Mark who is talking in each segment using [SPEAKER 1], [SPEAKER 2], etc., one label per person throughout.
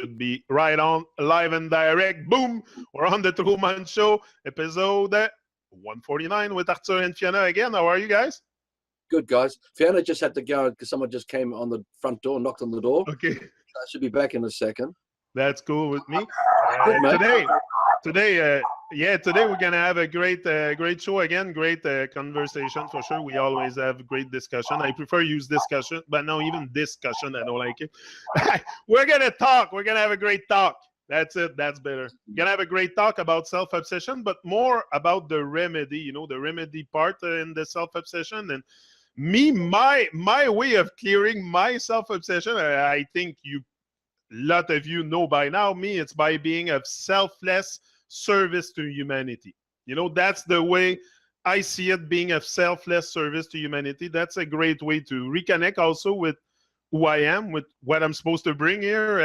[SPEAKER 1] should be right on, live and direct. Boom! We're on the Tru-Mon Show, episode 149 with Arthur and Fiona again. How are you guys?
[SPEAKER 2] Good, guys. Fiona just had to go because someone just came on the front door, knocked on the door.
[SPEAKER 1] Okay.
[SPEAKER 2] I should be back in a second.
[SPEAKER 1] That's cool with me.
[SPEAKER 2] Good,
[SPEAKER 1] Today we're gonna have a great show again. Great conversation for sure. We always have great discussion. I prefer use discussion, but no, even discussion I don't like it. We're gonna talk. We're gonna have a great talk. That's it. That's better. We're gonna have a great talk about self-obsession, but more about the remedy. You know, the remedy part in the self-obsession and me, my way of clearing my self-obsession. I think a lot of you know by now. Me, it's by being of selfless service to humanity. You know, that's the way I see it, being of selfless service to humanity. That's a great way to reconnect also with who I am, with what I'm supposed to bring here.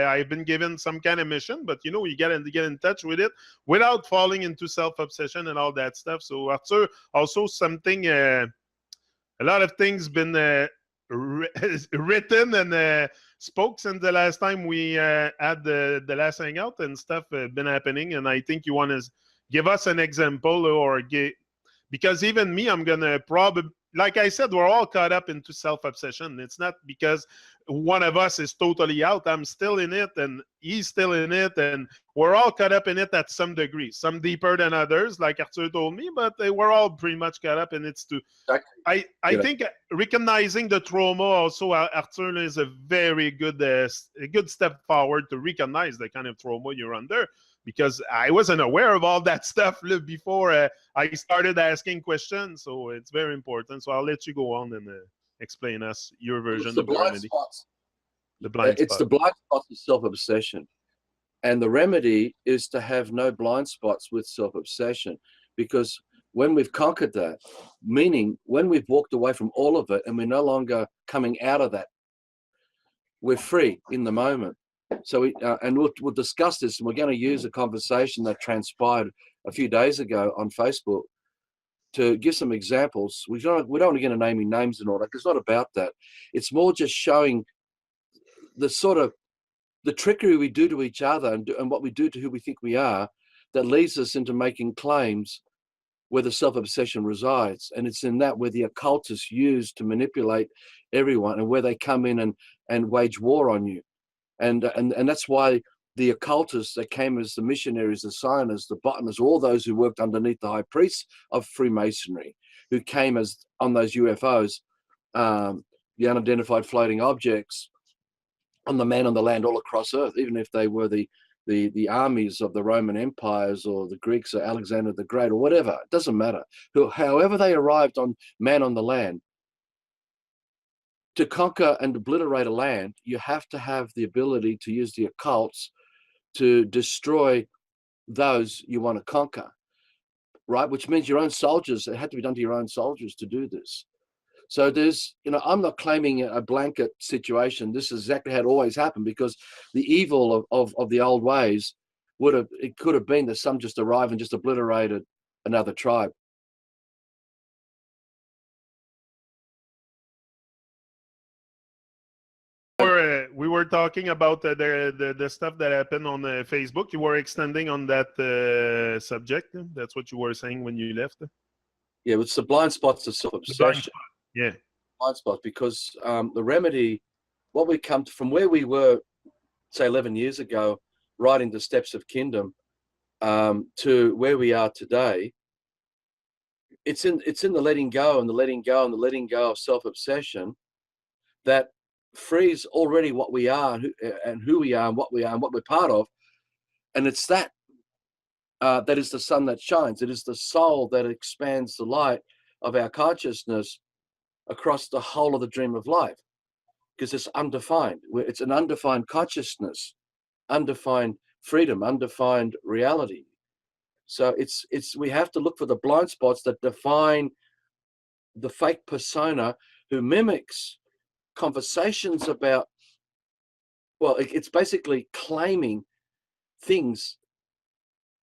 [SPEAKER 1] I've been given some kind of mission, but you know, you get in touch with it without falling into self-obsession and all that stuff. So Arthur, also something, a lot of things been written and spoke since the last time we had the last hangout, and stuff been happening, and I think you want to give us an example because even me, I'm gonna probably, like I said, we're all caught up into self-obsession. It's not because one of us is totally out. I'm still in it and he's still in it, and we're all caught up in it at some degree, some deeper than others, like Arthur told me, but we're all pretty much caught up, and it's to I think recognizing the trauma also, Arthur, is a very good step forward to recognize the kind of trauma you're under, because I wasn't aware of all that stuff before I started asking questions. So it's very important. So I'll let you go on and explain us your version of the remedy.
[SPEAKER 2] The blind spots of self-obsession. And the remedy is to have no blind spots with self-obsession, because when we've conquered that, meaning when we've walked away from all of it and we're no longer coming out of that, we're free in the moment. So we'll discuss this, and we're going to use a conversation that transpired a few days ago on Facebook to give some examples. We don't want to get into naming names and all that. It's not about that. It's more just showing the sort of the trickery we do to each other and what we do to who we think we are, that leads us into making claims where the self-obsession resides. And it's in that where the occultists use to manipulate everyone, and where they come in and wage war on you. And that's why the occultists that came as the missionaries, the scientists, the botanists, all those who worked underneath the high priests of Freemasonry, who came as on those UFOs, the unidentified floating objects, on the man on the land all across Earth, even if they were the armies of the Roman empires or the Greeks or Alexander the Great or whatever, it doesn't matter. However they arrived on man on the land, to conquer and obliterate a land, you have to have the ability to use the occults to destroy those you want to conquer, right? Which means your own soldiers, it had to be done to your own soldiers to do this. So there's, you know, I'm not claiming a blanket situation. This is exactly how it always happened, because the evil of the old ways it could have been that some just arrived and just obliterated another tribe.
[SPEAKER 1] We were talking about the stuff that happened on Facebook. You were extending on that subject. That's what you were saying when you left.
[SPEAKER 2] Yeah, it's the blind spots of self-obsession.
[SPEAKER 1] Yeah,
[SPEAKER 2] blind spots, because the remedy, what we come to, from where we were, say 11 years ago, riding the steps of kingdom, to where we are today. It's in the letting go and the letting go and the letting go of self-obsession that frees already what we are and who we are and what we're part of. And it's that that is the sun that shines. It is the soul that expands the light of our consciousness across the whole of the dream of life, because it's undefined. It's an undefined consciousness, undefined freedom, undefined reality. So we have to look for the blind spots that define the fake persona who mimics conversations about, well, it's basically claiming things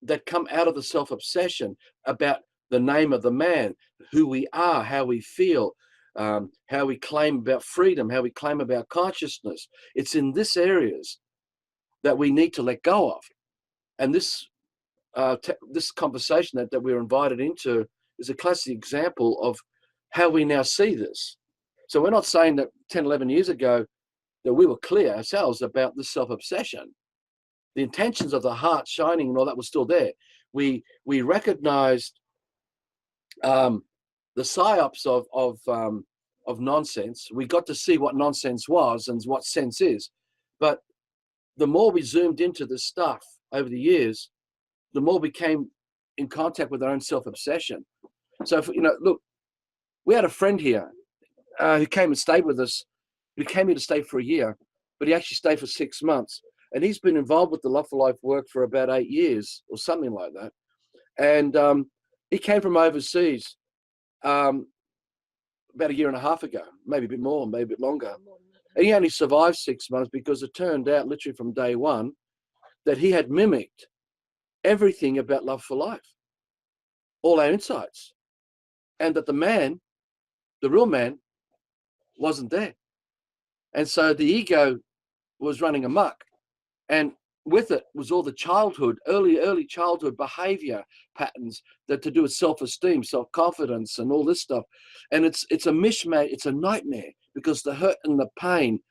[SPEAKER 2] that come out of the self-obsession about the name of the man, who we are, how we feel, how we claim about freedom, how we claim about consciousness. It's in these areas that we need to let go of. And this this conversation that we're invited into is a classic example of how we now see this. So we're not saying that 10, 11 years ago that we were clear ourselves about this self-obsession. The intentions of the heart shining and all that was still there. We recognized the psyops of nonsense. We got to see what nonsense was and what sense is. But the more we zoomed into this stuff over the years, the more we came in contact with our own self-obsession. So, look, we had a friend here who came and stayed with us. He came here to stay for a year, but he actually stayed for 6 months. And he's been involved with the Love for Life work for about 8 years or something like that. And he came from overseas about a year and a half ago, maybe a bit more, maybe a bit longer. And he only survived 6 months because it turned out literally from day one that he had mimicked everything about Love for Life, all our insights, and that the man, the real man, wasn't there. And so the ego was running amok, and with it was all the childhood, early childhood behavior patterns that to do with self-esteem, self-confidence, and all this stuff. And it's a mishmash, it's a nightmare, because the hurt and the pain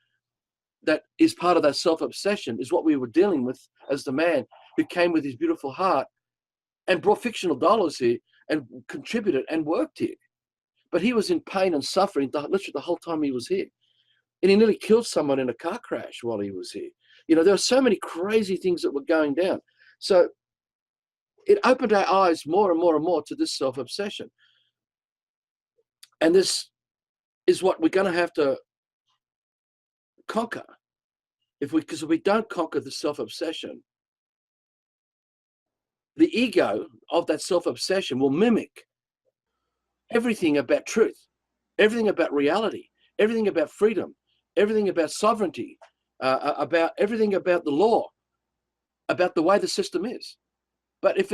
[SPEAKER 2] that is part of that self-obsession is what we were dealing with as the man who came with his beautiful heart and brought fictional dollars here and contributed and worked here. But he was in pain and suffering literally the whole time he was here. And he nearly killed someone in a car crash while he was here. There were so many crazy things that were going down. So it opened our eyes more and more and more to this self-obsession. And this is what we're going to have to conquer. Because if we don't conquer the self-obsession, the ego of that self-obsession will mimic everything about truth, everything about reality, everything about freedom, everything about sovereignty, about everything about the law, about the way the system is. But if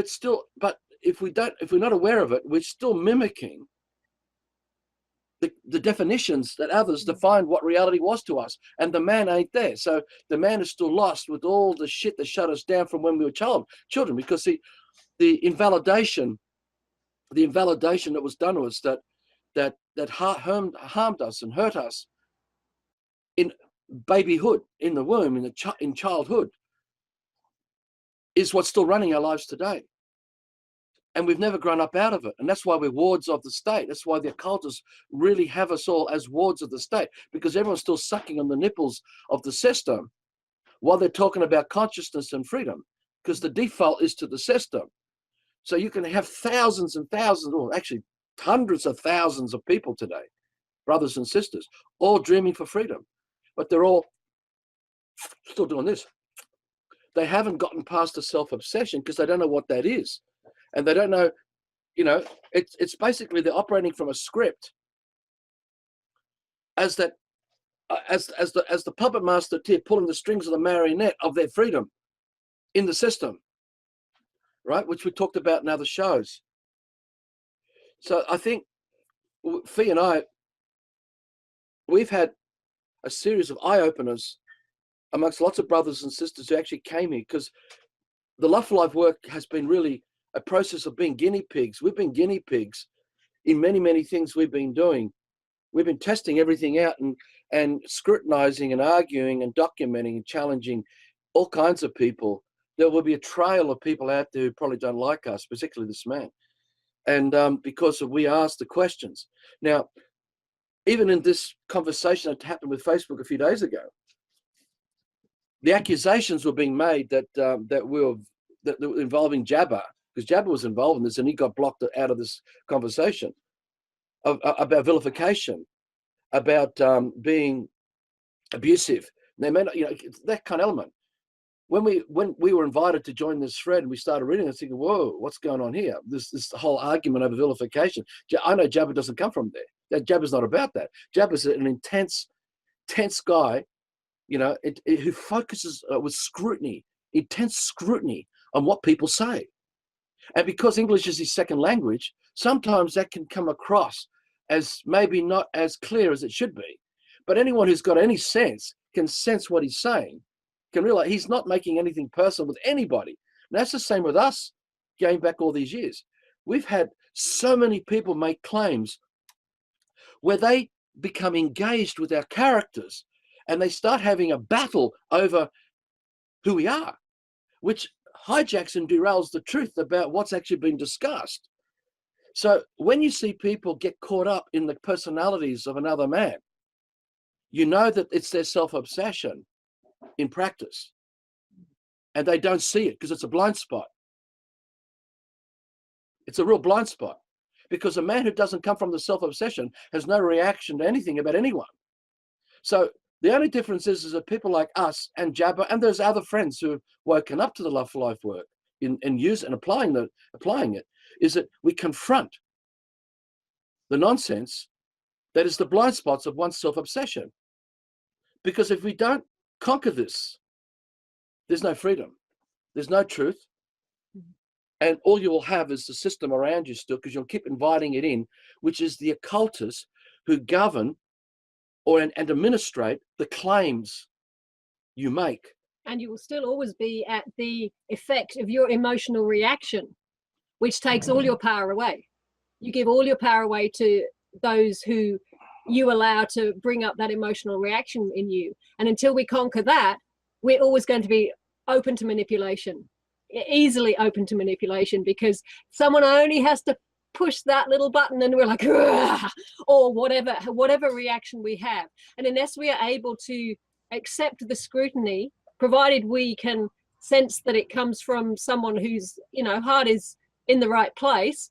[SPEAKER 2] we're not aware of it, we're still mimicking the definitions that others defined what reality was to us, and the man ain't there. So the man is still lost with all the shit that shut us down from when we were children, because the invalidation that was done to us, that harmed us and hurt us in babyhood, in the womb, in childhood, is what's still running our lives today. And we've never grown up out of it. And that's why we're wards of the state. That's why the occultists really have us all as wards of the state, because everyone's still sucking on the nipples of the system while they're talking about consciousness and freedom, because the default is to the system. So you can have thousands and thousands, or actually hundreds of thousands of people today, brothers and sisters, all dreaming for freedom, but they're all still doing this. They haven't gotten past the self-obsession because they don't know what that is. And they don't know, it's basically they're operating from a script as the puppet master pulling the strings of the marionette of their freedom in the system, right? Which we talked about in other shows. So I think Fee and I, we've had a series of eye-openers amongst lots of brothers and sisters who actually came here, because the Love for Life work has been really a process of being guinea pigs. We've been guinea pigs in many, many things we've been doing. We've been testing everything out and scrutinizing and arguing and documenting and challenging all kinds of people. There will be a trail of people out there who probably don't like us, particularly this man. And because we asked the questions. Now, even in this conversation that happened with Facebook a few days ago, the accusations were being made that were involving Jabba, because Jabba was involved in this and he got blocked out of this conversation about vilification, about being abusive. They meant, that kind of element. When we were invited to join this thread and we started reading, I was thinking, whoa, what's going on here? This whole argument over vilification. I know Jabba doesn't come from there. Jabba's not about that. Jabba's an intense guy, who focuses with scrutiny, intense scrutiny on what people say. And because English is his second language, sometimes that can come across as maybe not as clear as it should be. But anyone who's got any sense can sense what he's saying can realize he's not making anything personal with anybody. And that's the same with us going back all these years. We've had so many people make claims where they become engaged with our characters and they start having a battle over who we are, which hijacks and derails the truth about what's actually been discussed. So when you see people get caught up in the personalities of another man, you know that it's their self-obsession in practice. And they don't see it because it's a blind spot. It's a real blind spot, because a man who doesn't come from the self-obsession has no reaction to anything about anyone. So the only difference is that people like us and Jabba and those other friends who have woken up to the love for life work and use and applying it, is that we confront the nonsense that is the blind spots of one's self-obsession. Because if we don't conquer this, there's no freedom, there's no truth, and all you will have is the system around you still, because you'll keep inviting it in, which is the occultists who govern and administrate the claims you make.
[SPEAKER 3] And you will still always be at the effect of your emotional reaction, which takes all your power away. You give all your power away to those who you allow to bring up that emotional reaction in you. And until we conquer that, we're always going to be open to manipulation, easily open to manipulation, because someone only has to push that little button and we're like, "Ugh," or whatever reaction we have. And unless we are able to accept the scrutiny, provided we can sense that it comes from someone whose, heart is in the right place,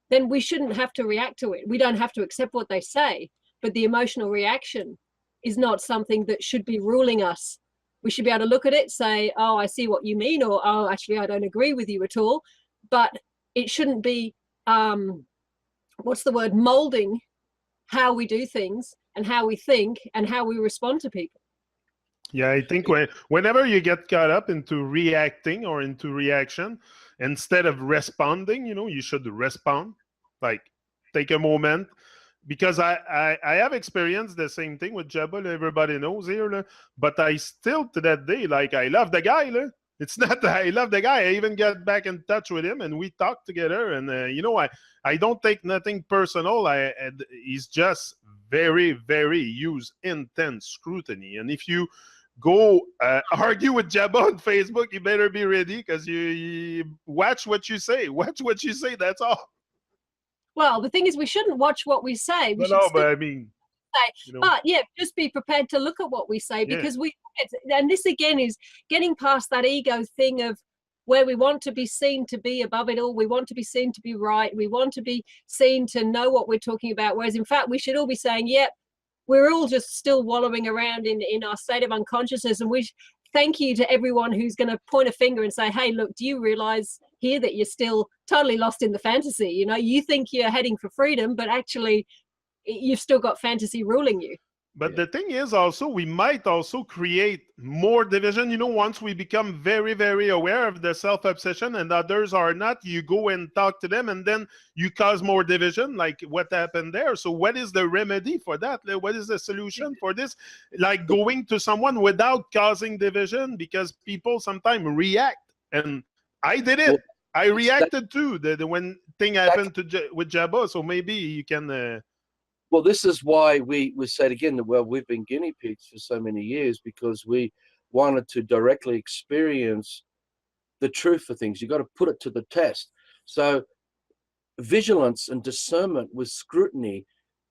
[SPEAKER 3] then we shouldn't have to react to it. We don't have to accept what they say, but the emotional reaction is not something that should be ruling us. We should be able to look at it, say, oh, I see what you mean, or, oh, actually, I don't agree with you at all. But it shouldn't be, molding how we do things and how we think and how we respond to people.
[SPEAKER 1] Yeah, I think whenever you get caught up into reacting or into reaction, instead of responding, you should respond. Like, take a moment. Because I have experienced the same thing with Jabba, everybody knows here, but I still, to that day, like, I love the guy. It's not that I love the guy. I even get back in touch with him, and we talk together. And, I don't take nothing personal. He's just very, very use intense scrutiny. And if you go argue with Jabba on Facebook, you better be ready, because you watch what you say. Watch what you say, that's all.
[SPEAKER 3] Well, the thing is, we shouldn't watch what we say.
[SPEAKER 1] But I mean,
[SPEAKER 3] but yeah, just be prepared to look at what we say, because and this again is getting past that ego thing of where we want to be seen to be above it all. We want to be seen to be right. We want to be seen to know what we're talking about. Whereas in fact, we should all be saying, yep, we're all just still wallowing around in our state of unconsciousness. And thank you to everyone who's going to point a finger and say, hey, look, do you realize here that you're still totally lost in the fantasy? You think you're heading for freedom, but actually you've still got fantasy ruling you.
[SPEAKER 1] But the thing is also, we might also create more division. Once we become very, very aware of the self-obsession and others are not, you go and talk to them and then you cause more division, like what happened there. So what is the remedy for that? What is the solution for this? Like going to someone without causing division, because people sometimes react. And I did it. I reacted too when thing happened with Jabba. So maybe you can...
[SPEAKER 2] Well, this is why we said again that, well, we've been guinea pigs for so many years, because we wanted to directly experience the truth for things. You've got to put it to the test. So vigilance and discernment with scrutiny,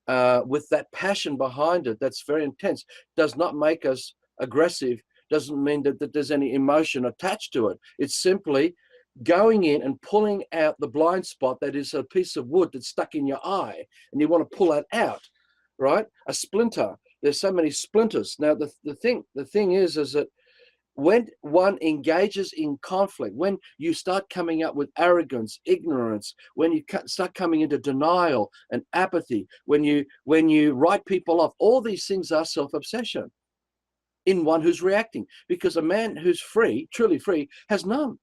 [SPEAKER 2] with that passion behind it, that's very intense, does not make us aggressive, doesn't mean that there's any emotion attached to it. It's simply going in and pulling out the blind spot that is a piece of wood that's stuck in your eye, and you want to pull that out, right? A splinter. There's so many splinters. Now, the thing is that when one engages in conflict, when you start coming up with arrogance, ignorance, when you start coming into denial and apathy, when you write people off, all these things are self-obsession in one who's reacting, because a man who's free, truly free, has none.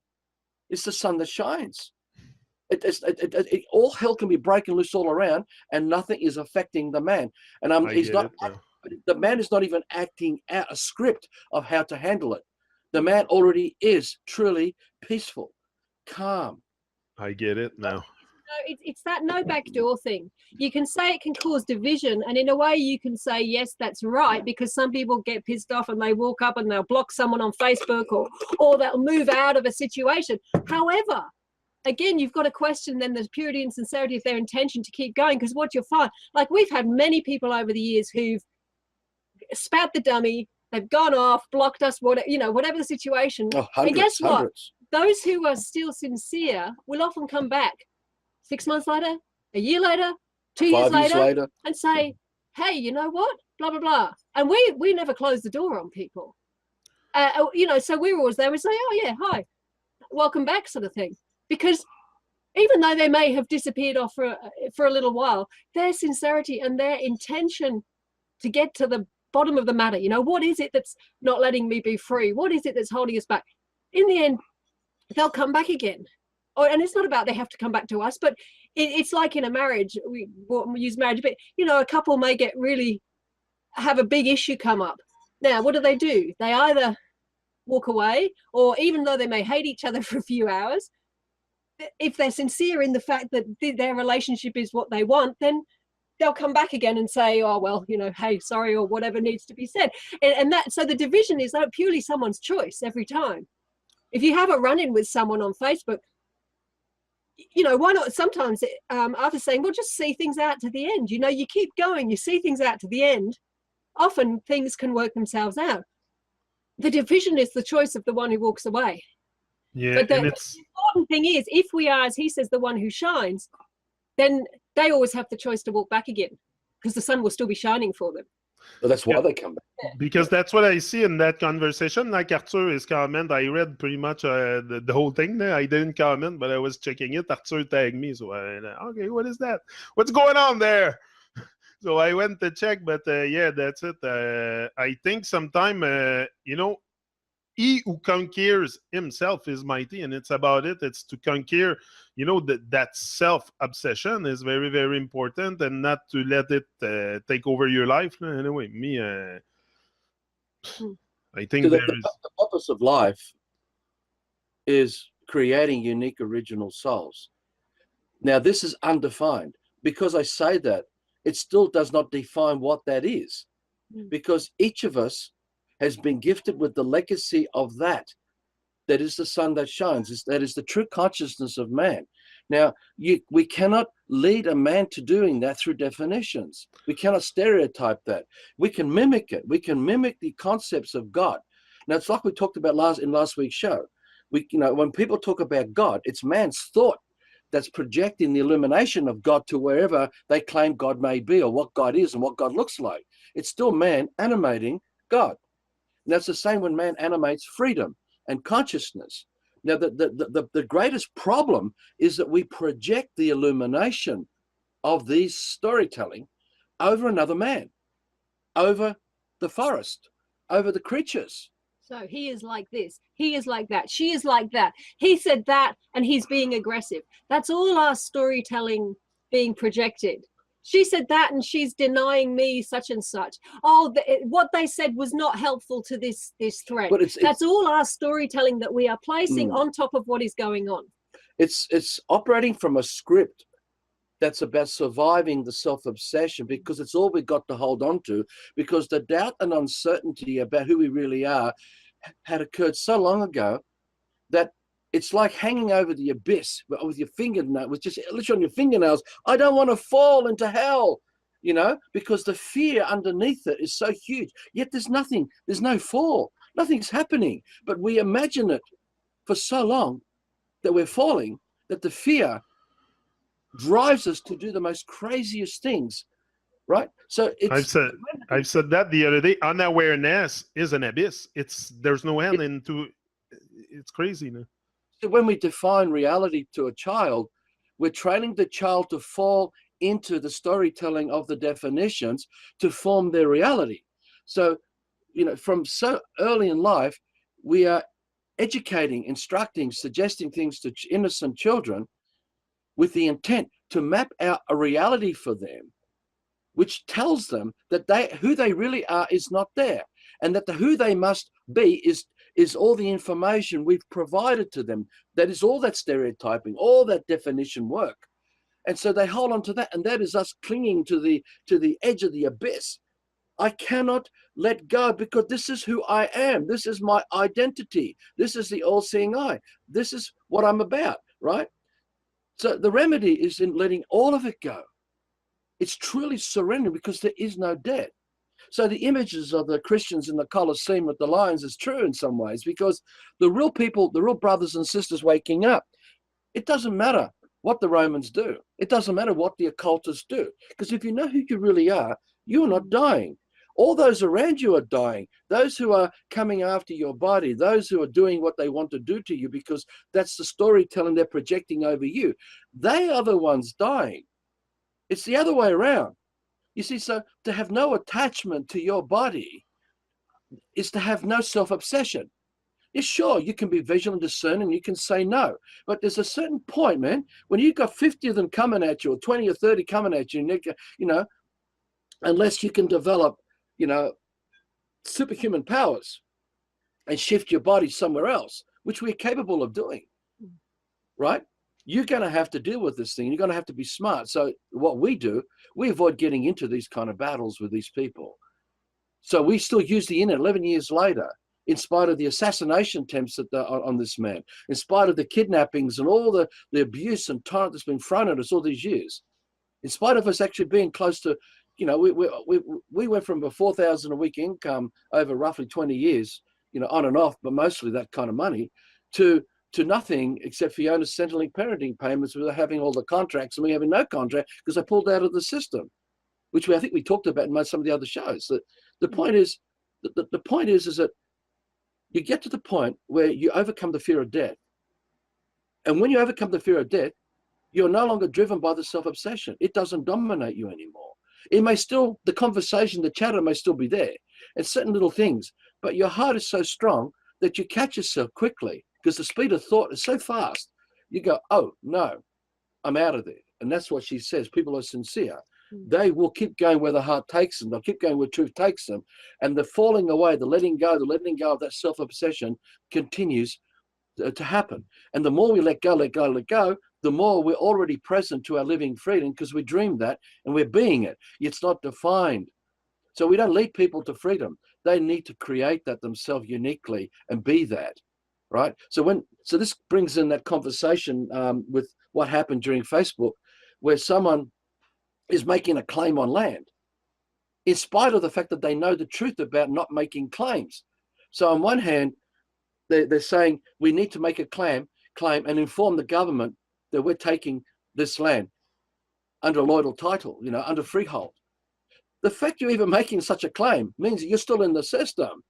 [SPEAKER 2] It's the sun that shines. All hell can be breaking loose all around, and nothing is affecting the man. And he's not. The man is not even acting out a script of how to handle it. The man already is truly peaceful, calm.
[SPEAKER 1] I get it now.
[SPEAKER 3] It's that no backdoor thing. You can say it can cause division, and in a way you can say, yes, that's right, because some people get pissed off and they walk up and they'll block someone on Facebook, or they'll move out of a situation. However, again, you've got to question then the purity and sincerity of their intention to keep going, because what you'll find, like we've had many people over the years who've spat the dummy, they've gone off, blocked us, whatever the situation.
[SPEAKER 2] Oh,
[SPEAKER 3] and guess what?
[SPEAKER 2] Hundreds.
[SPEAKER 3] Those who are still sincere will often come back 6 months later, a year later, 2 years
[SPEAKER 2] 5 years later,
[SPEAKER 3] and say, hey, you know what? Blah, blah, blah. And we never close the door on people. So we're always there. We say, oh, yeah, hi, welcome back, sort of thing. Because even though they may have disappeared off for a little while, their sincerity and their intention to get to the bottom of the matter, what is it that's not letting me be free? What is it that's holding us back? In the end, they'll come back again. And it's not about they have to come back to us, but it's like in a marriage, we use marriage, but a couple may have a big issue come up. Now, what do? They either walk away, or even though they may hate each other for a few hours, if they're sincere in the fact that their relationship is what they want, then they'll come back again and say, oh, well, hey, sorry, or whatever needs to be said. So the division is purely someone's choice every time. If you have a run-in with someone on Facebook, why not? Sometimes Arthur's saying, well, just see things out to the end. You keep going, you see things out to the end. Often things can work themselves out. The division is the choice of the one who walks away.
[SPEAKER 1] Yeah,
[SPEAKER 3] but the important thing is, if we are, as he says, the one who shines, then they always have the choice to walk back again, because the sun will still be shining for them.
[SPEAKER 2] Well, that's why they come back.
[SPEAKER 1] Because that's what I see in that conversation. Like Arthur is comment, I read pretty much the whole thing. I didn't comment, but I was checking it. Arthur tagged me, so okay, what is that? What's going on there? So I went to check, but yeah, that's it. I think sometime, he who conquers himself is mighty, and it's about it. It's to conquer, that self-obsession is very, very important, and not to let it take over your life. Anyway, me, I think
[SPEAKER 2] so the purpose of life is creating unique original souls. Now, this is undefined. Because I say that, it still does not define what that is, because each of us has been gifted with the legacy of that is the sun that shines, that is the true consciousness of man. Now, we cannot lead a man to doing that through definitions. We cannot stereotype that. We can mimic it. We can mimic the concepts of God. Now, it's like we talked about in last week's show. When people talk about God, it's man's thought that's projecting the illumination of God to wherever they claim God may be, or what God is and what God looks like. It's still man animating God. And that's the same when man animates freedom and consciousness. Now, the greatest problem is that we project the illumination of these storytelling over another man, over the forest, over the creatures.
[SPEAKER 3] So he is like this, he is like that, she is like that, he said that, and he's being aggressive. That's all our storytelling being projected. She said that, and she's denying me such and such. Oh, what they said was not helpful to this thread. But that's all our storytelling that we are placing on top of what is going on.
[SPEAKER 2] It's operating from a script that's about surviving the self-obsession, because it's all we've got to hold on to, because the doubt and uncertainty about who we really are had occurred so long ago that it's like hanging over the abyss with your fingernail, with just literally on your fingernails. I don't want to fall into hell, because the fear underneath it is so huge. Yet there's no fall, nothing's happening. But we imagine it for so long that we're falling, that the fear drives us to do the most craziest things, right? So
[SPEAKER 1] I've said that the other day. Unawareness is an abyss. There's no end into. It's crazy, no?
[SPEAKER 2] When we define reality to a child, we're training the child to fall into the storytelling of the definitions to form their reality. So, from so early in life, we are educating, instructing, suggesting things to innocent children with the intent to map out a reality for them, which tells them that who they really are is not there, and that who they must be is all the information we've provided to them. That is all that stereotyping, all that definition work. And so they hold on to that, and that is us clinging to the edge of the abyss. I cannot let go because this is who I am. This is my identity. This is the all-seeing eye. This is what I'm about, right? So the remedy is in letting all of it go. It's truly surrender because there is no debt. So the images of the Christians in the Colosseum with the lions is true in some ways, because the real people, the real brothers and sisters waking up, it doesn't matter what the Romans do. It doesn't matter what the occultists do. Because if you know who you really are, you're not dying. All those around you are dying. Those who are coming after your body, those who are doing what they want to do to you because that's the storytelling they're projecting over you, they are the ones dying. It's the other way around. You see, so to have no attachment to your body is to have no self-obsession. Yeah, sure, you can be vigilant, discerning, you can say no. But there's a certain point, man, when you've got 50 of them coming at you or 20 or 30 coming at you, and you know, unless you can develop, you know, superhuman powers and shift your body somewhere else, which we're capable of doing, right? You're going to have to deal with this thing. You're going to have to be smart. So what we do, we avoid getting into these kind of battles with these people. So we still use the internet 11 years later, in spite of the assassination attempts on this man, in spite of the kidnappings and all the abuse and torrent that's been thrown at us all these years, in spite of us actually being close to, you know, we went from a $4,000 a week income over roughly 20 years, you know, on and off, but mostly that kind of money, to nothing except Fiona's Centrelink parenting payments without having all the contracts, and we having no contract because I pulled out of the system, which I think we talked about in some of the other shows. The point is, the point is that you get to the point where you overcome the fear of death. And when you overcome the fear of death, you're no longer driven by the self-obsession. It doesn't dominate you anymore. It may still, the conversation, the chatter may still be there, and certain little things, but your heart is so strong that you catch yourself quickly because the speed of thought is so fast. You go, oh, no, I'm out of there. And that's what she says. People are sincere. They will keep going where the heart takes them. They'll keep going where truth takes them. And the falling away, the letting go of that self-obsession continues to happen. And the more we let go, the more we're already present to our living freedom because we dreamed that and we're being it. It's not defined. So we don't lead people to freedom. They need to create that themselves uniquely and be that, right? So this brings in that conversation with what happened during Facebook, where someone is making a claim on land in spite of the fact that they know the truth about not making claims. So on one hand, they're saying we need to make a claim and inform the government that we're taking this land under a lordal title, you know, under freehold. The fact you're even making such a claim means that you're still in the system.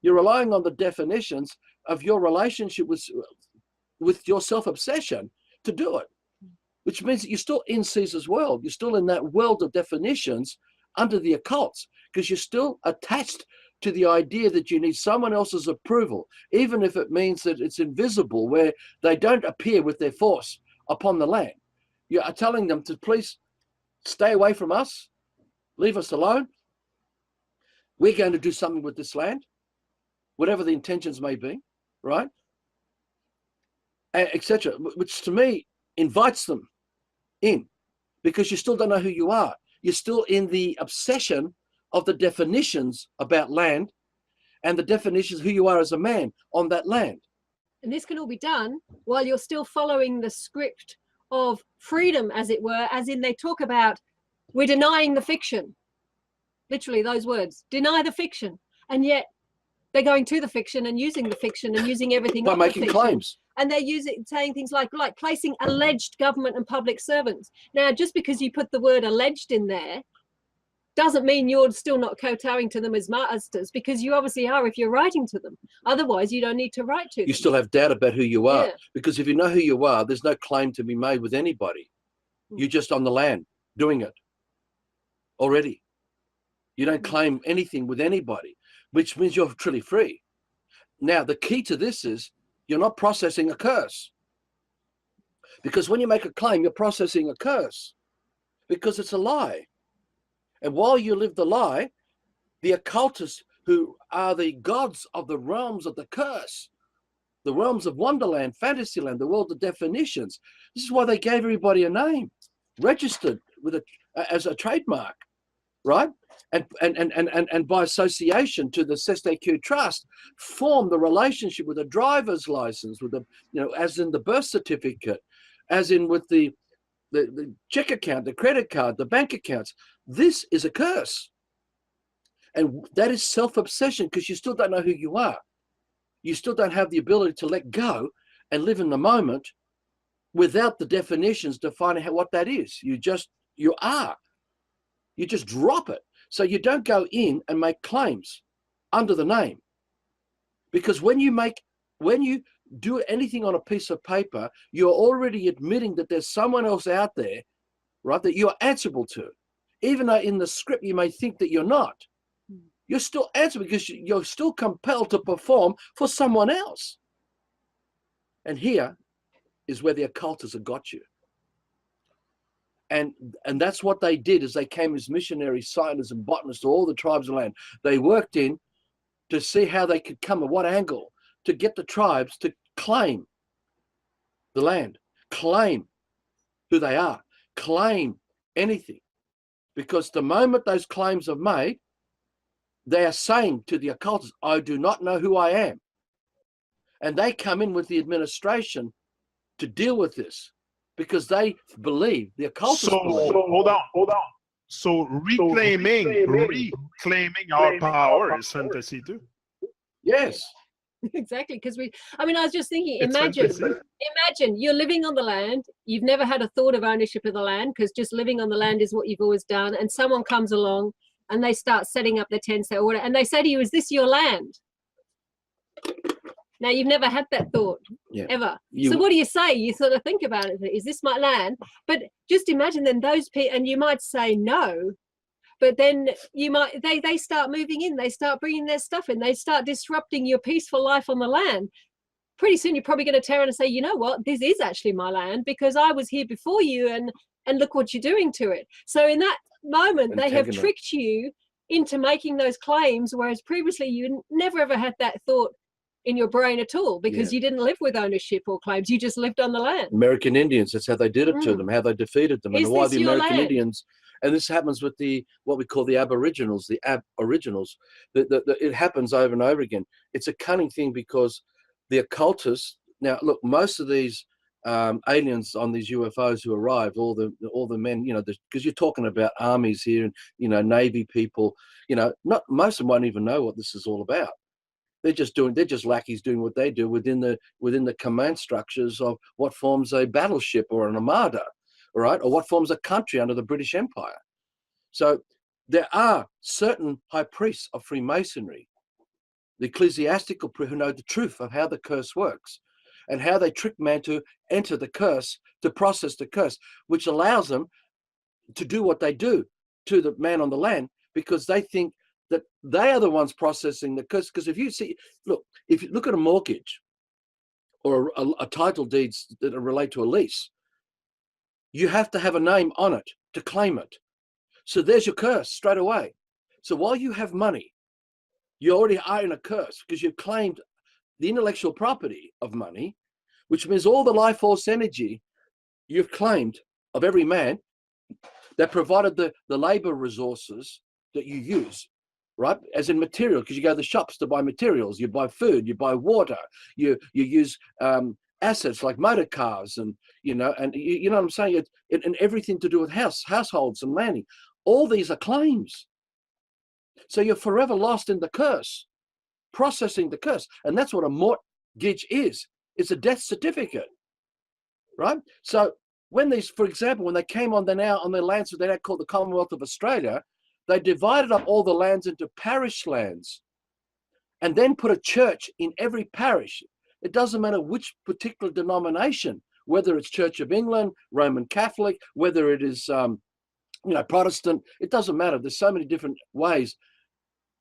[SPEAKER 2] You're relying on the definitions of your relationship with your self-obsession to do it, which means that you're still in Caesar's world. You're still in that world of definitions under the occults because you're still attached to the idea that you need someone else's approval, even if it means that it's invisible, where they don't appear with their force upon the land. You are telling them to please stay away from us, leave us alone. We're going to do something with this land, whatever the intentions may be, right? Etc., which to me invites them in because you still don't know who you are. You're still in the obsession of the definitions about land and the definitions of who you are as a man on that land.
[SPEAKER 3] And this can all be done while you're still following the script of freedom, as it were, as in they talk about we're denying the fiction. Literally those words, deny the fiction. And yet they're going to the fiction and using the fiction and using everything
[SPEAKER 2] by making claims.
[SPEAKER 3] And they're saying things like placing alleged government and public servants. Now, just because you put the word alleged in there doesn't mean you're still not kowtowing to them as masters, because you obviously are if you're writing to them. Otherwise, you don't need to write to them.
[SPEAKER 2] You still have doubt about who you are, because if you know who you are, there's no claim to be made with anybody. You're just on the land doing it already. You don't claim anything with anybody, which means you're truly free. Now, the key to this is you're not processing a curse. Because when you make a claim, you're processing a curse because it's a lie. And while you live the lie, the occultists who are the gods of the realms of the curse, the realms of Wonderland, Fantasyland, the world of definitions. This is why they gave everybody a name, registered with as a trademark, right? And by association to the CESTQ Trust, form the relationship with a driver's license, with the, as in the birth certificate, as in with the check account, the credit card, the bank accounts. This is a curse. And that is self-obsession, because you still don't know who you are. You still don't have the ability to let go and live in the moment without the definitions defining what that is. You are. You just drop it. So you don't go in and make claims under the name. Because when you do anything on a piece of paper, you're already admitting that there's someone else out there, right, that you're answerable to. Even though in the script you may think that you're not. You're still answerable because you're still compelled to perform for someone else. And here is where the occultists have got you. And that's what they did, is they came as missionaries, scientists, and botanists to all the tribes of land. They worked in to see how they could come at what angle to get the tribes to claim the land, claim who they are, claim anything. Because the moment those claims are made, they are saying to the occultists, I do not know who I am. And they come in with the administration to deal with this, because they believe, the occultists believe.
[SPEAKER 1] So hold on. So reclaiming our power is fantasy too.
[SPEAKER 2] Yes.
[SPEAKER 3] Exactly, because I was just thinking, imagine you're living on the land, you've never had a thought of ownership of the land, because just living on the land is what you've always done, and someone comes along and they start setting up their tents, their order, and they say to you, is this your land? Now, you've never had that thought, ever. So what do you say? You sort of think about it. Is this my land? But just imagine then those people, and you might say no, but then they start moving in, they start bringing their stuff in, they start disrupting your peaceful life on the land. Pretty soon you're probably going to turn and say, you know what, this is actually my land because I was here before you, and look what you're doing to it. So in that moment, they have tricked you into making those claims, whereas previously you never ever had that thought in your brain at all, because you didn't live with ownership or claims, you just lived on the land.
[SPEAKER 2] American Indians, that's how they did it to them, how they defeated them, and why the American Indians. And this happens with what we call the Aboriginals, it happens over and over again. It's a cunning thing, because the occultists, now look, most of these aliens on these UFOs who arrived, all the men, because you're talking about armies here, and Navy people, not most of them won't even know what this is all about. They're just lackeys doing what they do within the command structures of what forms a battleship or an armada, right? Or what forms a country under the British Empire. So there are certain high priests of Freemasonry, the ecclesiastical who know the truth of how the curse works and how they trick man to enter the curse, to process the curse, which allows them to do what they do to the man on the land, because they think that they are the ones processing the curse. Because if you look at a mortgage or a title deeds that relate to a lease, you have to have a name on it to claim it. So there's your curse straight away. So while you have money, you already are in a curse, because you've claimed the intellectual property of money, which means all the life force energy you've claimed of every man that provided the labor resources that you use, right? As in material, because you go to the shops to buy materials, you buy food, you buy water, you use assets like motor cars, and you know what I'm saying, and everything to do with households and landing. All these are claims. So you're forever lost in the curse, processing the curse. And that's what a mortgage is. It's a death certificate, right? So when these, for example, when they came on their lands that they now call the Commonwealth of Australia, they divided up all the lands into parish lands and then put a church in every parish. It doesn't matter which particular denomination, whether it's Church of England, Roman Catholic, whether it is Protestant, it doesn't matter. There's so many different ways.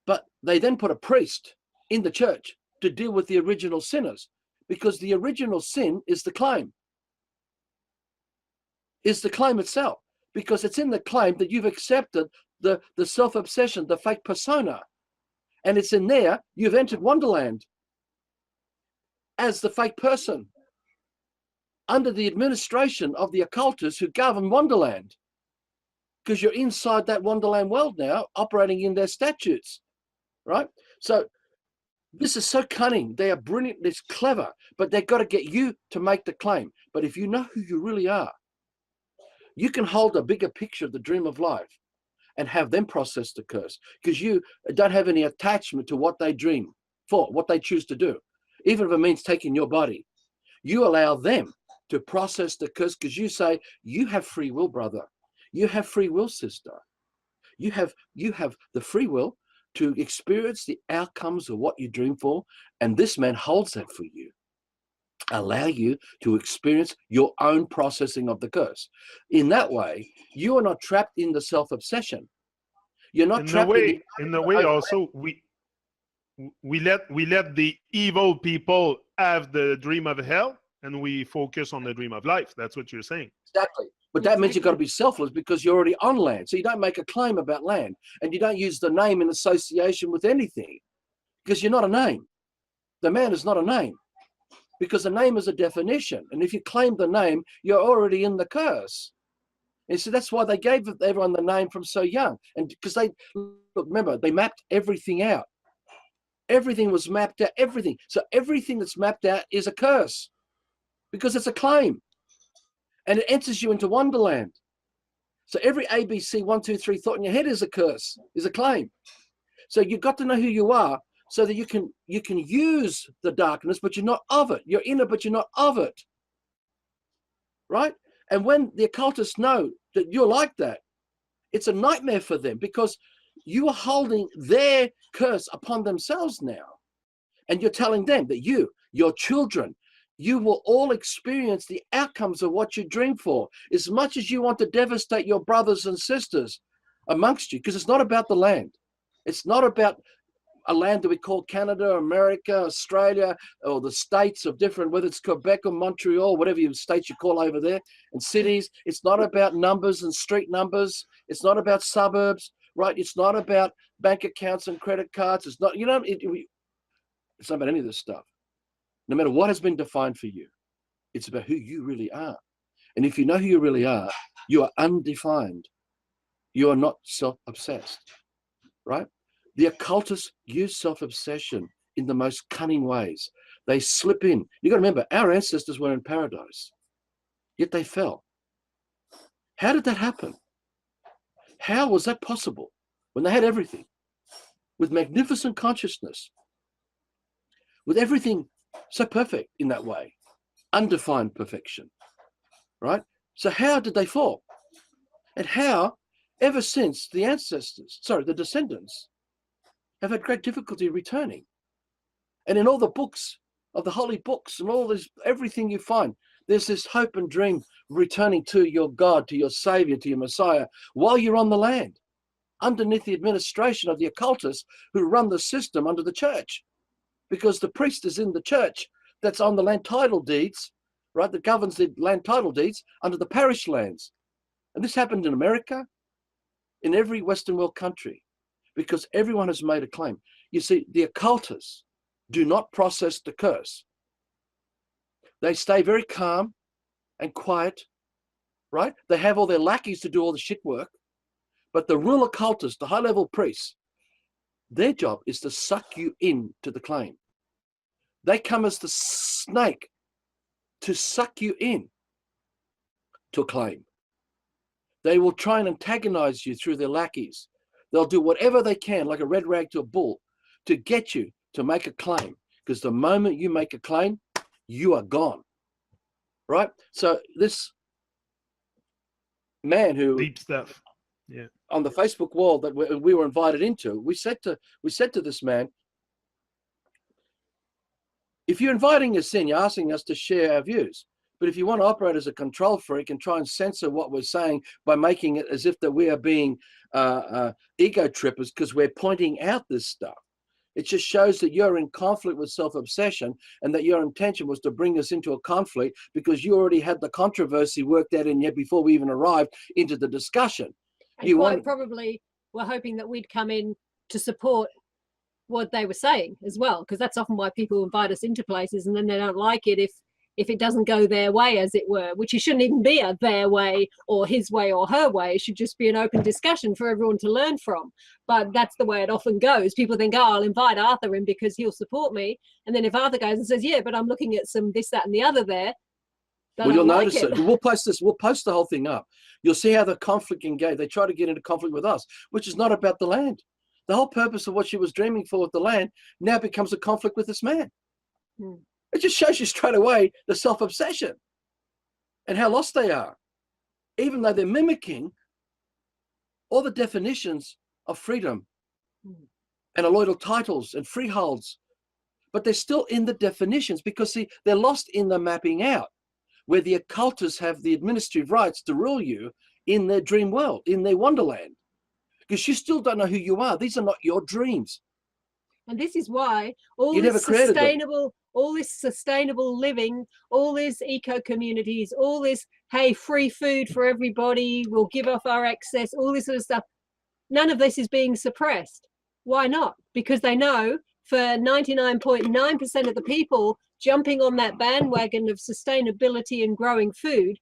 [SPEAKER 2] But they then put a priest in the church to deal with the original sinners, because the original sin is the claim. Is the claim itself, because it's in the claim that you've accepted the self-obsession, the fake persona. And it's in there, you've entered Wonderland as the fake person under the administration of the occultists who govern Wonderland, because you're inside that Wonderland world now, operating in their statutes, right? So this is so cunning. They are brilliant. It's clever, but they've got to get you to make the claim. But if you know who you really are, you can hold a bigger picture of the dream of life and have them process the curse, because you don't have any attachment to what they dream for, what they choose to do. Even if it means taking your body, you allow them to process the curse, because you say, you have free will, brother. You have free will, sister. You have the free will to experience the outcomes of what you dream for, and this man holds that for you. Allow you to experience your own processing of the curse. In that way, you are not trapped in the self-obsession. You're not trapped
[SPEAKER 1] in the way also we let the evil people have the dream of hell, and we focus on the dream of life. That's what you're saying.
[SPEAKER 2] Exactly. But that means you've got to be selfless, because you're already on land. So you don't make a claim about land, and you don't use the name in association with anything, because you're not a name. The man is not a name, because the name is a definition. And if you claim the name, you're already in the curse. And so that's why they gave everyone the name from so young. And because remember, they mapped everything out. Everything was mapped out, everything. So everything that's mapped out is a curse, because it's a claim. And it enters you into Wonderland. So every ABC 1, 2, 3 thought in your head is a curse, is a claim. So you've got to know who you are, so that you can use the darkness, but you're not of it. You're in it, but you're not of it. Right? And when the occultists know that you're like that, it's a nightmare for them, because you are holding their curse upon themselves now. And you're telling them that your children, you will all experience the outcomes of what you dream for, as much as you want to devastate your brothers and sisters amongst you, because it's not about the land. It's not about a land that we call Canada, America, Australia, or the states of different, whether it's Quebec or Montreal, whatever states you call over there, and cities. It's not about numbers and street numbers. It's not about suburbs, right? It's not about bank accounts and credit cards. It's not, it's not about any of this stuff. No matter what has been defined for you, it's about who you really are. And if you know who you really are, you are undefined. You are not self-obsessed, right? The occultists use self-obsession in the most cunning ways. They slip in. You got to remember, our ancestors were in paradise, yet they fell. How did that happen? How was that possible when they had everything, with magnificent consciousness, with everything so perfect in that way, undefined perfection, right? So how did they fall? And how, ever since the descendants have had great difficulty returning. And in all the books of the holy books and all this, everything you find, there's this hope and dream returning to your God, to your Savior, to your Messiah, while you're on the land, underneath the administration of the occultists who run the system under the church. Because the priest is in the church that's on the land title deeds, right, that governs the land title deeds under the parish lands. And this happened in America, in every Western world country, because everyone has made a claim. You see, the occultists do not process the curse. They stay very calm and quiet, right? They have all their lackeys to do all the shit work. But the real occultists, the high-level priests, their job is to suck you into the claim. They come as the snake to suck you in to a claim. They will try and antagonize you through their lackeys. They'll do whatever they can, like a red rag to a bull, to get you to make a claim. Because the moment you make a claim, you are gone. Right? So this man who...
[SPEAKER 1] Deep stuff. Yeah.
[SPEAKER 2] On the Facebook wall that we were invited into, we said to this man, if you're inviting us in, you're asking us to share our views. But if you want to operate as a control freak and try and censor what we're saying by making it as if that we are being ego trippers because we're pointing out this stuff, it just shows that you're in conflict with self-obsession, and that your intention was to bring us into a conflict because you already had the controversy worked out in you before we even arrived into the discussion.
[SPEAKER 3] And quite probably were hoping that we'd come in to support what they were saying as well, because that's often why people invite us into places and then they don't like it if it doesn't go their way, as it were, which it shouldn't even be a their way or his way or her way. It should just be an open discussion for everyone to learn from. But that's the way it often goes. People think, oh, I'll invite Arthur in because he'll support me. And then if Arthur goes and says, yeah, but I'm looking at some this, that, and the other there,
[SPEAKER 2] well, you'll notice it. We'll post this. We'll post the whole thing up. You'll see how the conflict engaged. They try to get into conflict with us, which is not about the land. The whole purpose of what she was dreaming for with the land now becomes a conflict with this man. It just shows you straight away the self-obsession and how lost they are, even though they're mimicking all the definitions of freedom and allodial titles and freeholds, but they're still in the definitions because, see, they're lost in the mapping out, where the occultists have the administrative rights to rule you in their dream world, in their wonderland, because you still don't know who you are. These are not your dreams.
[SPEAKER 3] And this is why all this sustainable living, all this eco communities, all this, hey, free food for everybody, we'll give off our excess, all this sort of stuff, none of this is being suppressed. Why not? Because they know for 99.9% of the people jumping on that bandwagon of sustainability and growing food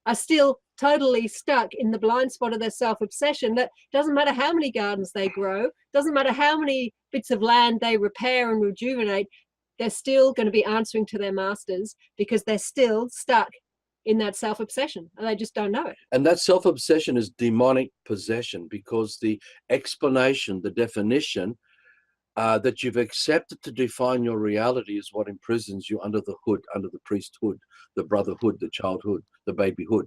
[SPEAKER 3] are still totally stuck in the blind spot of their self-obsession. That doesn't matter how many gardens they grow, doesn't matter how many bits of land they repair and rejuvenate, they're still going to be answering to their masters because they're still stuck in that self-obsession and they just don't know it.
[SPEAKER 2] And that self-obsession is demonic possession, because the explanation, the definition that you've accepted to define your reality is what imprisons you under the hood, under the priesthood, the brotherhood, the childhood, the babyhood.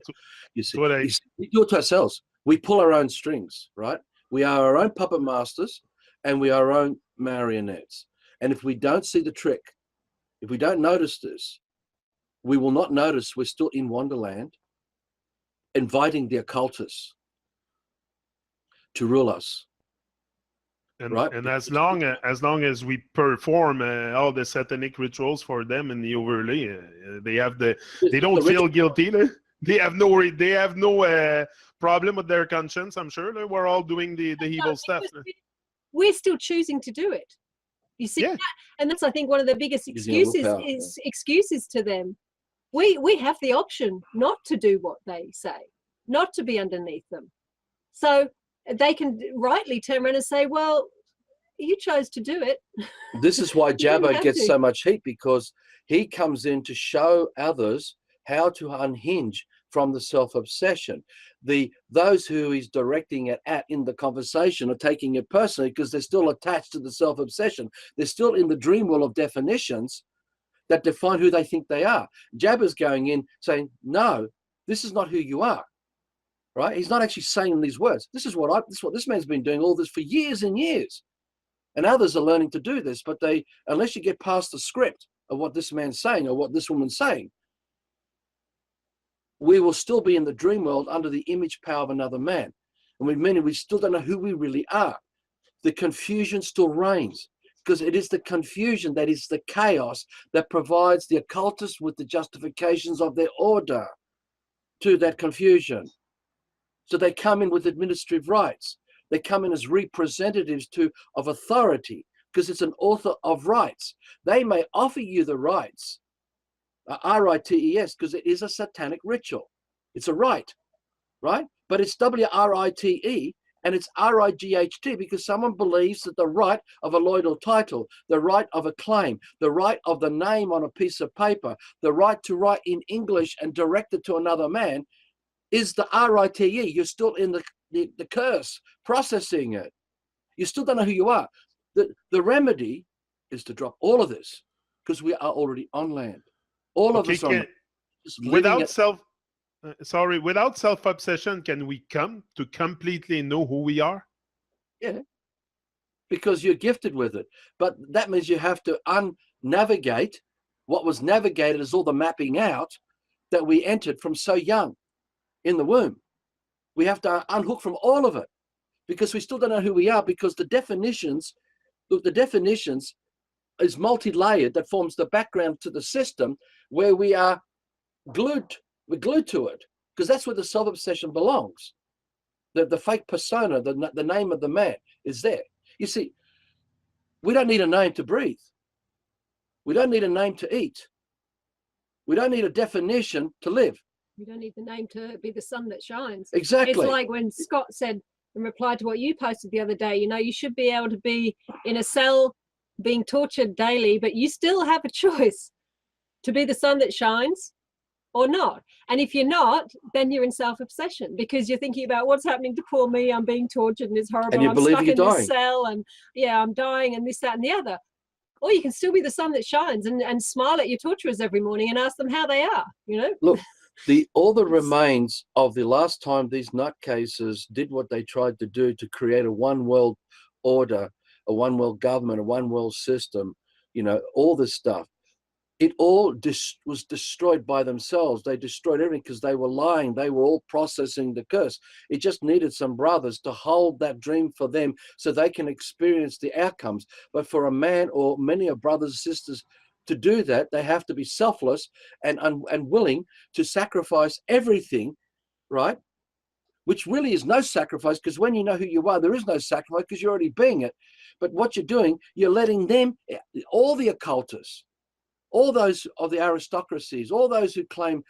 [SPEAKER 2] You see, we do it to ourselves. We pull our own strings, right? We are our own puppet masters and we are our own marionettes. And if we don't see the trick, if we don't notice this, we will not notice we're still in Wonderland, inviting the occultists to rule us.
[SPEAKER 1] And,
[SPEAKER 2] right?
[SPEAKER 1] And as long as we perform all the satanic rituals for them in the overlay, they don't feel guilty. They have no problem with their conscience. I'm sure we're all doing the evil stuff.
[SPEAKER 3] We're still choosing to do it. You see,
[SPEAKER 1] yeah.
[SPEAKER 3] And that's, I think, one of the biggest excuses to them. We have the option not to do what they say, not to be underneath them. So they can rightly turn around and say, well, you chose to do it.
[SPEAKER 2] This is why Jabba gets so much heat, because he comes in to show others how to unhinge from the self-obsession. Those who he's directing it at in the conversation are taking it personally because they're still attached to the self-obsession. They're still in the dream world of definitions that define who they think they are. Jabba's going in saying, no, this is not who you are. Right? He's not actually saying these words. This is what this man's been doing all this for years and years. And others are learning to do this, but unless you get past the script of what this man's saying or what this woman's saying, we will still be in the dream world under the image power of another man. And we still don't know who we really are. The confusion still reigns, because it is the confusion that is the chaos that provides the occultists with the justifications of their order to that confusion. So they come in with administrative rights. They come in as representatives of authority, because it's an author of rights. They may offer you the rights, R-I-T-E-S, because it is a satanic ritual. It's a rite, right? But it's W-R-I-T-E and it's R-I-G-H-T, because someone believes that the right of a loyal title, the right of a claim, the right of the name on a piece of paper, the right to write in English and direct it to another man is the R-I-T-E. You're still in the curse, processing it. You still don't know who you are. The remedy is to drop all of this, because we are already on land. All of us on
[SPEAKER 1] without self-obsession, can we come to completely know who we are?
[SPEAKER 2] Yeah, because you're gifted with it. But that means you have to unnavigate what was navigated as all the mapping out that we entered from so young in the womb. We have to unhook from all of it, because we still don't know who we are, because the definitions is multi-layered, that forms the background to the system where we're glued to it, because that's where the self-obsession belongs. The fake persona, the name of the man is there. You see, We don't need a name to breathe. We don't need a name to eat. We don't need a definition to live.
[SPEAKER 3] You don't need the name to be the sun that shines.
[SPEAKER 2] Exactly.
[SPEAKER 3] It's like when Scott said in reply to what you posted the other day, you know, you should be able to be in a cell being tortured daily, but you still have a choice to be the sun that shines or not. And if you're not, then you're in self-obsession because you're thinking about what's happening to poor me. I'm being tortured and it's horrible.
[SPEAKER 2] And you
[SPEAKER 3] I'm
[SPEAKER 2] believe
[SPEAKER 3] stuck
[SPEAKER 2] you're
[SPEAKER 3] in this
[SPEAKER 2] dying.
[SPEAKER 3] cell and yeah, I'm dying and this, that, and the other. Or you can still be the sun that shines and smile at your torturers every morning and ask them how they are, you know?
[SPEAKER 2] Look, all the remains of the last time these nutcases did what they tried to do to create a one world order, a one world government, a one world system, you know, all this stuff. It all was destroyed by themselves. They destroyed everything because they were lying. They were all processing the curse. It just needed some brothers to hold that dream for them so they can experience the outcomes. But for a man or many of brothers and sisters to do that, they have to be selfless and willing to sacrifice everything, right? Which really is no sacrifice, because when you know who you are, there is no sacrifice because you're already being it. But what you're doing, you're letting them, all the occultists, all those of the aristocracies, all those who claim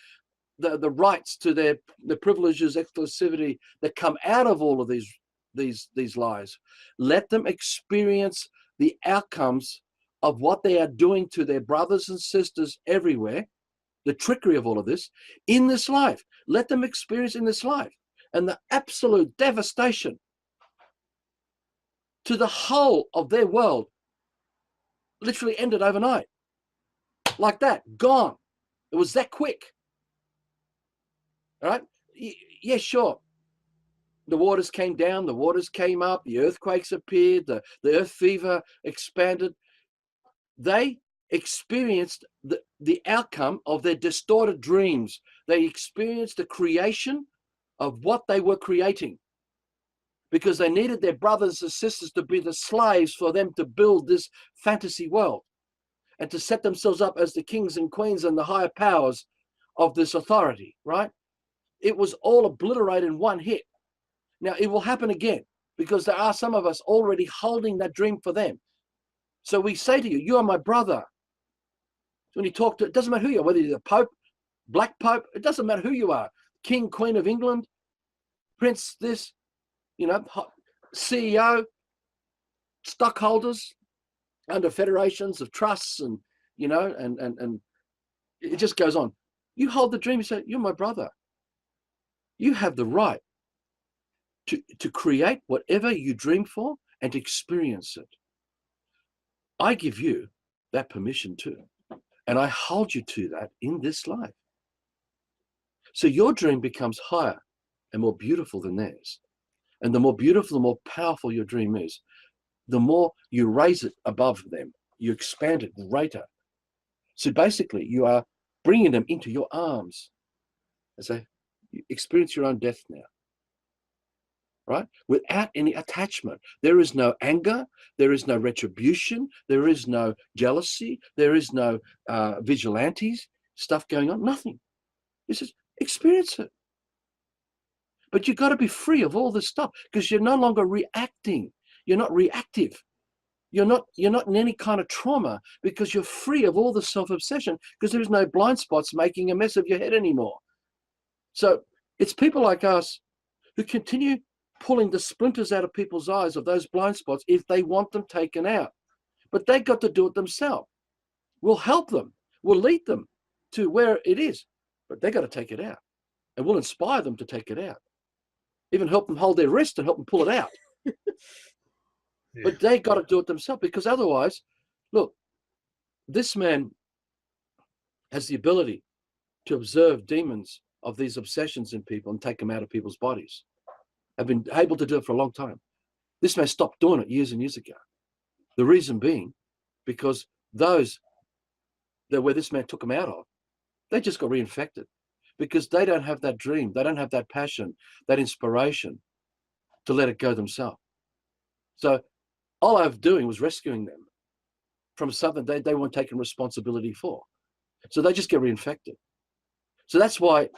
[SPEAKER 2] the rights to the privileges, exclusivity that come out of all of these lies, let them experience the outcomes of what they are doing to their brothers and sisters everywhere, the trickery of all of this, in this life. Let them experience in this life. And the absolute devastation to the whole of their world literally ended overnight. Like that, gone. It was that quick. All right? Yeah, sure. The waters came down, the waters came up, the earthquakes appeared, the earth fever expanded. They experienced the outcome of their distorted dreams. They experienced the creation of what they were creating because they needed their brothers and sisters to be the slaves for them to build this fantasy world and to set themselves up as the kings and queens and the higher powers of this authority, right? It was all obliterated in one hit. Now, it will happen again because there are some of us already holding that dream for them. So we say to you, you are my brother. When you talk to, it doesn't matter who you are, whether you're the Pope, Black Pope, it doesn't matter who you are, King, Queen of England, Prince this, you know, CEO, stockholders, under federations of trusts and, you know, and it just goes on. You hold the dream, you say, you're my brother. You have the right to create whatever you dream for and to experience it. I give you that permission too. And I hold you to that in this life. So your dream becomes higher and more beautiful than theirs. And the more beautiful, the more powerful your dream is, the more you raise it above them, you expand it greater. So basically, you are bringing them into your arms and say, you experience your own death now, right? Without any attachment. There is no anger, there is no retribution, there is no jealousy, there is no vigilantes, stuff going on, nothing. It's just experience it. But you've got to be free of all this stuff because you're no longer reacting. You're not reactive. You're not in any kind of trauma because you're free of all the self-obsession because there's no blind spots making a mess of your head anymore. So it's people like us who continue pulling the splinters out of people's eyes of those blind spots if they want them taken out. But they got to do it themselves. We'll help them. We'll lead them to where it is. But they got to take it out. And we'll inspire them to take it out. Even help them hold their wrist and help them pull it out. Yeah. But they got to do it themselves because otherwise, look, this man has the ability to observe demons of these obsessions in people and take them out of people's bodies. I've been able to do it for a long time. This man stopped doing it years and years ago. The reason being because those that where this man took them out of, they just got reinfected because they don't have that dream. They don't have that passion, that inspiration to let it go themselves. So all I was doing was rescuing them from something they weren't taking responsibility for. So they just get reinfected. So that's why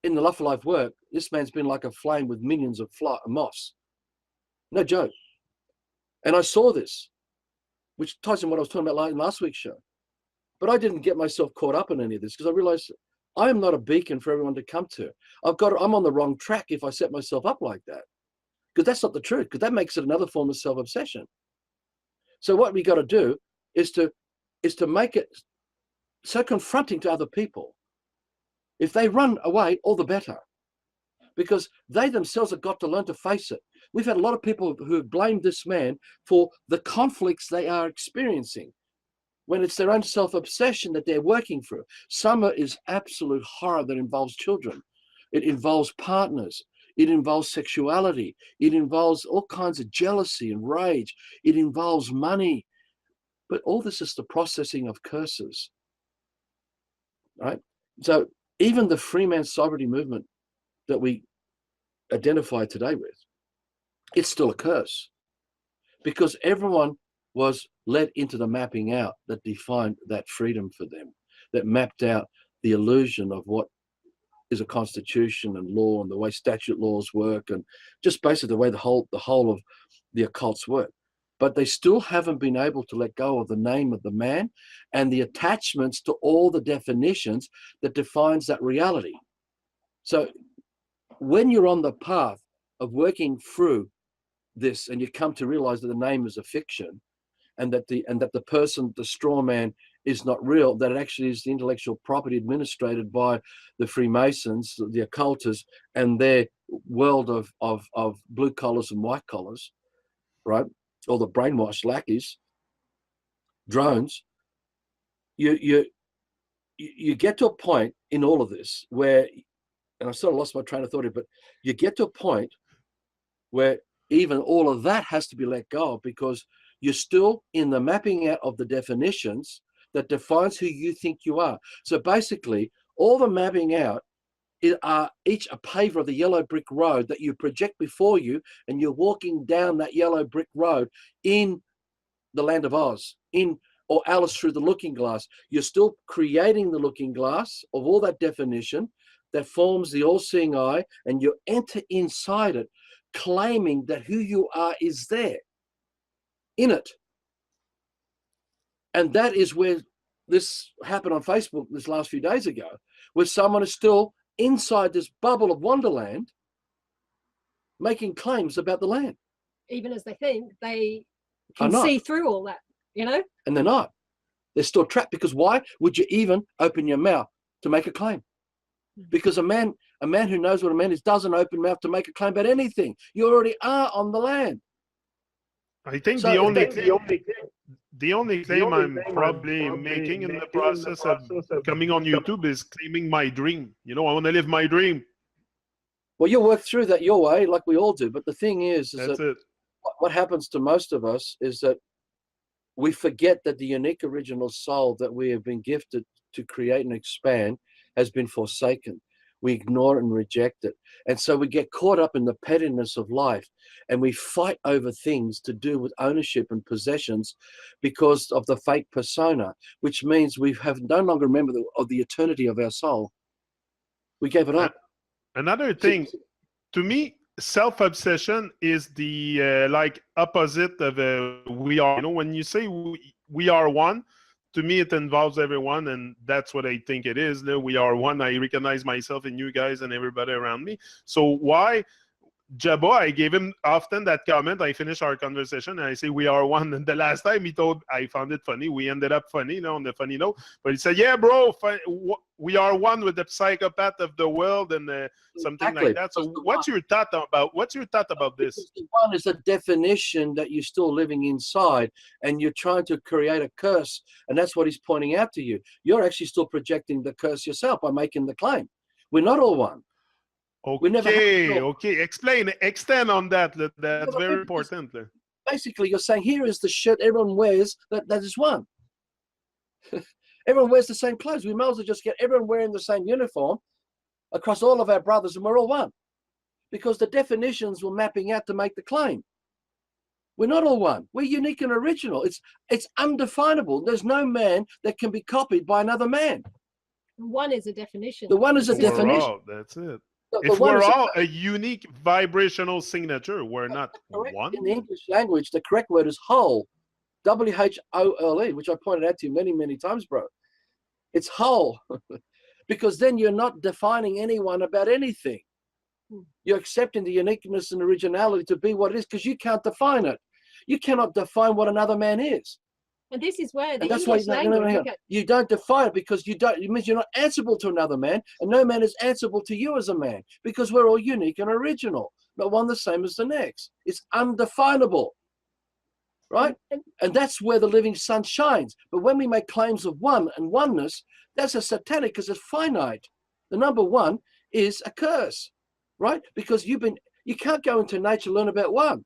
[SPEAKER 2] in the Love for Life work, this man's been like a flame with millions of moths. No joke. And I saw this. which ties in what I was talking about in last week's show. But I didn't get myself caught up in any of this because I realized I am not a beacon for everyone to come to. I'm on the wrong track if I set myself up like that, because that's not the truth, because that makes it another form of self-obsession. So what we got to do is to make it so confronting to other people. If they run away, all the better, because they themselves have got to learn to face it. We've had a lot of people who have blamed this man for the conflicts they are experiencing, when it's their own self-obsession that they're working through. Summer is absolute horror that involves children. It involves partners. It involves sexuality. It involves all kinds of jealousy and rage. It involves money. But all this is the processing of curses, right? So even the free man sovereignty movement that we identify today with, it's still a curse, because everyone was led into the mapping out that defined that freedom for them, that mapped out the illusion of what is a constitution and law and the way statute laws work, and just basically the way the whole of the occults work. But they still haven't been able to let go of the name of the man and the attachments to all the definitions that defines that reality. So when you're on the path of working through this and you come to realize that the name is a fiction, and that the person, the straw man, is not real, that it actually is the intellectual property administrated by the Freemasons, the occultists, and their world of blue collars and white collars, right? Or the brainwashed lackeys, drones. You get to a point in all of this where, and I sort of lost my train of thought here, but you get to a point where even all of that has to be let go of, because you're still in the mapping out of the definitions that defines who you think you are. So basically, all the mapping out are each a paver of the yellow brick road that you project before you, and you're walking down that yellow brick road in the land of Oz, or Alice through the looking glass. You're still creating the looking glass of all that definition that forms the all-seeing eye, and you enter inside it, claiming that who you are is there, in it. And that is where this happened on Facebook this last few days ago, where someone is still inside this bubble of Wonderland making claims about the land.
[SPEAKER 3] Even as they think they can see through all that, you know?
[SPEAKER 2] And they're not. They're still trapped, because why would you even open your mouth to make a claim? Because a man who knows what a man is doesn't open mouth to make a claim about anything. You already are on the land.
[SPEAKER 1] I think the only claim I'm probably making in the process of coming on YouTube is claiming my dream. You know, I want to live my dream.
[SPEAKER 2] Well, you'll work through that your way, like we all do. But the thing is that what happens to most of us is that we forget that the unique original soul that we have been gifted to create and expand has been forsaken. We ignore it and reject it. And so we get caught up in the pettiness of life, and we fight over things to do with ownership and possessions because of the fake persona, which means we have no longer remember the eternity of our soul. We gave it up.
[SPEAKER 1] Another thing, to me, self-obsession is the like opposite of we are. You know, when you say we are one, to me, it involves everyone, and that's what I think it is. We are one. I recognize myself in you guys and everybody around me. So why, Jabba, I gave him often that comment. I finished our conversation, and I say, we are one. And the last time he told, I found it funny. We ended up funny, you know, on the funny note. But he said, yeah, bro, we are one with the psychopath of the world and something like that. So what's your thought about this?
[SPEAKER 2] One is a definition that you're still living inside, and you're trying to create a curse. And that's what he's pointing out to you. You're actually still projecting the curse yourself by making the claim. We're not all one.
[SPEAKER 1] Okay. Extend on that. That's very important.
[SPEAKER 2] Basically, you're saying here is the shirt everyone wears that is one. Everyone wears the same clothes. We might as well just get everyone wearing the same uniform across all of our brothers, and we're all one. Because the definitions we're mapping out to make the claim. We're not all one. We're unique and original. It's undefinable. There's no man that can be copied by another man.
[SPEAKER 3] One is a definition.
[SPEAKER 2] The one is a definition.
[SPEAKER 1] That's it. If we're all a unique vibrational signature, we're not one.
[SPEAKER 2] In the English language, the correct word is whole. W-H-O-L-E, which I pointed out to you many, many times, bro. It's whole. Because then you're not defining anyone about anything. You're accepting the uniqueness and originality to be what it is, because you can't define it. You cannot define what another man is.
[SPEAKER 3] And this is where the
[SPEAKER 2] and that's
[SPEAKER 3] English
[SPEAKER 2] why
[SPEAKER 3] language,
[SPEAKER 2] you don't define it, because you don't. It means you're not answerable to another man, and no man is answerable to you as a man, because we're all unique and original, not one the same as the next. It's undefinable, right? And that's where the living sun shines. But when we make claims of one and oneness, that's a satanic, because it's finite. The number one is a curse, right? Because you can't go into nature and learn about one.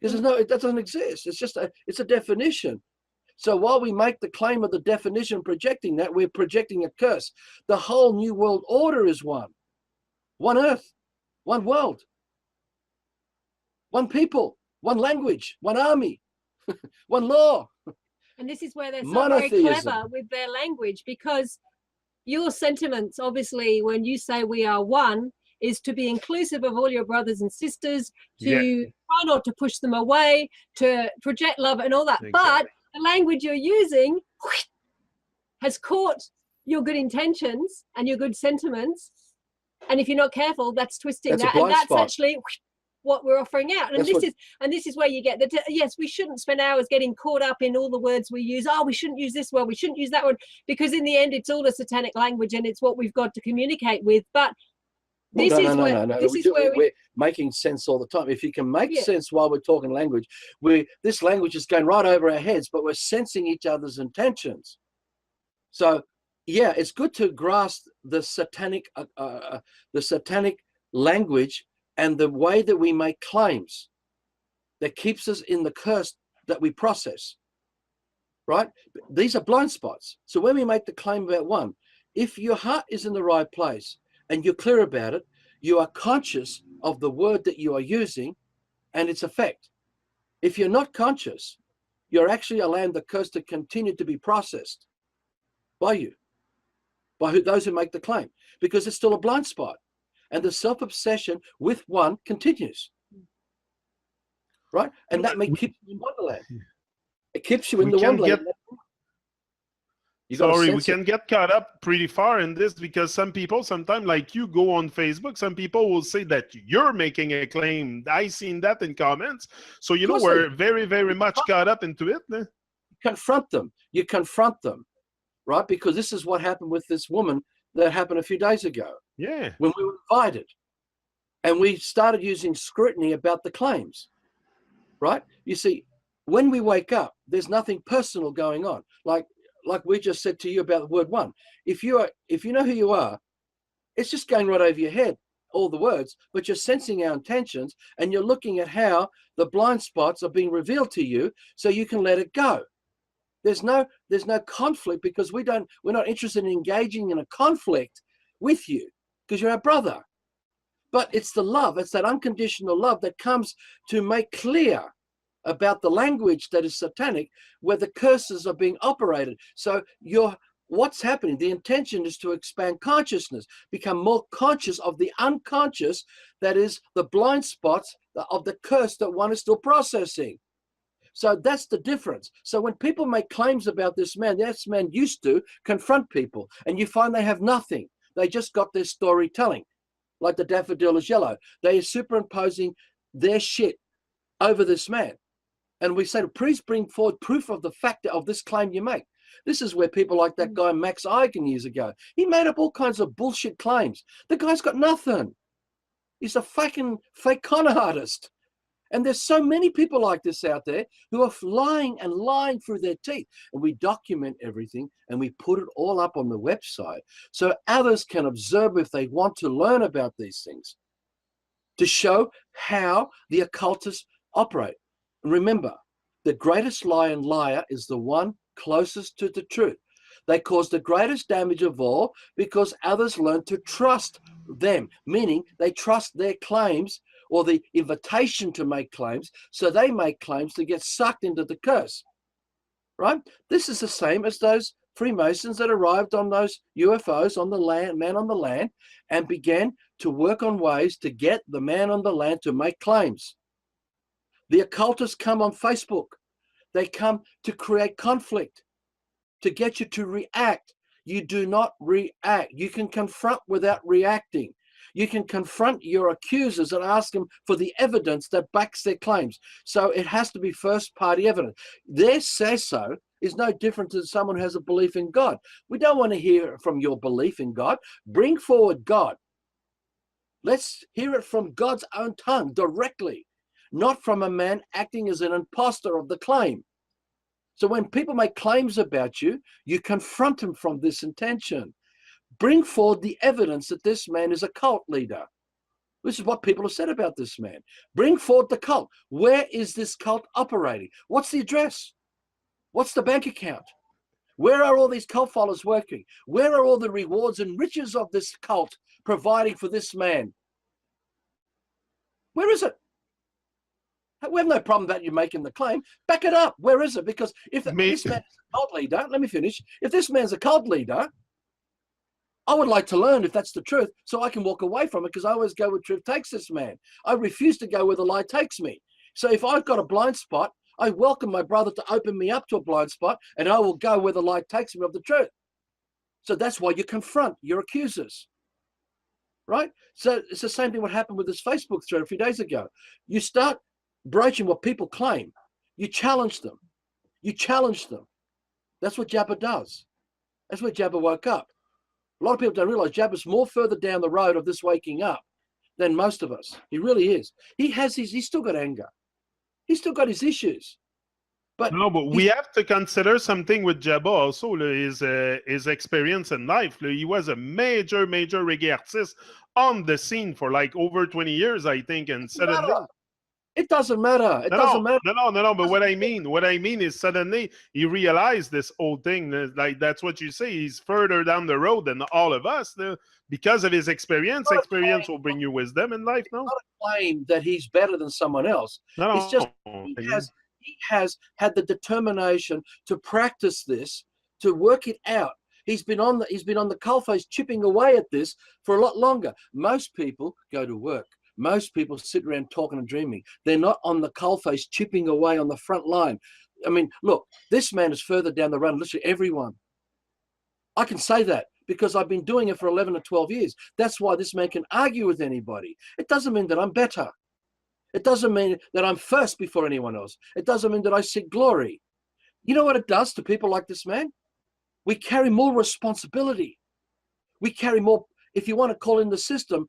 [SPEAKER 2] Because it doesn't exist. It's just it's a definition. So while we make the claim of the definition, projecting that, we're projecting a curse. The whole new world order is one earth, one world, one people, one language, one army, one law.
[SPEAKER 3] And this is where they're so very clever with their language, because your sentiments, obviously, when you say we are one, is to be inclusive of all your brothers and sisters, to try not to push them away, to project love and all that. Exactly. But the language you're using has caught your good intentions and your good sentiments. And if you're not careful, that's twisting that. And that's actually what we're offering out. And this is where you get the, yes, we shouldn't spend hours getting caught up in all the words we use. Oh, we shouldn't use this word, we shouldn't use that one, because in the end, it's all a satanic language and it's what we've got to communicate with. But this is where
[SPEAKER 2] we're making sense all the time. If you can make sense while we're talking language, this language is going right over our heads, but we're sensing each other's intentions. So, yeah, it's good to grasp the satanic language and the way that we make claims that keeps us in the curse that we process, right? These are blind spots. So when we make the claim about one, if your heart is in the right place, and you're clear about it, you are conscious of the word that you are using and its effect. If you're not conscious, you're actually allowing the curse to continue to be processed by you, by those who make the claim, because it's still a blind spot. And the self-obsession with one continues, right? And that may keep you in Wonderland. It keeps you in the Wonderland.
[SPEAKER 1] Sorry, we can get caught up pretty far in this, because some people, sometimes like you go on Facebook, some people will say that you're making a claim. I seen that in comments. So, you know, we're very, very much caught up into it. Eh?
[SPEAKER 2] Confront them. You confront them, right? Because this is what happened with this woman that happened a few days ago.
[SPEAKER 1] Yeah. When
[SPEAKER 2] we were invited and we started using scrutiny about the claims, right? You see, when we wake up, there's nothing personal going on. Like we just said to you about the word one. If you know who you are, it's just going right over your head, all the words, but you're sensing our intentions and you're looking at how the blind spots are being revealed to you so you can let it go. There's no conflict, because we're not interested in engaging in a conflict with you, because you're our brother. But it's the love, it's that unconditional love that comes to make clear about the language that is satanic, where the curses are being operated. So what's happening? The intention is to expand consciousness, become more conscious of the unconscious, that is the blind spots of the curse that one is still processing. So that's the difference. So when people make claims about this man used to confront people, and you find they have nothing. They just got their storytelling, like the daffodil is yellow. They are superimposing their shit over this man. And we say, please bring forward proof of the fact of this claim you make. This is where people like that guy Max Eigen years ago, he made up all kinds of bullshit claims. The guy's got nothing. He's a fucking fake con artist. And there's so many people like this out there who are lying and lying through their teeth. And we document everything and we put it all up on the website so others can observe if they want to learn about these things, to show how the occultists operate. And remember, the greatest lie and liar is the one closest to the truth. They cause the greatest damage of all because others learn to trust them, meaning they trust their claims or the invitation to make claims, so they make claims to get sucked into the curse, right? This is the same as those Freemasons that arrived on those UFOs on the land, man on the land, and began to work on ways to get the man on the land to make claims. The occultists come on Facebook. They come to create conflict, to get you to react. You do not react. You can confront without reacting. You can confront your accusers and ask them for the evidence that backs their claims. So it has to be first-party evidence. Their say-so is no different to someone who has a belief in God. We don't want to hear from your belief in God. Bring forward God. Let's hear it from God's own tongue directly, not from a man acting as an imposter of the claim. So when people make claims about you, you confront them from this intention. Bring forward the evidence that this man is a cult leader. This is what people have said about this man. Bring forward the cult. Where is this cult operating? What's the address? What's the bank account? Where are all these cult followers working? Where are all the rewards and riches of this cult providing for this man? Where is it? We have no problem about you making the claim. Back it up. Where is it? Because if this man's a cult leader, let me finish. If this man's a cult leader, I would like to learn if that's the truth so I can walk away from it, because I always go where truth takes this man. I refuse to go where the lie takes me. So if I've got a blind spot, I welcome my brother to open me up to a blind spot, and I will go where the light takes me of the truth. So that's why you confront your accusers, right? So it's the same thing what happened with this Facebook thread a few days ago. You start broaching what people claim. You challenge them. You challenge them. That's what Jabba does. That's where Jabba woke up. A lot of people don't realize Jabba's more further down the road of this waking up than most of us. He really is. He's still got anger. He's still got his issues. But
[SPEAKER 1] we have to consider something with Jabba also, his experience in life. He was a major reggae artist on the scene for like over 20 years, I think, and suddenly...
[SPEAKER 2] It doesn't matter. It doesn't matter.
[SPEAKER 1] No. But what I mean is suddenly he realized this whole thing. Like that's what you say. He's further down the road than all of us because of his experience. Experience will bring you wisdom in life. No,
[SPEAKER 2] it's not a claim that he's better than someone else.
[SPEAKER 1] No,
[SPEAKER 2] it's just he has had the determination to practice this, to work it out. He's been on the coalface chipping away at this for a lot longer. Most people go to work. Most people sit around talking and dreaming. They're not on the coalface chipping away on the front line. I mean, look, this man is further down the road, literally everyone. I can say that because I've been doing it for 11 or 12 years. That's why this man can argue with anybody. It doesn't mean that I'm better. It doesn't mean that I'm first before anyone else. It doesn't mean that I seek glory. You know what it does to people like this man? We carry more responsibility. We carry more, if you want to call in the system,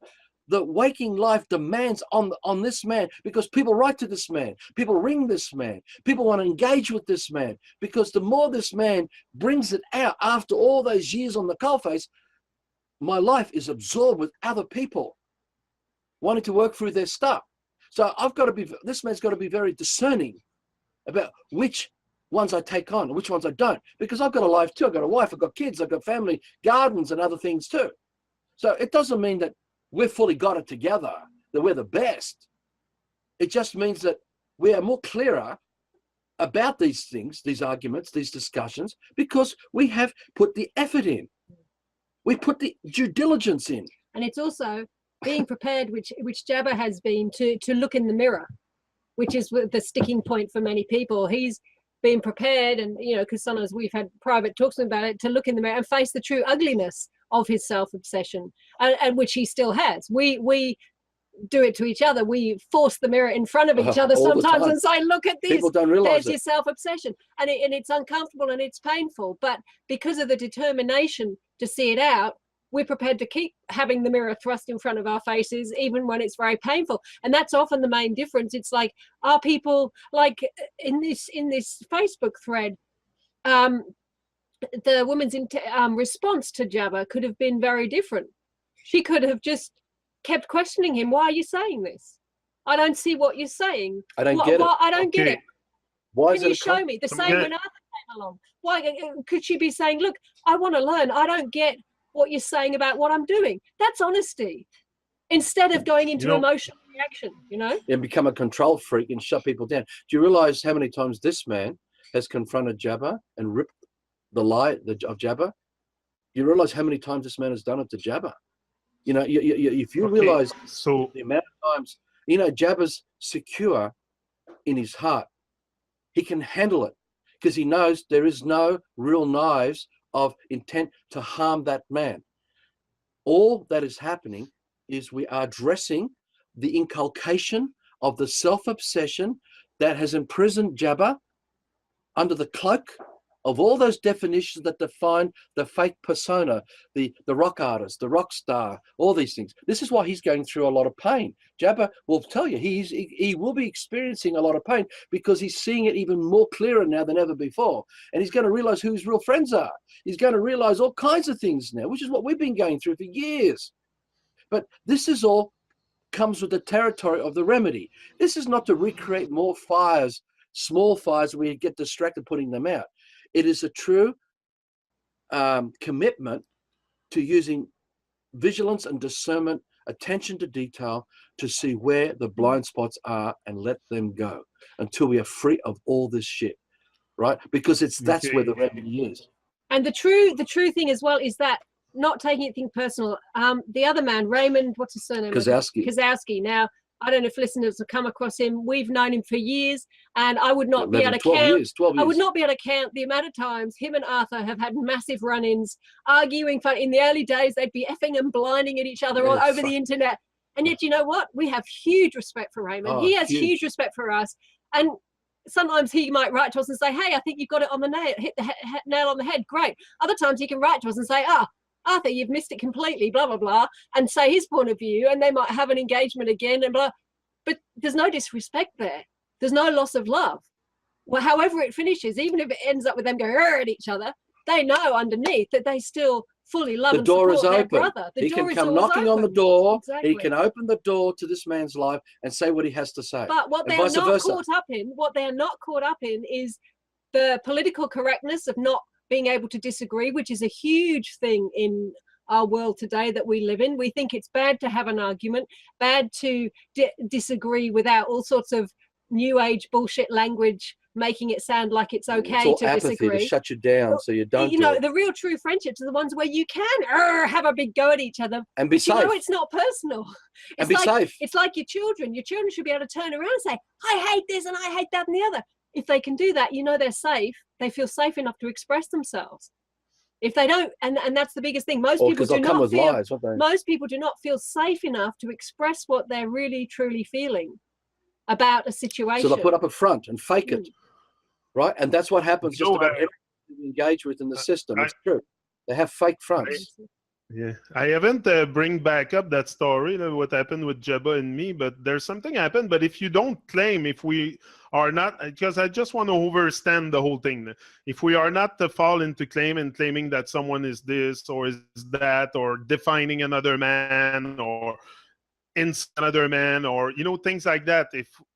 [SPEAKER 2] the waking life demands on this man, because people write to this man, people ring this man, people want to engage with this man, because the more this man brings it out after all those years on the coalface, my life is absorbed with other people wanting to work through their stuff. So this man's got to be very discerning about which ones I take on and which ones I don't, because I've got a life too. I've got a wife, I've got kids, I've got family, gardens and other things too. So it doesn't mean that we've fully got it together, that we're the best. It just means that we are more clearer about these things, these arguments, these discussions, because we have put the effort in. We put the due diligence in.
[SPEAKER 3] And it's also being prepared, which Jabba has been, to look in the mirror, which is the sticking point for many people. He's been prepared, and because sometimes we've had private talks about it, to look in the mirror and face the true ugliness of his self-obsession, and which he still has. We do it to each other. We force the mirror in front of each other sometimes and say, look at this.
[SPEAKER 2] People don't realize
[SPEAKER 3] there's your self-obsession. And it's uncomfortable and it's painful. But because of the determination to see it out, we're prepared to keep having the mirror thrust in front of our faces, even when it's very painful. And that's often the main difference. It's like, are people, like in this Facebook thread, the woman's response to Jabba could have been very different. She could have just kept questioning him. Why are you saying this? I don't see what you're saying.
[SPEAKER 2] I don't get it.
[SPEAKER 3] I don't get it.
[SPEAKER 2] Why
[SPEAKER 3] Can you show me? The same when Arthur came along. Why could she be saying, look, I want to learn. I don't get what you're saying about what I'm doing. That's honesty. Instead of going into emotional reaction,
[SPEAKER 2] and become a control freak and shut people down. Do you realize how many times this man has confronted Jabba and ripped the lie of Jabba? You realize how many times this man has done it to Jabba? If you realize the amount of times, Jabba's secure in his heart. He can handle it because he knows there is no real knives of intent to harm that man. All that is happening is we are addressing the inculcation of the self-obsession that has imprisoned Jabba under the cloak of all those definitions that define the fake persona, the rock artist, the rock star, all these things. This is why he's going through a lot of pain. Jabba will tell you he will be experiencing a lot of pain because he's seeing it even more clearer now than ever before. And he's going to realize who his real friends are. He's going to realize all kinds of things now, which is what we've been going through for years. But this is all comes with the territory of the remedy. This is not to recreate more fires, small fires where you get distracted putting them out. It is a true commitment to using vigilance and discernment, attention to detail, to see where the blind spots are and let them go until we are free of all this shit, right? Because that's where the remedy is.
[SPEAKER 3] And the true thing as well is that not taking anything personal. The other man, Raymond, what's his surname? Kozowski. Now, I don't know if listeners have come across him. We've known him for years, and I would not be able to count. 12 years. I would not be able to count the amount of times him and Arthur have had massive run-ins, arguing. In the early days, they'd be effing and blinding at each other all over the internet. And yet, you know what? We have huge respect for Raymond. He has huge respect for us, and sometimes he might write to us and say, "Hey, I think you've got it on the nail. Hit the nail on the head. Great." Other times he can write to us and say, Arthur, you've missed it completely, blah, blah, blah, and say his point of view, and they might have an engagement again and blah. But there's no disrespect there. There's no loss of love. Well, however it finishes, even if it ends up with them going at each other, they know underneath that they still fully love and support their brother.
[SPEAKER 2] He can come knocking on the door. Exactly. He can open the door to this man's life and say what he has to say.
[SPEAKER 3] But what they are not caught up in, is the political correctness of not being able to disagree, which is a huge thing in our world today that we live in. We think it's bad to have an argument, bad to disagree without all sorts of new age bullshit language, making it sound like it's okay to disagree.
[SPEAKER 2] To shut you down so you don't.
[SPEAKER 3] You know, the real true friendships are the ones where you can have a big go at each other
[SPEAKER 2] and be safe.
[SPEAKER 3] You know, it's not personal.
[SPEAKER 2] And be safe.
[SPEAKER 3] It's like your children. Your children should be able to turn around and say, "I hate this and I hate that and the other." If they can do that, you know they're safe. They feel safe enough to express themselves. If they don't, and that's the biggest thing. Most people do not feel safe enough to express what they're really truly feeling about a situation.
[SPEAKER 2] So they put up a front and fake it, right? And that's what happens just about everything we engage with in the system. It's true. They have fake fronts.
[SPEAKER 1] Yeah, I haven't bring back up that story, what happened with Jabba and me, but there's something happened. But if you don't claim, if we are not, because I just want to overstand the whole thing. If we are not to fall into claiming that someone is this or is that, or defining another man or another man, or, you know, things like that.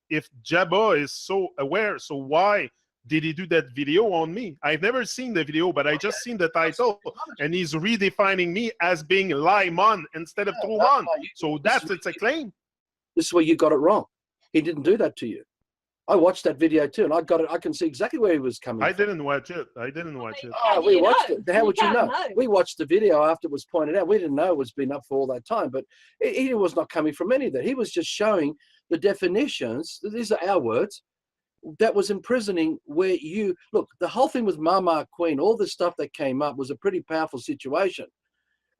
[SPEAKER 1] If Jabba is so aware, so why did he do that video on me? I've never seen the video, but I just seen the title, and he's redefining me as being Tru-Mon instead of Tru-Mon. So it's a claim.
[SPEAKER 2] This is where you got it wrong. He didn't do that to you. I watched that video too, and I got it. I can see exactly where he was coming from.
[SPEAKER 1] I didn't watch it.
[SPEAKER 2] Oh, we watched it. How would you know? We watched the video after it was pointed out. We didn't know it was been up for all that time, but he was not coming from any of that. He was just showing the definitions. These are our words. That was imprisoning where you look. The whole thing with Mama Queen, all the stuff that came up was a pretty powerful situation,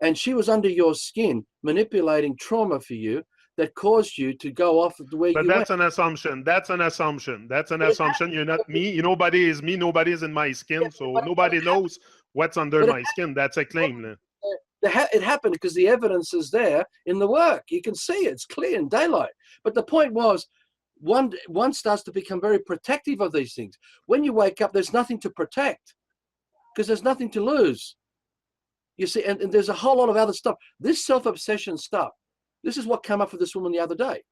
[SPEAKER 2] and she was under your skin, manipulating trauma for you that caused you to go off the way you went.
[SPEAKER 1] But that's an assumption. That's an assumption. You're not me. Nobody is me. Nobody is in my skin. So nobody knows what's under my skin. That's a claim.
[SPEAKER 2] It happened because the evidence is there in the work. You can see it. It's clear in daylight. But the point was, one starts to become very protective of these things. When you wake up, there's nothing to protect because there's nothing to lose. You see, and there's a whole lot of other stuff. This self-obsession stuff, this is what came up for this woman the other day.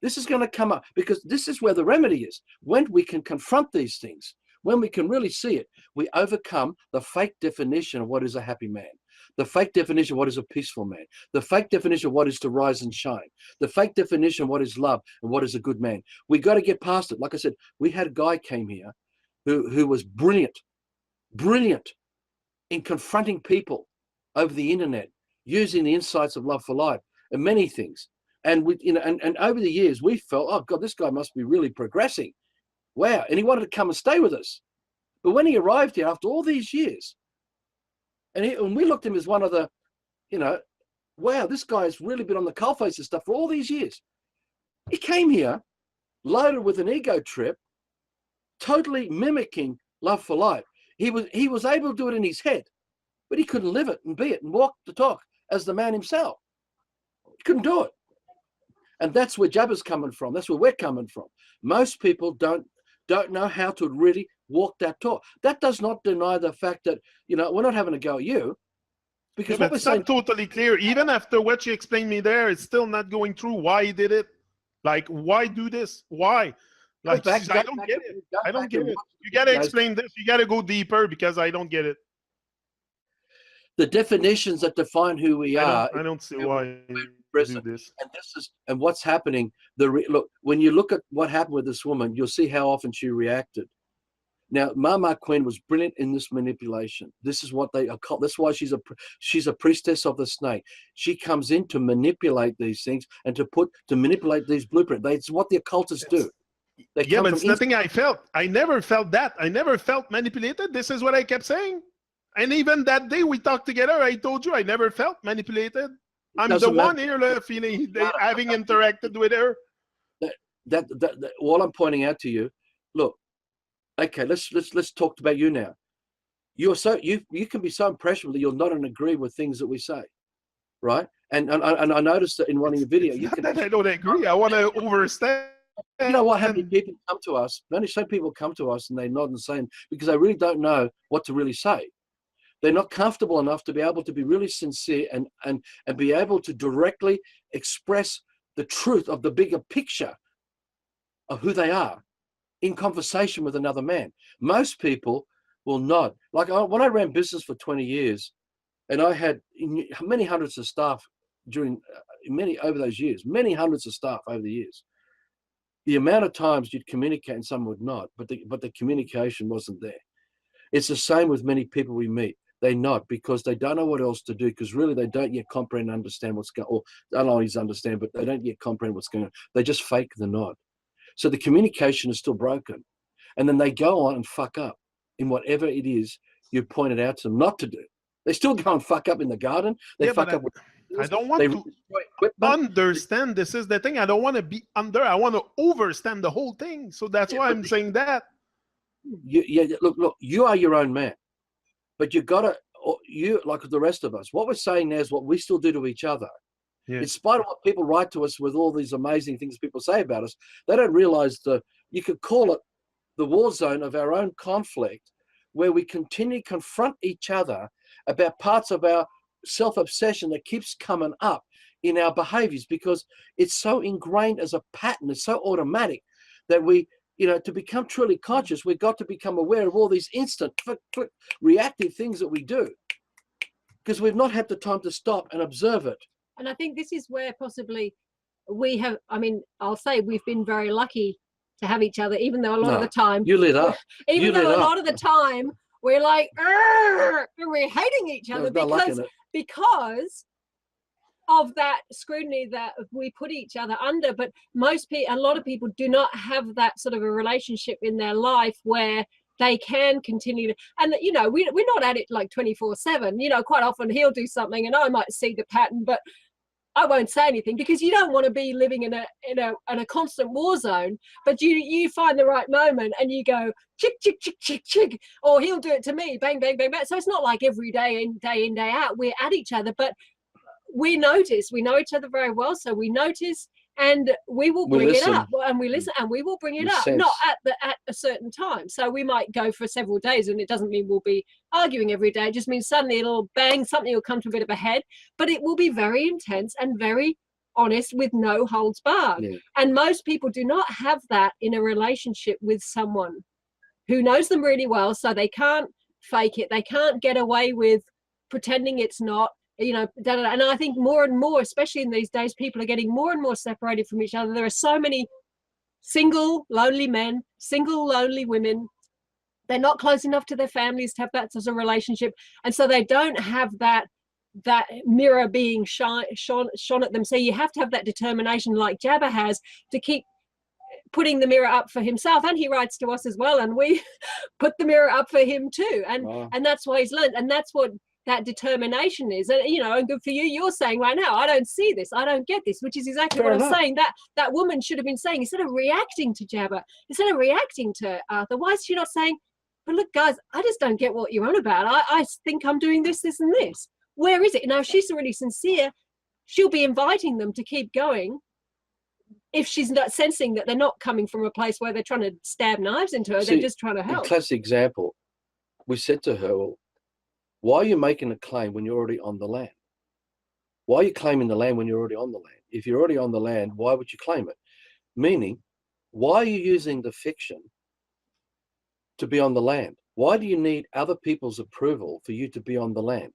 [SPEAKER 2] This is going to come up because this is where the remedy is. When we can confront these things, when we can really see it, we overcome the fake definition of what is a happy man, the fake definition of what is a peaceful man, the fake definition of what is to rise and shine, the fake definition of what is love and what is a good man. We got to get past it. Like I said, we had a guy came here who was brilliant in confronting people over the internet, using the insights of Love for Life and many things. And we, and over the years, we felt, oh God, this guy must be really progressing. Wow. And he wanted to come and stay with us. But when he arrived here after all these years, and we looked at him as one of the, you know, wow, this guy's really been on the coalface and stuff for all these years. He came here loaded with an ego trip, totally mimicking love for life. He was able to do it in his head, but he couldn't live it and be it and walk the talk as the man himself. He couldn't do it. And that's where Jabba's coming from. That's where we're coming from. Most people don't know how to really walk that talk. That does not deny the fact that, you know, we're not having a go at you. Because
[SPEAKER 1] yeah, it's not totally clear. Even after what you explained me there, it's still not going through why he did it. Like, why do this? Why? Like, I don't get it. I don't get it. You got to explain this. You got to go deeper because I don't get it.
[SPEAKER 2] The definitions that define who we are.
[SPEAKER 1] I don't see why you do this.
[SPEAKER 2] And what's happening. Look, when you look at what happened with this woman, you'll see how often she reacted. Now, Mama Queen was brilliant in this manipulation. This is what they are called. That's why she's a priestess of the snake. She comes in to manipulate these things and to manipulate these blueprints. It's what the occultists do.
[SPEAKER 1] Yeah, but it's nothing I felt. I never felt that. I never felt manipulated. This is what I kept saying. And even that day we talked together, I told you I never felt manipulated. I'm the one here feeling having interacted with her.
[SPEAKER 2] That all I'm pointing out to you, look. Okay, let's talk about you now. You can be so impressionable that you'll not agree with things that we say, right? And I noticed that in one of your videos,
[SPEAKER 1] I don't agree. I want to overstand.
[SPEAKER 2] You know what? How many people come to us? Only some people come to us and they nod and say, because they really don't know what to really say. They're not comfortable enough to be able to be really sincere and be able to directly express the truth of the bigger picture of who they are in conversation with another man. Most people will nod. Like when I ran business for 20 years, and I had many hundreds of staff over those years, many hundreds of staff over the years. The amount of times you'd communicate and some would nod, but the communication wasn't there. It's the same with many people we meet. They nod because they don't know what else to do, because really they don't yet comprehend and understand what's going on. Or don't always understand, but they don't yet comprehend what's going on. They just fake the nod. So the communication is still broken. And then they go on and fuck up in whatever it is you pointed out to them not to do. They still go and fuck up in the garden. They fuck up with...
[SPEAKER 1] I don't want to understand. This is the thing. I don't want to be under. I want to overstand the whole thing. So that's why I'm saying that.
[SPEAKER 2] Look, you are your own man. But you got to, like the rest of us, what we're saying now is what we still do to each other. Yeah. In spite of what people write to us with all these amazing things people say about us, they don't realize you could call it the war zone of our own conflict, where we continually confront each other about parts of our self-obsession that keeps coming up in our behaviors, because it's so ingrained as a pattern, it's so automatic that we, to become truly conscious, we've got to become aware of all these instant reactive things that we do, because we've not had the time to stop and observe it.
[SPEAKER 3] And I think this is where possibly we have, I'll say we've been very lucky to have each other, even though a lot of the time
[SPEAKER 2] you lit up.
[SPEAKER 3] Even though a lot of the time we're like, we're hating each other because of that scrutiny that we put each other under. But a lot of people do not have that sort of a relationship in their life where they can continue to, and we're not at it like 24/7. Quite often he'll do something and I might see the pattern, but I won't say anything, because you don't want to be living in a constant war zone. But you find the right moment and you go chick chick chick chick chick, or he'll do it to me, bang bang bang bang. So it's not like every day in day out we're at each other, but we know each other very well, so we notice and we will bring it up, and we listen and we will bring it up, not at a certain time. So we might go for several days, and it doesn't mean we'll be arguing every day. It just means suddenly it'll bang, something will come to a bit of a head, but it will be very intense and very honest with no holds barred. Yeah. And most people do not have that in a relationship with someone who knows them really well, so they can't fake it. They can't get away with pretending it's not. And I think more and more, especially in these days, people are getting more and more separated from each other. There are so many single, lonely men, single, lonely women. They're not close enough to their families to have that sort of relationship. And so they don't have that mirror being shone at them. So you have to have that determination like Jabba has to keep putting the mirror up for himself, and he writes to us as well, and we put the mirror up for him too, and that's why he's learned, and that's what that determination is. And and good for you, you're saying right now, I don't see this, I don't get this, which is exactly what I'm saying. That woman should have been saying, instead of reacting to Jabba, instead of reacting to Arthur, why is she not saying, but look guys, I just don't get what you're on about, I think I'm doing this and this, where is it? Now if she's really sincere, she'll be inviting them to keep going. If she's not sensing that they're not coming from a place where they're trying to stab knives into her, they're just trying to help.
[SPEAKER 2] A classic example, we said to her, well, why are you making a claim when you're already on the land? Why are you claiming the land when you're already on the land? If you're already on the land, why would you claim it? Meaning, why are you using the fiction to be on the land? Why do you need other people's approval for you to be on the land?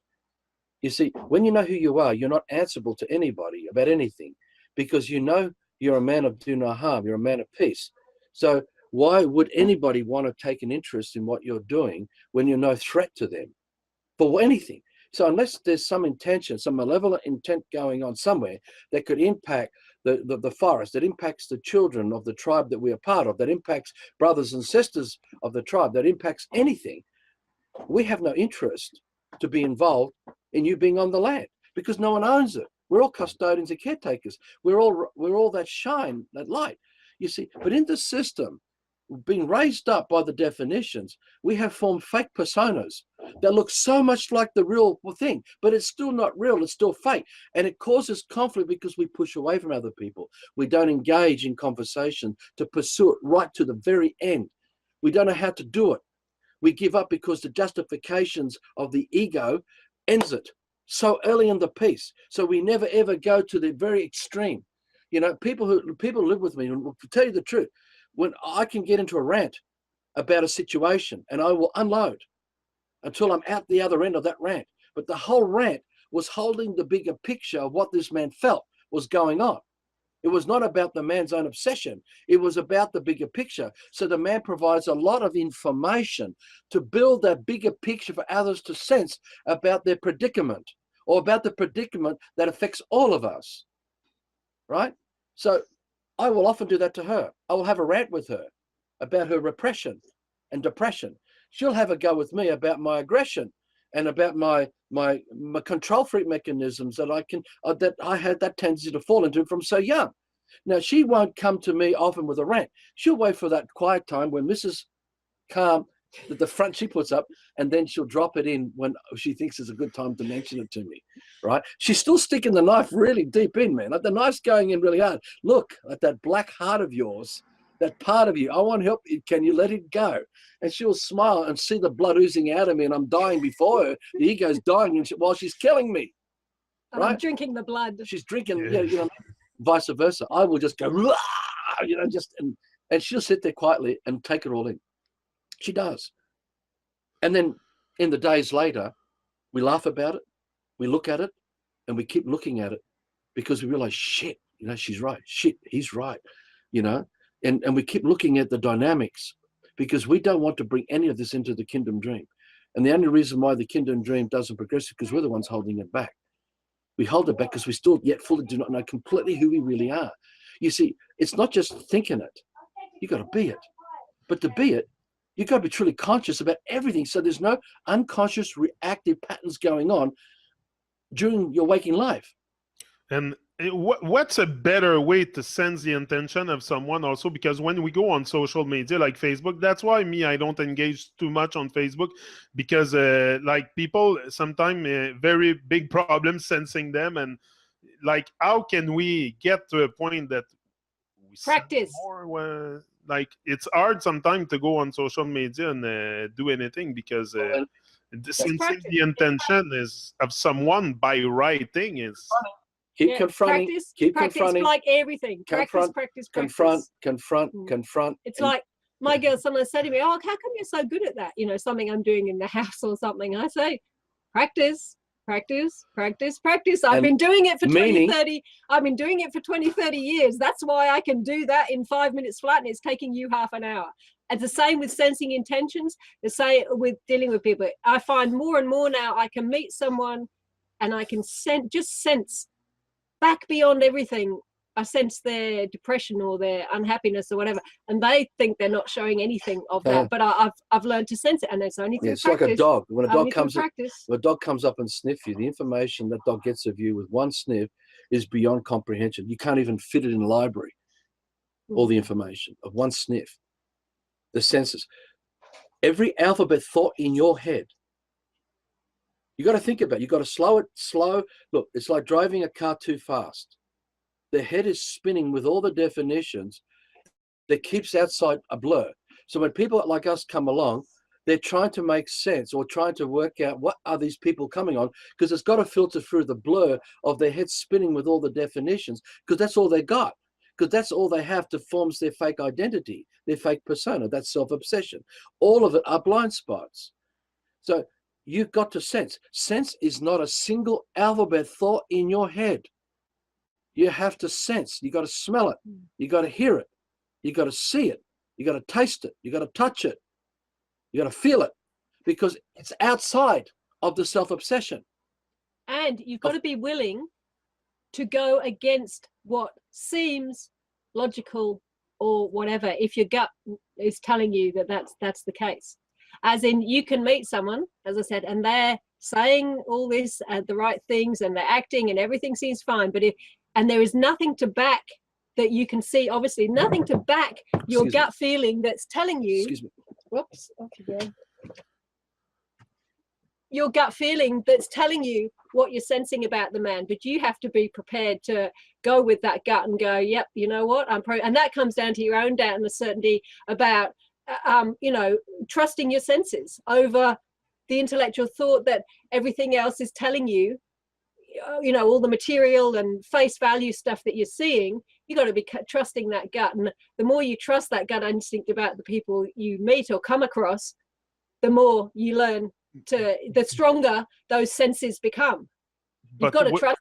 [SPEAKER 2] You see, when you know who you are, you're not answerable to anybody about anything, because you know you're a man of do no harm, you're a man of peace. So why would anybody want to take an interest in what you're doing when you're no threat to them for anything? So unless there's some intention, some malevolent intent going on somewhere that could impact the forest, that impacts the children of the tribe that we are part of, that impacts brothers and sisters of the tribe, that impacts anything, we have no interest to be involved in you being on the land, because no one owns it. We're all custodians and caretakers. We're all that shine, that light, you see. But in the system, being raised up by the definitions, we have formed fake personas that look so much like the real thing, but it's still not real, it's still fake. And it causes conflict because we push away from other people. We don't engage in conversation to pursue it right to the very end. We don't know how to do it. We give up because the justifications of the ego ends it so early in the piece. So we never ever go to the very extreme. People live with me, and to tell you the truth, when I can get into a rant about a situation and I will unload until I'm out the other end of that rant. But the whole rant was holding the bigger picture of what this man felt was going on. It was not about the man's own obsession. It was about the bigger picture. So the man provides a lot of information to build that bigger picture for others to sense about their predicament, or about the predicament that affects all of us, right? So I will often do that to her. I will have a rant with her about her repression and depression. She'll have a go with me about my aggression and about my control freak mechanisms that I had that tendency to fall into from so young. Now, she won't come to me often with a rant. She'll wait for that quiet time when Mrs. Calm, the front she puts up, and then she'll drop it in when she thinks it's a good time to mention it to me, right? She's still sticking the knife really deep in, man. Like the knife's going in really hard. Look at that black heart of yours, that part of you. I want help. Can you let it go? And she'll smile and see the blood oozing out of me, and I'm dying before her. The ego's dying while she's killing me, right?
[SPEAKER 3] I'm drinking the blood.
[SPEAKER 2] She's drinking, vice versa. I will just go, and she'll sit there quietly and take it all in. She does. And then in the days later, we laugh about it, we look at it, and we keep looking at it because we realize, shit, she's right. Shit, he's right, and we keep looking at the dynamics because we don't want to bring any of this into the kingdom dream. And the only reason why the kingdom dream doesn't progress is because we're the ones holding it back. We hold it back because we still yet fully do not know completely who we really are. You see, it's not just thinking it. You got to be it. But to be it, you got to be truly conscious about everything. So there's no unconscious reactive patterns going on during your waking life.
[SPEAKER 1] And what's a better way to sense the intention of someone also? Because when we go on social media like Facebook, that's why I don't engage too much on Facebook, because like people sometimes very big problems sensing them. And like, how can we get to a point that we
[SPEAKER 3] practice
[SPEAKER 1] more? Like, it's hard sometimes to go on social media and do anything because sensing the intention is of someone by writing is.
[SPEAKER 2] Keep confronting. Keep confronting.
[SPEAKER 3] Like everything. Practice.
[SPEAKER 2] Confront.
[SPEAKER 3] It's like my girl. Someone said to me, "Oh, how come you're so good at that? Something I'm doing in the house or something." I say, "Practice. I've been doing it for 20, 30. I've been doing it for 20, 30 years. That's why I can do that in 5 minutes flat, and it's taking you half an hour." It's the same with sensing intentions. The same with dealing with people. I find more and more now I can meet someone, and I can sense back beyond everything I sense their depression or their unhappiness or whatever, and they think they're not showing anything of that. But I've learned to sense it, and it's only through
[SPEAKER 2] it's
[SPEAKER 3] practice.
[SPEAKER 2] like a dog. When a dog comes up and sniffs you, the information that dog gets of you with one sniff is beyond comprehension. You can't even fit it in the library. All the information of one sniff, the senses, every alphabet thought in your head. You got to think about it. You got to slow it. Look, it's like driving a car too fast. The head is spinning with all the definitions that keeps outside a blur. So when people like us come along, they're trying to make sense or trying to work out what are these people coming on, because it's got to filter through the blur of their head spinning with all the definitions, because that's all they got. Because that's all they have to forms their fake identity, their fake persona, that's self-obsession. All of it are blind spots. So you've got to sense. Sense is not a single alphabet thought in your head. You have to sense. You got to smell it. You got to hear it. You got to see it. You got to taste it. You got to touch it. You got to feel it, because it's outside of the self-obsession.
[SPEAKER 3] And you've got to be willing to go against what seems logical or whatever, if your gut is telling you that that's the case. As in, you can meet someone, as I said, and they're saying all this and the right things, and they're acting and everything seems fine, but and there is nothing to back that you can see, obviously nothing to back your gut feeling that's telling you, whoops, okay, your gut feeling that's telling you what you're sensing about the man, but you have to be prepared to go with that gut and go, yep, you know what, and that comes down to your own doubt and uncertainty about you know, trusting your senses over the intellectual thought that everything else is telling you, you know, all the material and face value stuff that you're seeing. You got to be trusting that gut, and the more you trust that gut instinct about the people you meet or come across, the more you learn to, the stronger those senses become. You've got to trust.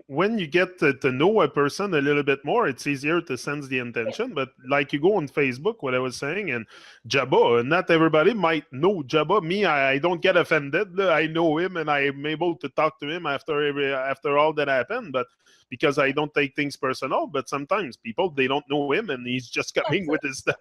[SPEAKER 1] When you get to know a person a little bit more, it's easier to sense the intention. But like you go on Facebook, what I was saying, and Jabba, not everybody might know Jabba. Me, I don't get offended. I know him, and I'm able to talk to him after all that happened. But because I don't take things personal, but sometimes people, they don't know him, and he's just coming with his stuff.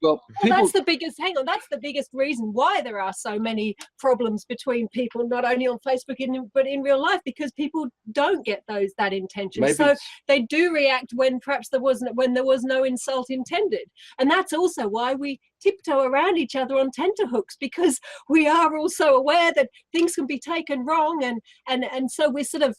[SPEAKER 2] Well,
[SPEAKER 3] that's the biggest, that's the biggest reason why there are so many problems between people, not only on Facebook, but in real life, because people don't get that intention. So they do react when perhaps there was no insult intended. And that's also why we tiptoe around each other on tenterhooks, because we are also aware that things can be taken wrong. And so we're sort of,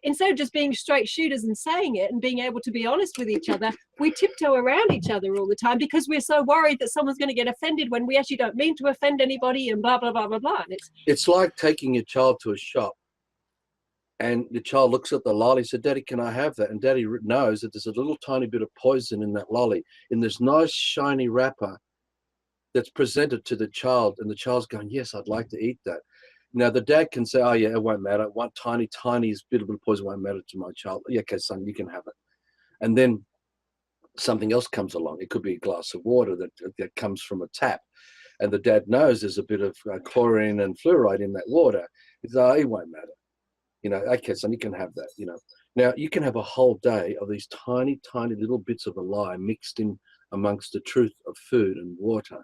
[SPEAKER 3] instead of just being straight shooters and saying it and being able to be honest with each other, we tiptoe around each other all the time because we're so worried that someone's going to get offended when we actually don't mean to offend anybody, and blah, blah, blah, blah, blah.
[SPEAKER 2] It's like taking your child to a shop and the child looks at the lolly and says, Daddy, can I have that? And Daddy knows that there's a little tiny bit of poison in that lolly, in this nice shiny wrapper that's presented to the child, and the child's going, yes, I'd like to eat that. Now, the dad can say, oh, yeah, it won't matter. One tiny bit of poison won't matter to my child. Yeah, okay, son, you can have it. And then something else comes along. It could be a glass of water that comes from a tap. And the dad knows there's a bit of chlorine and fluoride in that water. He says, oh, it won't matter. You know, okay, son, you can have that, you know. Now, you can have a whole day of these tiny, tiny little bits of a lie mixed in amongst the truth of food and water.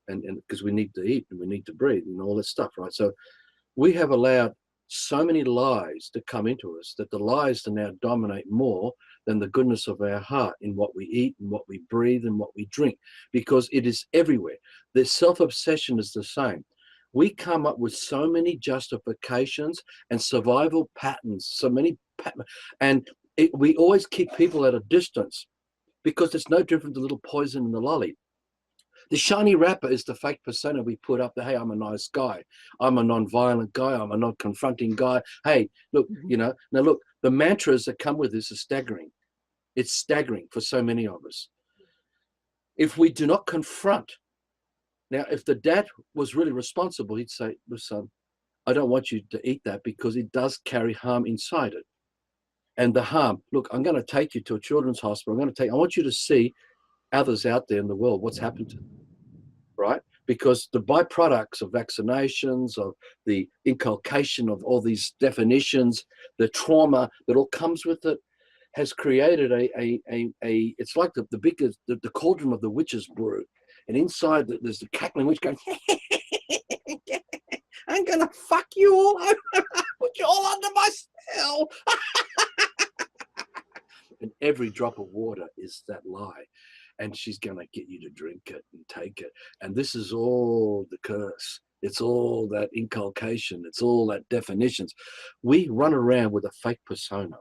[SPEAKER 2] And because we need to eat and we need to breathe and all this stuff, right? So we have allowed so many lies to come into us that the lies to now dominate more than the goodness of our heart in what we eat and what we breathe and what we drink, because it is everywhere. The self-obsession is the same. We come up with so many justifications and survival patterns, and we always keep people at a distance because it's no different than little poison in the lolly. The shiny wrapper is the fake persona we put up there. Hey, I'm a nice guy. I'm a non-violent guy. I'm a non-confronting guy. Hey, look, you know, now look, the mantras that come with this are staggering. It's staggering for so many of us. If we do not confront, now, if the dad was really responsible, he'd say, listen, I don't want you to eat that because it does carry harm inside it. And the harm, look, I'm going to take you to a children's hospital. I want you to see others out there in the world, what's happened to them, right? Because the byproducts of vaccinations, of the inculcation of all these definitions, the trauma that all comes with it, has created it's like the biggest, the cauldron of the witch's brew. And inside there's the cackling witch going, I'm going to fuck you all over, put you all under my spell. And every drop of water is that lie. And she's going to get you to drink it and take it. And this is all the curse. It's all that inculcation. It's all that definitions. We run around with a fake persona.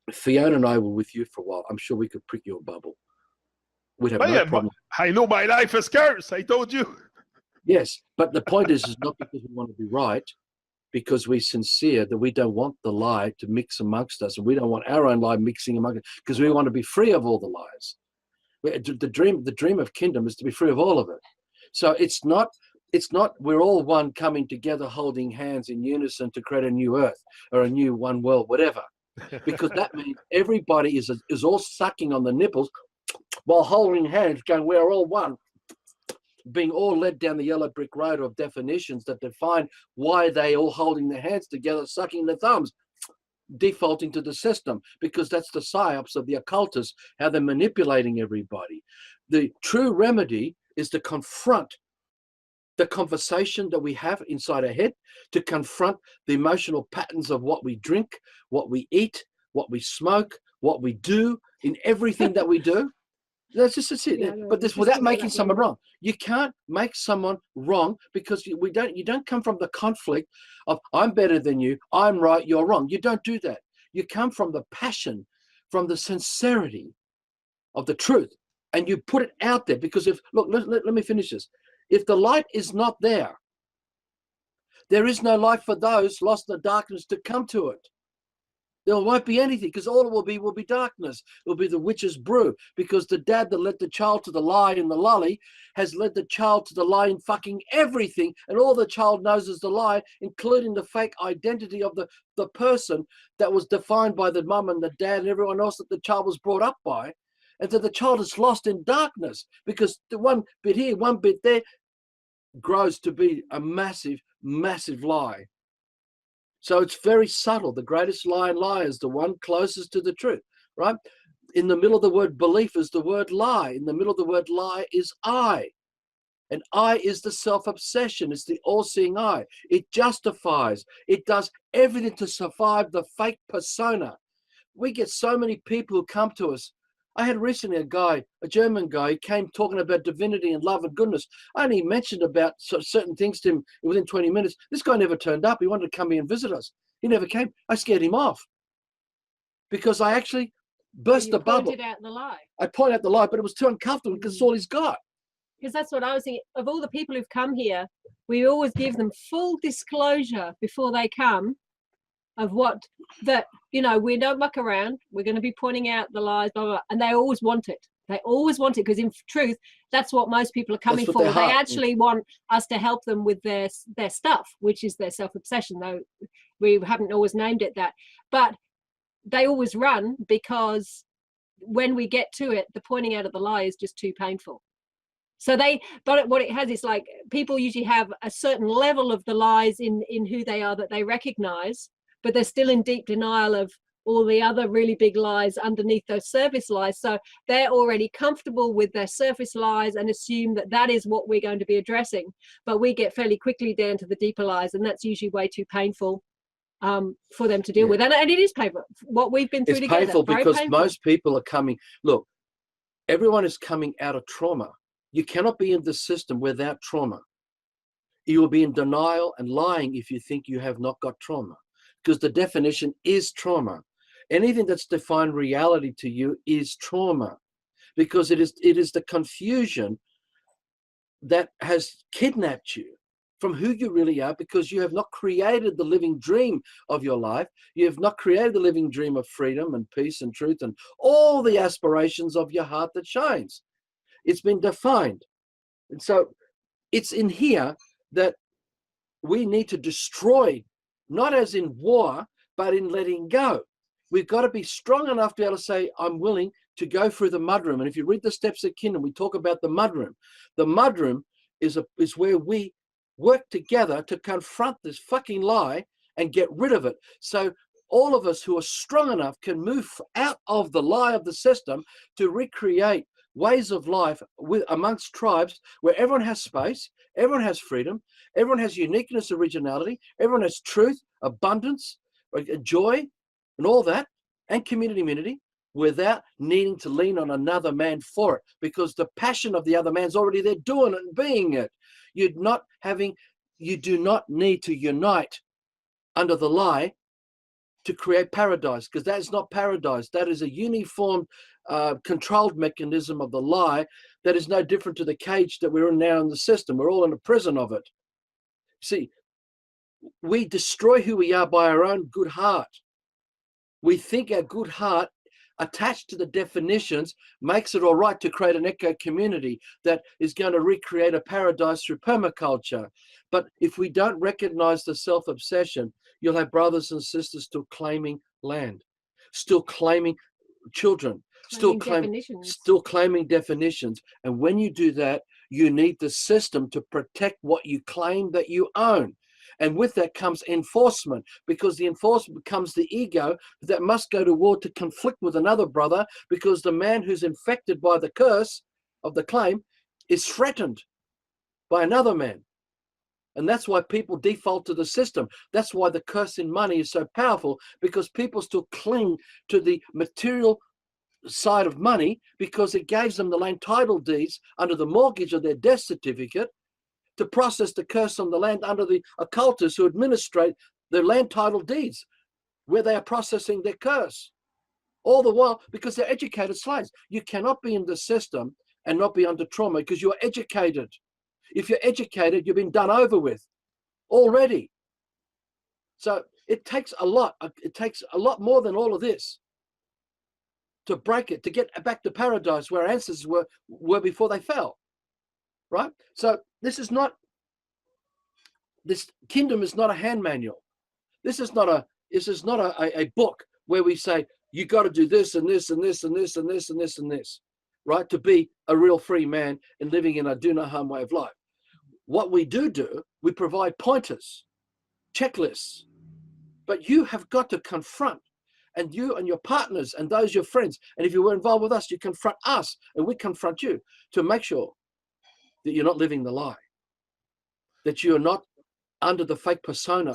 [SPEAKER 2] If Fiona and I were with you for a while, I'm sure we could prick your bubble. We'd have no problem.
[SPEAKER 1] I know my life is cursed. I told you.
[SPEAKER 2] Yes, but the point is not because we want to be right, because we're sincere, that we don't want the lie to mix amongst us, and we don't want our own lie mixing amongst us, because we want to be free of all the lies. The dream of kingdom is to be free of all of it. So it's not we're all one coming together holding hands in unison to create a new earth or a new one world, whatever. Because that means everybody is all sucking on the nipples while holding hands, going, we're all one, being all led down the yellow brick road of definitions that define why they all holding their hands together, sucking their thumbs, defaulting to the system, because that's the psyops of the occultists, how they're manipulating everybody. The true remedy is to confront the conversation that we have inside our head, to confront the emotional patterns of what we drink, what we eat, what we smoke, what we do in everything that we do. That's just it. Yeah, but this without making someone wrong. You can't make someone wrong, because you don't come from the conflict of I'm better than you, I'm right, you're wrong. You don't do that. You come from the passion, from the sincerity of the truth, and you put it out there. Because if let me finish this. If the light is not there, there is no light for those lost in the darkness to come to it. There won't be anything, because all it will be darkness. It will be the witch's brew, because the dad that led the child to the lie in the lolly has led the child to the lie in fucking everything, and all the child knows is the lie, including the fake identity of the person that was defined by the mum and the dad and everyone else that the child was brought up by. And so the child is lost in darkness, because the one bit here, one bit there grows to be a massive, massive lie. So it's very subtle. The greatest lie in lie is the one closest to the truth, right? In the middle of the word belief is the word lie. In the middle of the word lie is I. And I is the self-obsession. It's the all-seeing eye. It justifies. It does everything to survive the fake persona. We get so many people who come to us. I had recently a German guy, he came talking about divinity and love and goodness. I only mentioned about certain things to him within 20 minutes. This guy never turned up. He wanted to come here and visit us. He never came. I scared him off, because I actually burst the bubble.
[SPEAKER 3] You pointed out the lie.
[SPEAKER 2] I pointed out the lie, but it was too uncomfortable, because it's all he's got.
[SPEAKER 3] Because that's what I was thinking. Of all the people who've come here, we always give them full disclosure before they come of what that, we don't muck around. We're going to be pointing out the lies, blah, blah, blah. And they always want it. They always want it, because in truth, that's what most people are coming for. They actually want us to help them with their stuff, which is their self-obsession, though we haven't always named it that. But they always run, because when we get to it, the pointing out of the lie is just too painful. So what it has is, like, people usually have a certain level of the lies in who they are that they recognize, but they're still in deep denial of all the other really big lies underneath those surface lies. So they're already comfortable with their surface lies and assume that that is what we're going to be addressing. But we get fairly quickly down to the deeper lies, and that's usually way too painful for them to deal with. And it is painful. What we've been through together. It's painful
[SPEAKER 2] because most people are coming. Look, everyone is coming out of trauma. You cannot be in the system without trauma. You will be in denial and lying if you think you have not got trauma, because the definition is trauma. Anything that's defined reality to you is trauma, because it is the confusion that has kidnapped you from who you really are, because you have not created the living dream of your life. You have not created the living dream of freedom and peace and truth and all the aspirations of your heart that shines. It's been defined. And so it's in here that we need to destroy, not as in war, but in letting go. We've got to be strong enough to be able to say, I'm willing to go through the mudroom. And if you read the Steps of Kingdom, we talk about the mudroom. The mudroom is where we work together to confront this fucking lie and get rid of it. So all of us who are strong enough can move out of the lie of the system to recreate ways of life amongst tribes where everyone has space, everyone has freedom, everyone has uniqueness, originality, everyone has truth, abundance, joy, and all that, and community, without needing to lean on another man for it, because the passion of the other man's already there doing it and being it. You do not need to unite under the lie to create paradise, because that is not paradise. That is a uniform, controlled mechanism of the lie that is no different to the cage that we're in now in the system. We're all in a prison of it. See, we destroy who we are by our own good heart. We think our good heart, attached to the definitions, makes it all right to create an echo community that is going to recreate a paradise through permaculture. But if we don't recognize the self-obsession, you'll have brothers and sisters still claiming land, still claiming children, still claiming definitions. And when you do that, you need the system to protect what you claim that you own. And with that comes enforcement, because the enforcement becomes the ego that must go to war to conflict with another brother, because the man who's infected by the curse of the claim is threatened by another man. And that's why people default to the system. That's why the curse in money is so powerful, because people still cling to the material side of money because it gives them the land title deeds under the mortgage of their death certificate to process the curse on the land under the occultists who administrate the land title deeds, where they are processing their curse. All the while, because they're educated slaves. You cannot be in the system and not be under trauma, because you're educated. If you're educated, you've been done over with already. So it takes a lot. It takes a lot more than all of this to break it, to get back to paradise where our ancestors were before they fell. Right? So this kingdom is not a hand manual. This is not a book where we say you got to do this and this and this and this and this and this and this, right? To be a real free man and living in a do no harm way of life. What we do, we provide pointers, checklists, but you have got to confront, and you and your partners and those your friends, and if you were involved with us, you confront us and we confront you to make sure that you're not living the lie, that you're not under the fake persona,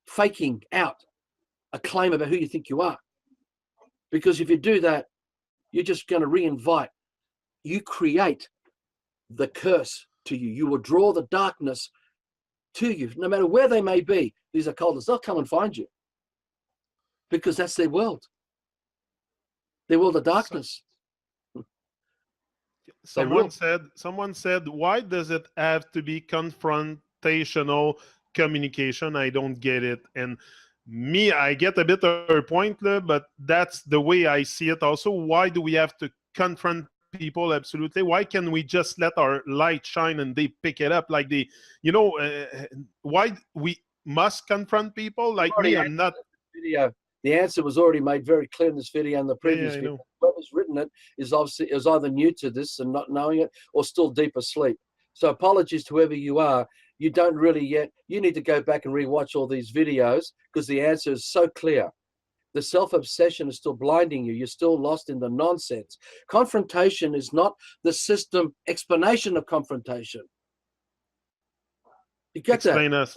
[SPEAKER 2] faking out a claim about who you think you are. Because if you do that, you're just going to reinvite. You create the curse to you. You will draw the darkness to you, no matter where they may be. These occultists, they'll come and find you, because that's their world. Their world of darkness.
[SPEAKER 1] Someone said, why does it have to be confrontational communication? I don't get it. And me, I get a bit of her point, but that's the way I see it also. Why do we have to confront people? Absolutely. Why can we just let our light shine and they pick it up? Like why we must confront people? Like me, I'm not.
[SPEAKER 2] Video. The answer was already made very clear in this video and the previous video. Whoever's written it is either new to this and not knowing it, or still deep asleep. So apologies to whoever you are. You don't really yet. You need to go back and rewatch all these videos, because the answer is so clear. The self-obsession is still blinding you. You're still lost in the nonsense. Confrontation is not the system explanation of confrontation. You get
[SPEAKER 1] Explain
[SPEAKER 2] that?
[SPEAKER 1] Us.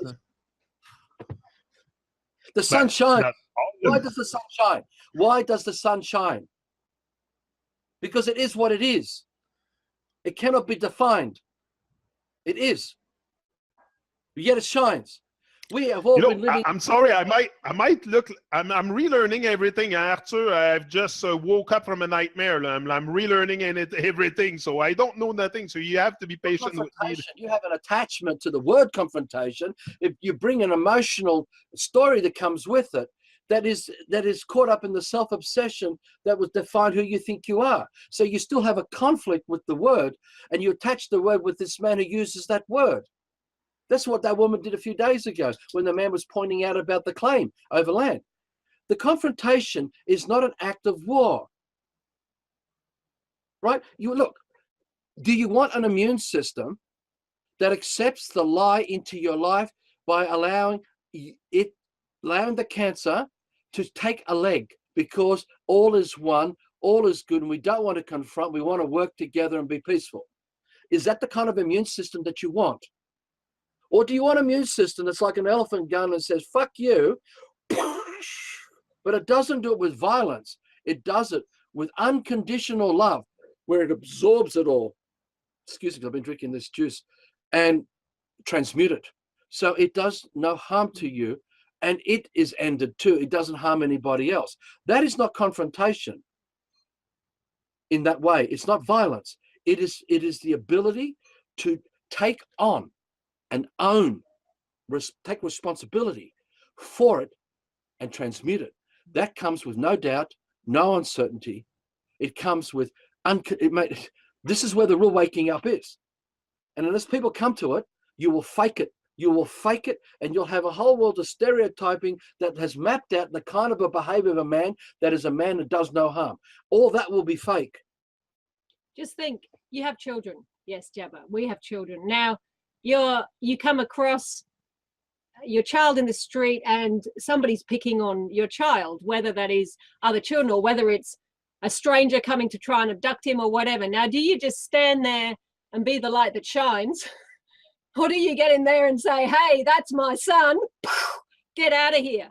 [SPEAKER 2] The sun shines. Why does the sun shine? Why does the sun shine? Because it is what it is. It cannot be defined. It is. Yet it shines. We have all been living.
[SPEAKER 1] I'm sorry. I might look. I'm relearning everything, Arthur. I've just woke up from a nightmare. I'm relearning everything, so I don't know nothing. So you have to be patient with me.
[SPEAKER 2] You have an attachment to the word confrontation. If you bring an emotional story that comes with it, that is caught up in the self-obsession that would define who you think you are. So you still have a conflict with the word, and you attach the word with this man who uses that word. That's what that woman did a few days ago when the man was pointing out about the claim over land. The confrontation is not an act of war, right? Do you want an immune system that accepts the lie into your life by allowing the cancer to take a leg because all is one, all is good, and we don't want to confront, we want to work together and be peaceful. Is that the kind of immune system that you want? Or do you want an immune system that's like an elephant gun and says, fuck you, but it doesn't do it with violence. It does it with unconditional love, where it absorbs it all. Excuse me, I've been drinking this juice, and transmute it. So it does no harm to you, and it is ended too. It doesn't harm anybody else. That is not confrontation in that way. It's not violence. It is the ability to take on and own, take responsibility for it and transmute it. That comes with no doubt, no uncertainty. It comes with, this is where the real waking up is. And unless people come to it, you will fake it. You will fake it, and you'll have a whole world of stereotyping that has mapped out the kind of a behavior of a man that is a man that does no harm. All that will be fake.
[SPEAKER 3] Just think, you have children. Yes, Jabba, we have children. Now, you come across your child in the street and somebody's picking on your child, whether that is other children or whether it's a stranger coming to try and abduct him or whatever. Now, do you just stand there and be the light that shines? Or do you get in there and say, hey, that's my son, get out of here?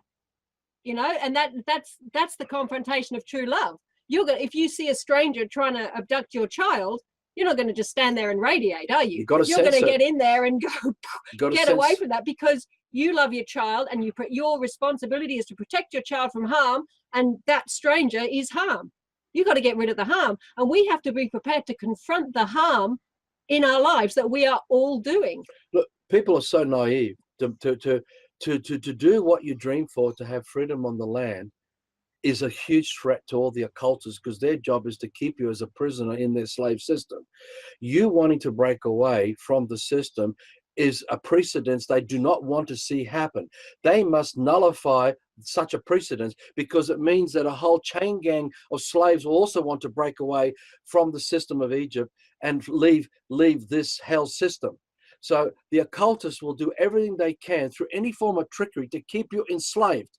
[SPEAKER 3] You know, and that's the confrontation of true love. If you see a stranger trying to abduct your child, you're not going to just stand there and radiate, are you? You're going to get in there and go, get away from that, because you love your child, and your responsibility is to protect your child from harm, and that stranger is harm. You've got to get rid of the harm, and we have to be prepared to confront the harm in our lives that we are all doing.
[SPEAKER 2] Look, people are so naive to do what you dream for, to have freedom on the land, is a huge threat to all the occultists, because their job is to keep you as a prisoner in their slave system. You wanting to break away from the system is a precedence they do not want to see happen. They must nullify such a precedence, because it means that a whole chain gang of slaves will also want to break away from the system of Egypt and leave this hell system. So the occultists will do everything they can through any form of trickery to keep you enslaved.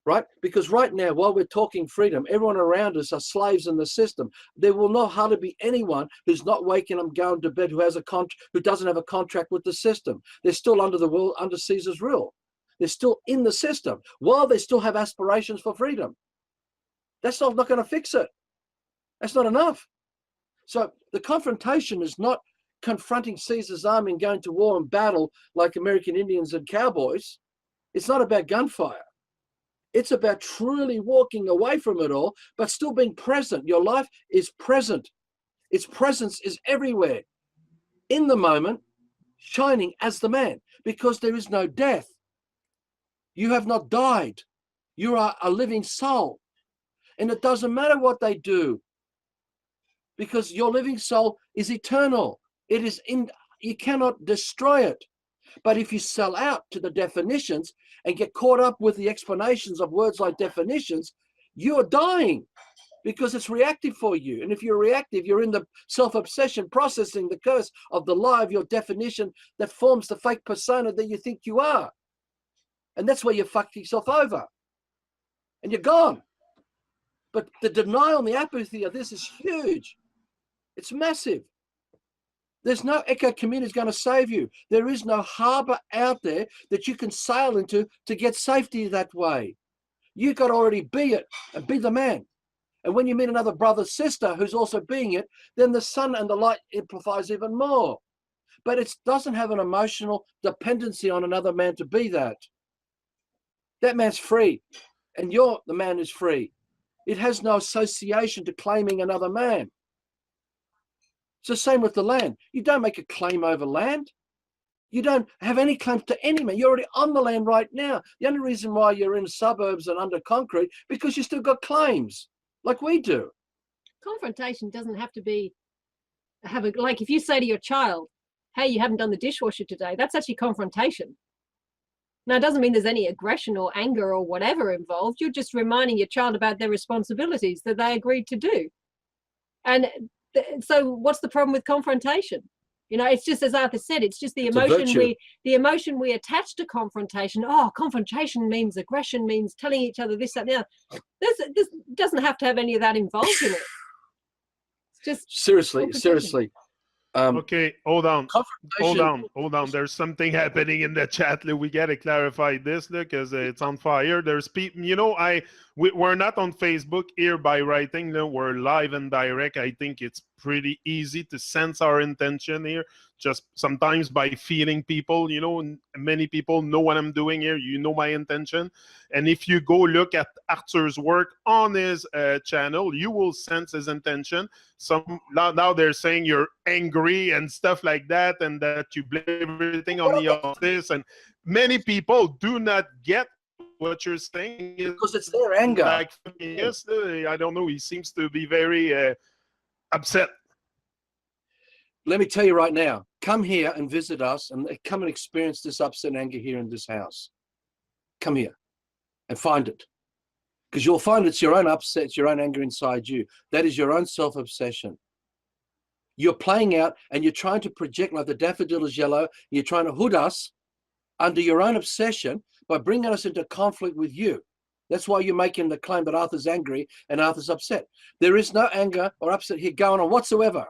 [SPEAKER 2] Right? Because right now, while we're talking freedom, everyone around us are slaves in the system. There will not hardly be anyone who's not waking up, going to bed, who doesn't have a contract with the system. They're still under Caesar's rule. They're still in the system while they still have aspirations for freedom. That's not going to fix it. That's not enough. So the confrontation is not confronting Caesar's army and going to war and battle like American Indians and cowboys. It's not about gunfire. It's about truly walking away from it all, but still being present. Your life is present. Its presence is everywhere, in the moment, shining as the man, because there is no death. You have not died. You are a living soul. And it doesn't matter what they do, because your living soul is eternal. It is you cannot destroy it. But if you sell out to the definitions and get caught up with the explanations of words like definitions, you are dying, because it's reactive for you. And if you're reactive, you're in the self-obsession, processing the curse of the lie of your definition that forms the fake persona that you think you are. And that's where you fuck yourself over. And you're gone. But the denial and the apathy of this is huge. It's massive. There's no echo community going to save you. There is no harbor out there that you can sail into to get safety that way. You got to already be it and be the man. And when you meet another brother, sister who's also being it, then the sun and the light amplifies even more. But it doesn't have an emotional dependency on another man to be that. That man's free, and the man is free. It has no association to claiming another man. It's the same with the land. You don't make a claim over land. You don't have any claim to any man. You're already on the land right now. The only reason why you're in suburbs and under concrete, because you still got claims like we do.
[SPEAKER 3] Confrontation doesn't have to be, like if you say to your child, hey, you haven't done the dishwasher today, that's actually confrontation. Now, it doesn't mean there's any aggression or anger or whatever involved. You're just reminding your child about their responsibilities that they agreed to do. And so what's the problem with confrontation? You know, it's just as Arthur said, it's just the
[SPEAKER 2] It's a
[SPEAKER 3] emotion
[SPEAKER 2] virtue.
[SPEAKER 3] the emotion we attach to confrontation. Oh, confrontation means aggression, means telling each other this, that, and the other. This doesn't have to have any of that involved in it. It's just
[SPEAKER 2] seriously.
[SPEAKER 1] Okay, hold on.
[SPEAKER 2] Confrontation.
[SPEAKER 1] Hold on. There's something happening in the chat. We got to clarify this because it's on fire. There's people, you know, we're not on Facebook here by writing. No, we're live and direct. I think it's pretty easy to sense our intention here. Just sometimes by feeling people, you know, many people know what I'm doing here. You know my intention. And if you go look at Arthur's work on his channel, you will sense his intention. Now they're saying you're angry and stuff like that, and that you blame everything on the office. And many people do not get what you're saying.
[SPEAKER 2] Because it's their anger.
[SPEAKER 1] Like, yes, I don't know. He seems to be very upset.
[SPEAKER 2] Let me tell you right now, come here and visit us and come and experience this upset anger here in this house. Come here and find it. Because you'll find it's your own upset, it's your own anger inside you. That is your own self-obsession. You're playing out and you're trying to project like the daffodil is yellow. You're trying to hood us under your own obsession by bringing us into conflict with you. That's why you're making the claim that Arthur's angry and Arthur's upset. There is no anger or upset here going on whatsoever.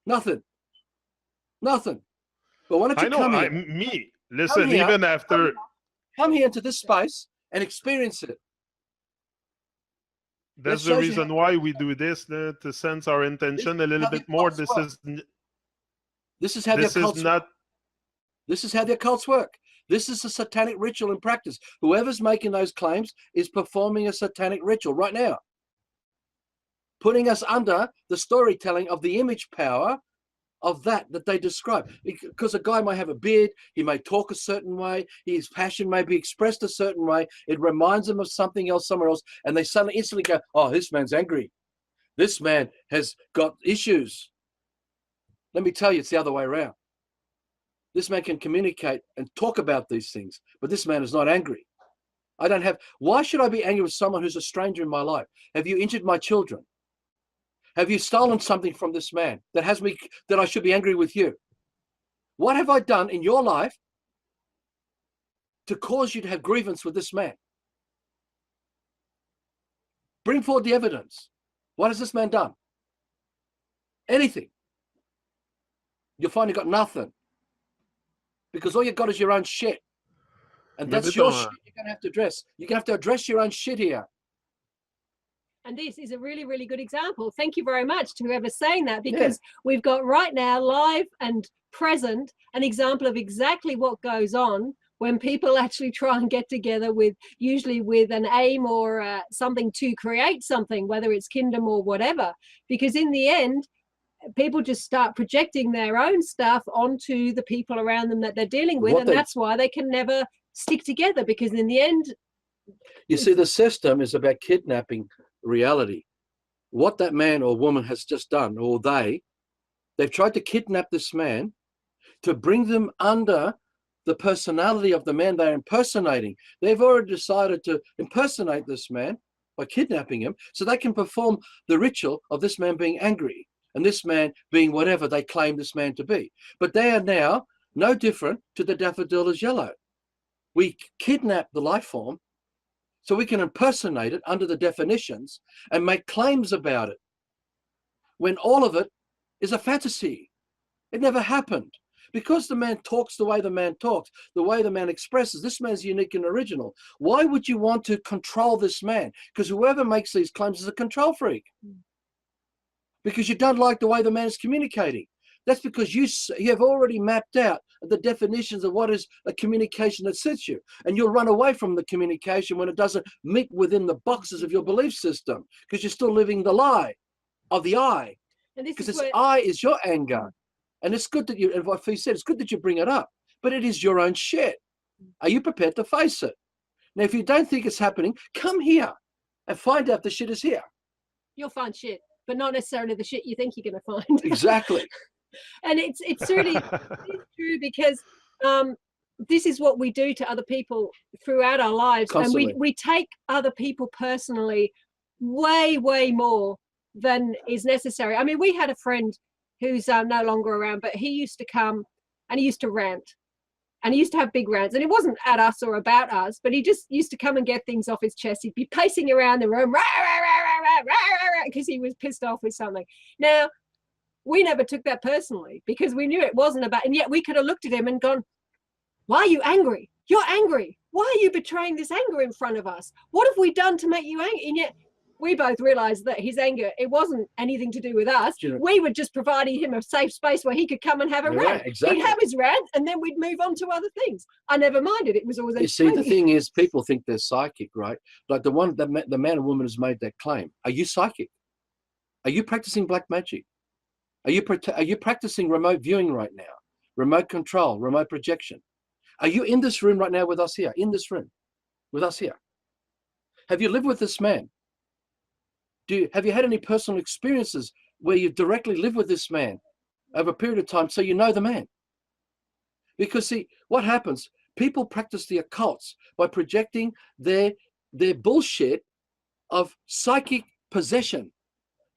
[SPEAKER 2] Nothing. Nothing. But why don't you come here?
[SPEAKER 1] Listen, here, even after...
[SPEAKER 2] Come here into this space and experience it.
[SPEAKER 1] That's the reason why we do this, to sense our intention a little bit more. This is how the
[SPEAKER 2] occults work. This is a satanic ritual in practice. Whoever's making those claims is performing a satanic ritual right now, putting us under the storytelling of the image power of that they describe. Because a guy might have a beard, he may talk a certain way, his passion may be expressed a certain way, it reminds them of something else somewhere else, and they suddenly instantly go, oh, this man's angry. This man has got issues. Let me tell you, it's the other way around. This man can communicate and talk about these things, but this man is not angry. Why should I be angry with someone who's a stranger in my life? Have you injured my children? Have you stolen something from this man that I should be angry with you? What have I done in your life to cause you to have grievance with this man? Bring forward the evidence. What has this man done? Anything. You'll find you've got nothing. Because all you've got is your own shit. And that's your shit you're going to have to address. You're going to have to address your own shit here.
[SPEAKER 3] And this is a really, really good example. Thank you very much to whoever's saying that, because we've got right now, live and present, an example of exactly what goes on when people actually try and get together usually with an aim or something to create something, whether it's kingdom or whatever. Because in the end, people just start projecting their own stuff onto the people around them that they're dealing with, and that's why they can never stick together, because in the end...
[SPEAKER 2] You see, the system is about kidnapping reality. What that man or woman has just done, or they've tried to kidnap this man to bring them under the personality of the man they're impersonating. They've already decided to impersonate this man by kidnapping him so they can perform the ritual of this man being angry and this man being whatever they claim this man to be. But they are now no different to the daffodil is yellow. We kidnap the life form so we can impersonate it under the definitions and make claims about it, when all of it is a fantasy. It never happened. Because the man talks the way the man talks, the way the man expresses, this man's unique and original. Why would you want to control this man? Because whoever makes these claims is a control freak. Because you don't like the way the man is communicating. That's because you have already mapped out the definitions of what is a communication that suits you. And you'll run away from the communication when it doesn't meet within the boxes of your belief system, because you're still living the lie of the I. Because I is your anger. And it's good that and what Fee said, it's good that you bring it up, but it is your own shit. Are you prepared to face it? Now, if you don't think it's happening, come here and find out the shit is here.
[SPEAKER 3] You'll find shit, but not necessarily the shit you think you're going to find.
[SPEAKER 2] Exactly.
[SPEAKER 3] And it's really it's true, because this is what we do to other people throughout our lives. Constantly. And we take other people personally way, way more than is necessary. I mean, we had a friend who's no longer around, but he used to come and he used to rant. And he used to have big rants, and it wasn't at us or about us, but he just used to come and get things off his chest. He'd be pacing around the room, because he was pissed off with something. Now, we never took that personally because we knew it wasn't about, and yet we could have looked at him and gone, why are you angry? You're angry. Why are you betraying this anger in front of us? What have we done to make you angry? And yet we both realized that his anger, it wasn't anything to do with us. We were just providing him a safe space where he could come and have a rant. Exactly. He'd have his rant and then we'd move on to other things. I never minded. It was always
[SPEAKER 2] You see, the thing is, people think they're psychic, right? Like the man or woman who's made that claim. Are you psychic? Are you practicing black magic? Are you practicing remote viewing right now? Remote control, remote projection? Are you in this room right now with us here? In this room with us here? Have you lived with this man? Have you had any personal experiences where you've directly lived with this man over a period of time so you know the man? Because see, what happens, people practice the occults by projecting their bullshit of psychic possession.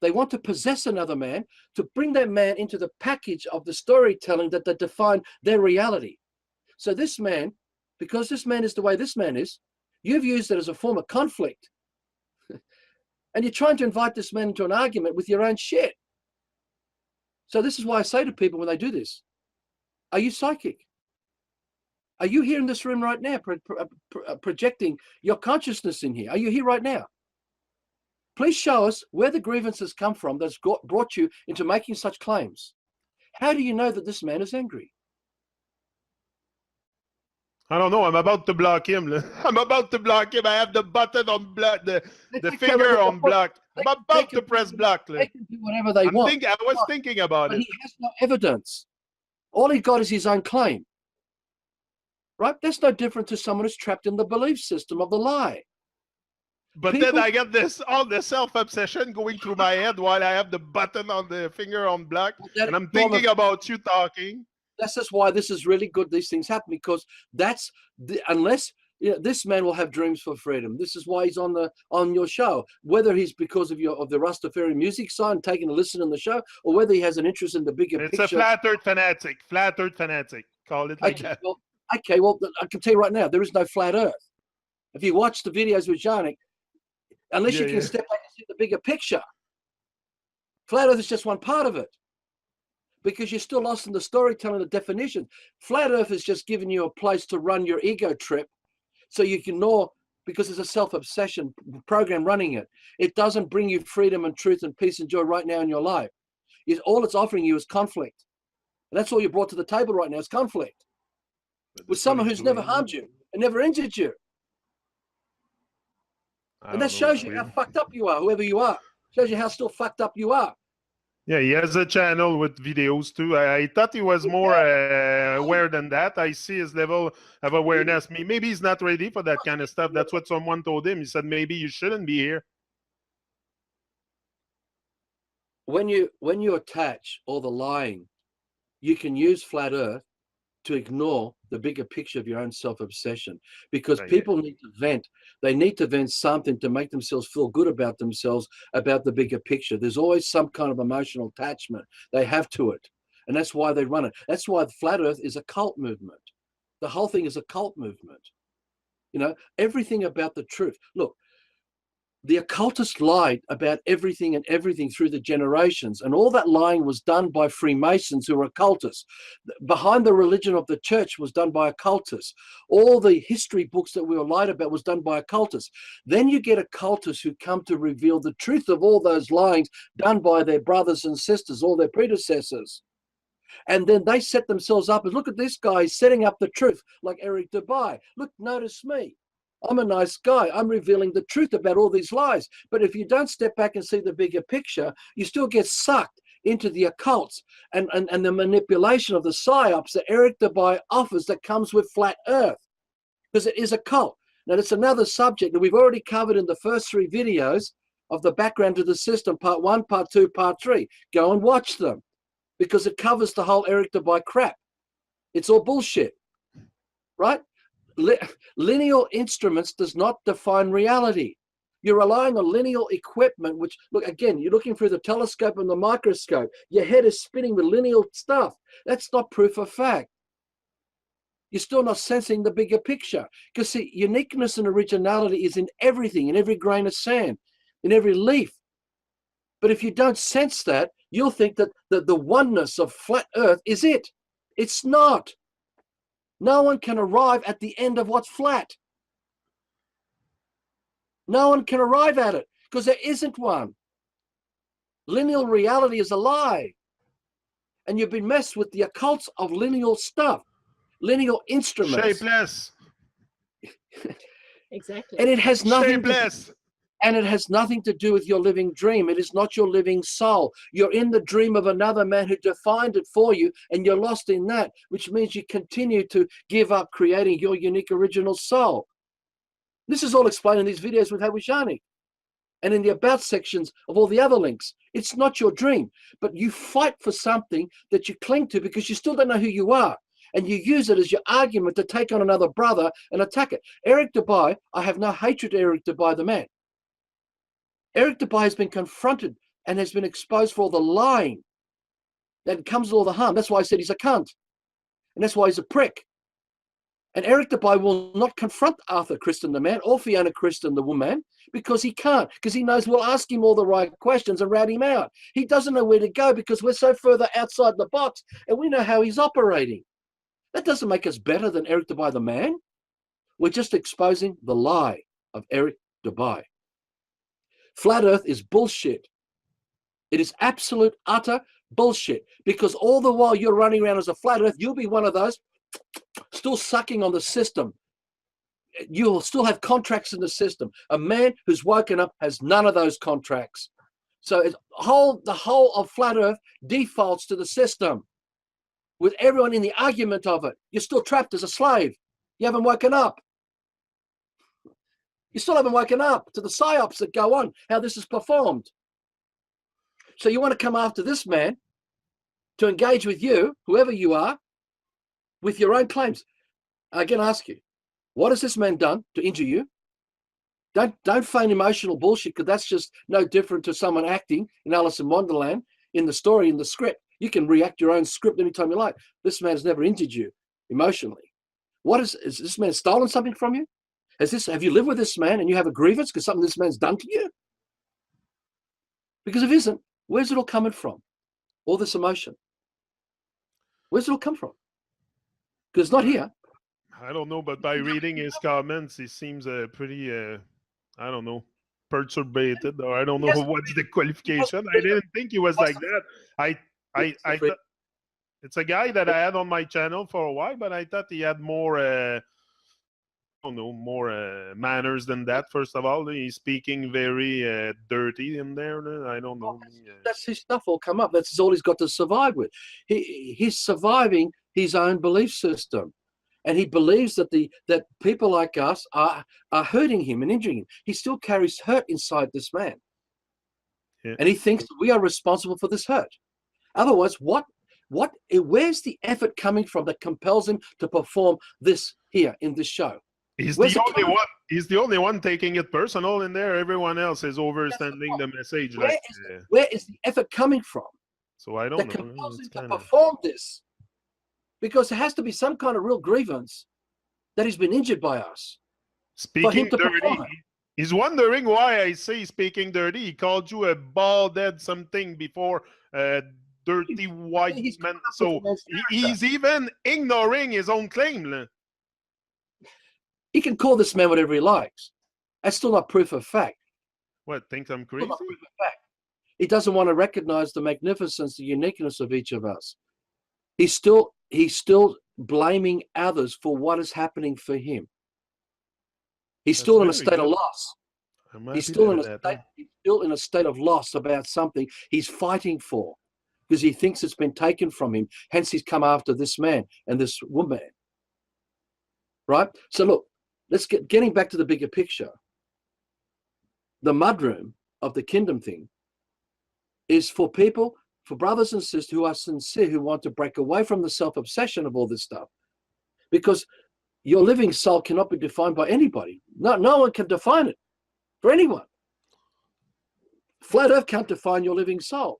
[SPEAKER 2] They want to possess another man to bring that man into the package of the storytelling that they define their reality. So this man, because this man is the way this man is, you've used it as a form of conflict. And you're trying to invite this man into an argument with your own shit. So this is why I say to people when they do this, are you psychic? Are you here in this room right now projecting your consciousness in here? Are you here right now? Please show us where the grievances come from that's brought you into making such claims. How do you know that this man is angry?
[SPEAKER 1] I don't know. I'm about to block him. I'm about to block him. I have the button on block, the finger on block. I'm about to press block.
[SPEAKER 2] They can do whatever they want.
[SPEAKER 1] I was thinking about it.
[SPEAKER 2] He has no evidence. All he got is his own claim. Right? That's no different to someone who's trapped in the belief system of the lie.
[SPEAKER 1] But then I get all the self-obsession going through my head while I have the button on the finger on block, and I'm thinking about you talking.
[SPEAKER 2] That's just why this is really good. These things happen because unless this man will have dreams for freedom. This is why he's on your show. Whether he's because of the Rastafari music side, taking a listen on the show, or whether he has an interest in the bigger picture.
[SPEAKER 1] It's a flat earth fanatic. Flat earth fanatic. Call it like that.
[SPEAKER 2] Well, I can tell you right now, there is no flat earth. If you watch the videos with Janik, unless you can step back and see the bigger picture, flat earth is just one part of it. Because you're still lost in the storytelling, the definition. Flat earth is just giving you a place to run your ego trip so you can know, because it's a self-obsession program running it. It doesn't bring you freedom and truth and peace and joy right now in your life. All it's offering you is conflict. And that's all you brought to the table right now is conflict. With someone who's never harmed you and never injured you. And that shows you how fucked up you are, whoever you are. Shows you how still fucked up you are.
[SPEAKER 1] Yeah, he has a channel with videos too. I thought he was more aware than that. I see his level of awareness. Maybe he's not ready for that kind of stuff. That's what someone told him. He said, maybe you shouldn't be here.
[SPEAKER 2] When you attach all the lying, you can use flat earth to ignore the bigger picture of your own self-obsession, because people need to vent. They need to vent something to make themselves feel good about themselves, about the bigger picture. There's always some kind of emotional attachment they have to it, and that's why they run it. That's why the flat earth is a cult movement. The whole thing is a cult movement. Everything about the truth. Look, the occultists lied about everything and everything through the generations, and all that lying was done by Freemasons who were occultists. Behind the religion of the church was done by occultists. All the history books that we were lied about was done by occultists. Then you get occultists who come to reveal the truth of all those lyings done by their brothers and sisters, all their predecessors. And then they set themselves up as, look at this guy setting up the truth, like Eric Dubai. Look, notice me. I'm a nice guy. I'm revealing the truth about all these lies. But if you don't step back and see the bigger picture, you still get sucked into the occults and the manipulation of the psyops that Eric Dubai offers that comes with flat earth, because it is a cult. Now, that's another subject that we've already covered in the first 3 videos of the background to the system, part 1, part 2, part 3. Go and watch them, because it covers the whole Eric Dubai crap. It's all bullshit, right? Lineal instruments does not define reality. You're relying on lineal equipment, which, look, again, you're looking through the telescope and the microscope. Your head is spinning with lineal stuff. That's not proof of fact. You're still not sensing the bigger picture. Because, see, uniqueness and originality is in everything, in every grain of sand, in every leaf. But if you don't sense that, you'll think that the oneness of flat Earth is it. It's not. No one can arrive at the end of what's flat. No one can arrive at it because there isn't one. Lineal reality is a lie. And you've been messed with the occults of lineal stuff, lineal instruments.
[SPEAKER 1] Shapeless.
[SPEAKER 3] Exactly.
[SPEAKER 2] And it has nothing
[SPEAKER 1] Shapeless.
[SPEAKER 2] and it has nothing to do with your living dream. It is not your living soul. You're in the dream of another man who defined it for you, and you're lost in that, which means you continue to give up creating your unique original soul. This is all explained in these videos with Hawishani and in the about sections of all the other links. It's not your dream, but you fight for something that you cling to because you still don't know who you are. And you use it as your argument to take on another brother and attack it. Eric Dubai, I have no hatred to Eric Dubai, the man. Eric Dubai has been confronted and has been exposed for all the lying that comes with all the harm. That's why I said he's a cunt. And that's why he's a prick. And Eric Dubai will not confront Arthur Christen, the man, or Fiona Christen, the woman, because he can't, because he knows we'll ask him all the right questions and rat him out. He doesn't know where to go because we're so further outside the box and we know how he's operating. That doesn't make us better than Eric Dubai, the man. We're just exposing the lie of Eric Dubai. Flat Earth is bullshit. It is absolute, utter bullshit, because all the while you're running around as a flat Earth, you'll be one of those still sucking on the system. You'll still have contracts in the system. A man who's woken up has none of those contracts. So the whole of flat Earth defaults to the system. With everyone in the argument of it, you're still trapped as a slave. You haven't woken up. You still haven't woken up to the psyops that go on, how this is performed. So you want to come after this man to engage with you, whoever you are, with your own claims. I can ask you, what has this man done to injure you? Don't feign emotional bullshit, because that's just no different to someone acting in Alice in Wonderland in the story, in the script. You can react your own script anytime you like. This man has never injured you emotionally. Is this man stolen something from you? Have you lived with this man and you have a grievance because something this man's done to you? Because if it isn't, where's it all coming from? All this emotion. Where's it all come from? Because it's not here.
[SPEAKER 1] I don't know, but by reading his comments, he seems pretty, I don't know, perturbated, or I don't know what's the qualification. I didn't think he was like that. I thought it's a guy that I had on my channel for a while, but I thought he had more, I don't know, more manners than that. First of all, he's speaking very dirty in there. I don't know.
[SPEAKER 2] That's his stuff all come up. That's all he's got to survive with. He's surviving his own belief system. And he believes that that people like us are hurting him and injuring him. He still carries hurt inside this man. Yeah. And he thinks that we are responsible for this hurt. Otherwise, where's the effort coming from that compels him to perform this here in this show?
[SPEAKER 1] He's the only one taking it personal in there. Everyone else is overstanding the message.
[SPEAKER 2] Where is the effort coming from?
[SPEAKER 1] So I don't know.
[SPEAKER 2] That compels him to perform this. Because there has to be some kind of real grievance that he's been injured by us.
[SPEAKER 1] Speaking dirty, he's wondering why I say speaking dirty. He called you a bald-head something before, dirty white man. So he's even ignoring his own claim.
[SPEAKER 2] He can call this man whatever he likes. That's still not proof of fact.
[SPEAKER 1] What, thinks I'm crazy?
[SPEAKER 2] Proof of fact. He doesn't want to recognize the magnificence, the uniqueness of each of us. He's still blaming others for what is happening for him. He's still in a state of loss. He's still in a state of loss about something he's fighting for, because he thinks it's been taken from him. Hence, he's come after this man and this woman. Right? So look, getting back to the bigger picture. The mudroom of the kingdom thing is for people, for brothers and sisters who are sincere, who want to break away from the self-obsession of all this stuff. Because your living soul cannot be defined by anybody. No one can define it for anyone. Flat Earth can't define your living soul.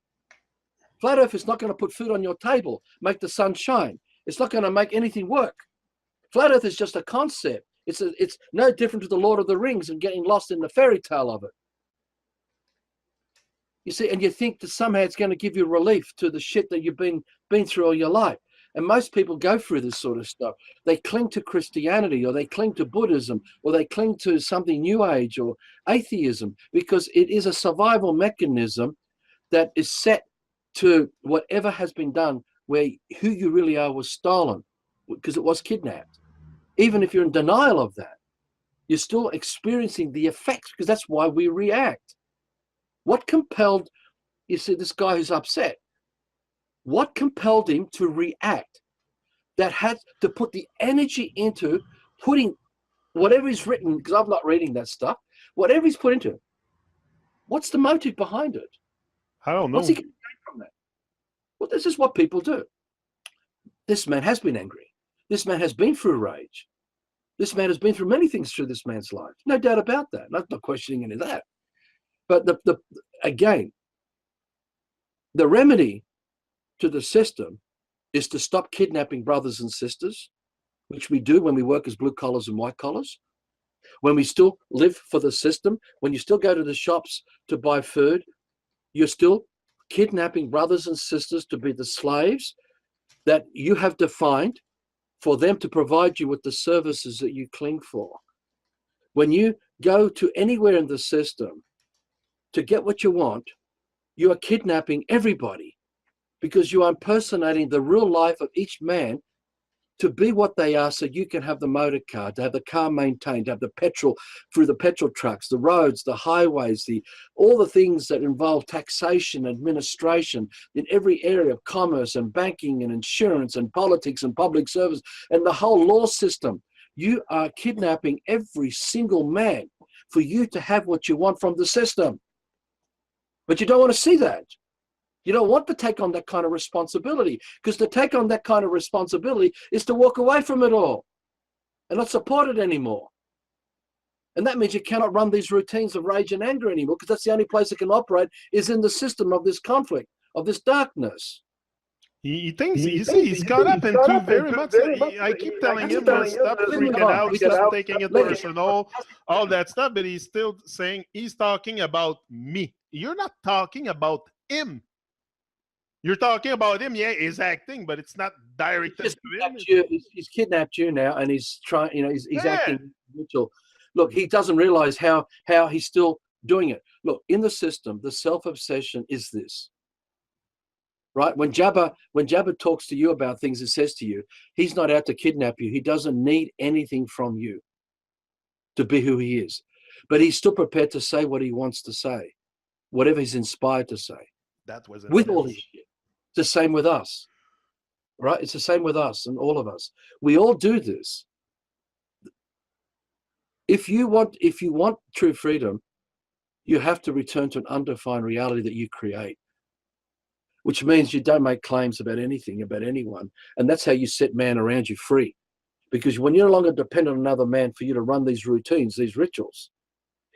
[SPEAKER 2] Flat Earth is not going to put food on your table, make the sun shine. It's not going to make anything work. Flat Earth is just a concept. It's no different to the Lord of the Rings and getting lost in the fairy tale of it. You see, and you think that somehow it's going to give you relief to the shit that you've been through all your life. And most people go through this sort of stuff. They cling to Christianity, or they cling to Buddhism, or they cling to something New Age or atheism, because it is a survival mechanism that is set to whatever has been done, where who you really are was stolen, because it was kidnapped. Even if you're in denial of that, you're still experiencing the effects, because that's why we react. What compelled, you see, this guy who's upset, what compelled him to react? That had to put the energy into putting whatever he's written, because I'm not reading that stuff, whatever he's put into it. What's the motive behind it?
[SPEAKER 1] I don't know.
[SPEAKER 2] What's he going to gain from that? Well, this is what people do. This man has been angry. This man has been through rage. This man has been through many things through this man's life. No doubt about that. I'm not questioning any of that. But again, the remedy to the system is to stop kidnapping brothers and sisters, which we do when we work as blue collars and white collars, when we still live for the system, when you still go to the shops to buy food, you're still kidnapping brothers and sisters to be the slaves that you have defined for them to provide you with the services that you cling for. When you go to anywhere in the system to get what you want, you are kidnapping everybody, because you are impersonating the real life of each man to be what they are, so you can have the motor car, to have the car maintained, to have the petrol through the petrol trucks, the roads, the highways, all the things that involve taxation, administration in every area of commerce and banking and insurance and politics and public service and the whole law system. You are kidnapping every single man for you to have what you want from the system. But you don't want to see that. You don't want to take on that kind of responsibility, because to take on that kind of responsibility is to walk away from it all and not support it anymore. And that means you cannot run these routines of rage and anger anymore, because that's the only place it can operate is in the system of this conflict, of this darkness.
[SPEAKER 1] He thinks, you see, he's caught up into very much. I keep telling him to stop freaking out, stop taking it personal, all that stuff, but he's still saying he's talking about me. You're not talking about him. You're talking about him, yeah, he's acting, but it's not directed to him.
[SPEAKER 2] He's kidnapped you now, and he's trying, he's acting ritual. Look, he doesn't realize how he's still doing it. Look, in the system, the self-obsession is this, right? When Jabba talks to you about things, it says to you, he's not out to kidnap you. He doesn't need anything from you to be who he is, but he's still prepared to say what he wants to say, whatever he's inspired to say.
[SPEAKER 1] That was
[SPEAKER 2] with all this shit. It's the same with us, right? It's the same with us and all of us. We all do this. If you want true freedom, you have to return to an undefined reality that you create, which means you don't make claims about anything, about anyone. And that's how you set man around you free. Because when you're no longer dependent on another man for you to run these routines, these rituals,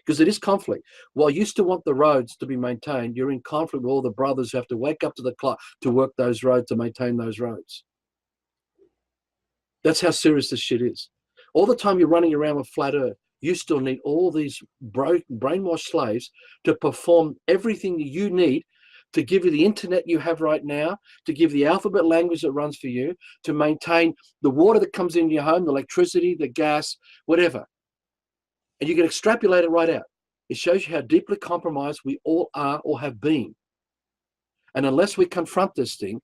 [SPEAKER 2] because it is conflict. While you still want the roads to be maintained, you're in conflict with all the brothers who have to wake up to the clock to work those roads, to maintain those roads. That's how serious this shit is. All the time you're running around with flat earth, you still need all these brainwashed slaves to perform everything you need, to give you the internet you have right now, to give the alphabet language that runs for you, to maintain the water that comes into your home, the electricity, the gas, whatever. And you can extrapolate it right out. It shows you how deeply compromised we all are or have been. And unless we confront this thing,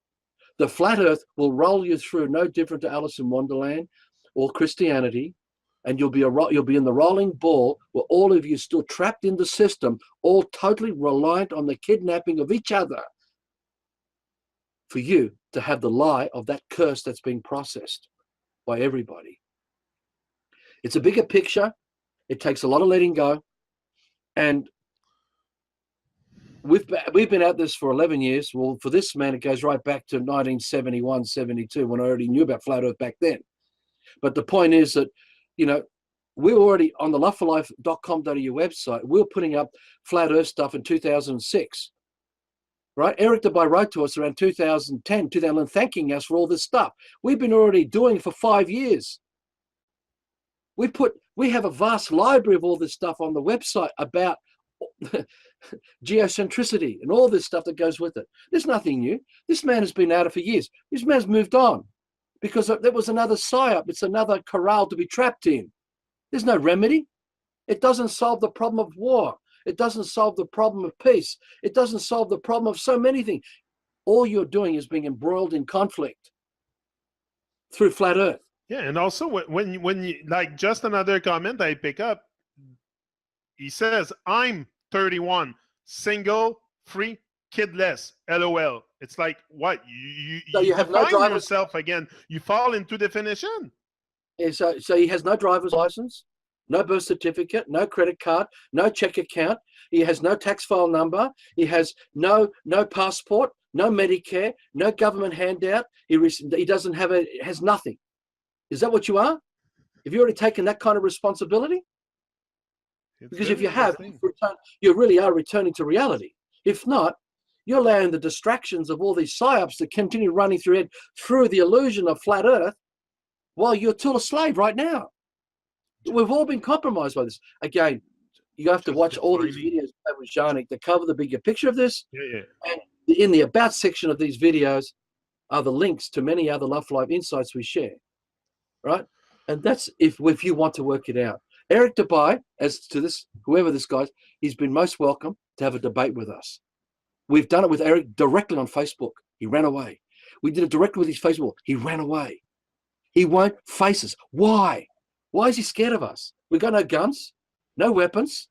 [SPEAKER 2] the flat earth will roll you through no different to Alice in Wonderland or Christianity, and you'll be in the rolling ball where all of you still trapped in the system, all totally reliant on the kidnapping of each other for you to have the lie of that curse that's being processed by everybody. It's a bigger picture. It takes a lot of letting go. And we've been at this for 11 years. Well, for this man, it goes right back to 1971, 72, when I already knew about flat earth back then. But the point is that, we're already on the loveforlife.com.au website. We were putting up flat Earth stuff in 2006, right? Eric Dubai wrote to us around 2010, 2011, thanking us for all this stuff. We've been already doing it for 5 years. We have a vast library of all this stuff on the website about geocentricity and all this stuff that goes with it. There's nothing new. This man has been at it for years. This man's moved on because there was another psyop. It's another corral to be trapped in. There's no remedy. It doesn't solve the problem of war. It doesn't solve the problem of peace. It doesn't solve the problem of so many things. All you're doing is being embroiled in conflict through flat Earth.
[SPEAKER 1] Yeah, and also when you like, just another comment I pick up, he says, I'm 31, single, free, kidless, LOL. It's like, what? You
[SPEAKER 2] have no
[SPEAKER 1] define yourself again. You fall into definition.
[SPEAKER 2] Yeah, so he has no driver's license, no birth certificate, no credit card, no check account. He has no tax file number. He has no passport, no Medicare, no government handout. He doesn't have has nothing. Is that what you are? Have you already taken that kind of responsibility? Because if you have, you really are returning to reality. If not, you're allowing the distractions of all these psyops to continue running through the illusion of flat Earth while you're still a slave right now. We've all been compromised by this. Again, you have to watch all these videos with Janik that cover the bigger picture of this.
[SPEAKER 1] Yeah.
[SPEAKER 2] And in the About section of these videos are the links to many other Love for Life insights we share. Right? And that's if you want to work it out. Eric Dubai, as to this, whoever this guy is, he's been most welcome to have a debate with us. We've done it with Eric directly on Facebook. He ran away. We did it directly with his Facebook. He ran away. He won't face us. Why? Why is he scared of us? We've got no guns, no weapons.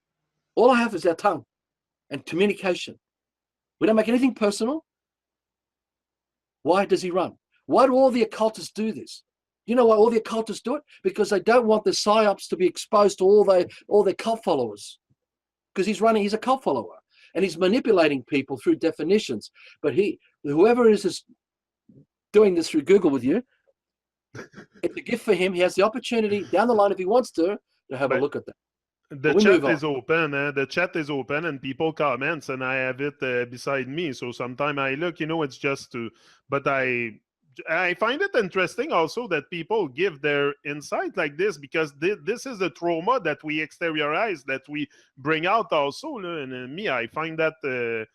[SPEAKER 2] All I have is our tongue and communication. We don't make anything personal. Why does he run? Why do all the occultists do this? You know why all the occultists do it? Because they don't want the psyops to be exposed to all their cult followers. Because he's a cult follower. And he's manipulating people through definitions. But whoever is doing this through Google with you, it's a gift for him. He has the opportunity down the line, if he wants to have a look at that.
[SPEAKER 1] The chat is open. The chat is open, and people comments, and I have it beside me. So sometimes I look, it's just to, but I find it interesting also that people give their insight like this, because this is the trauma that we exteriorize, that we bring out also. And me, I find that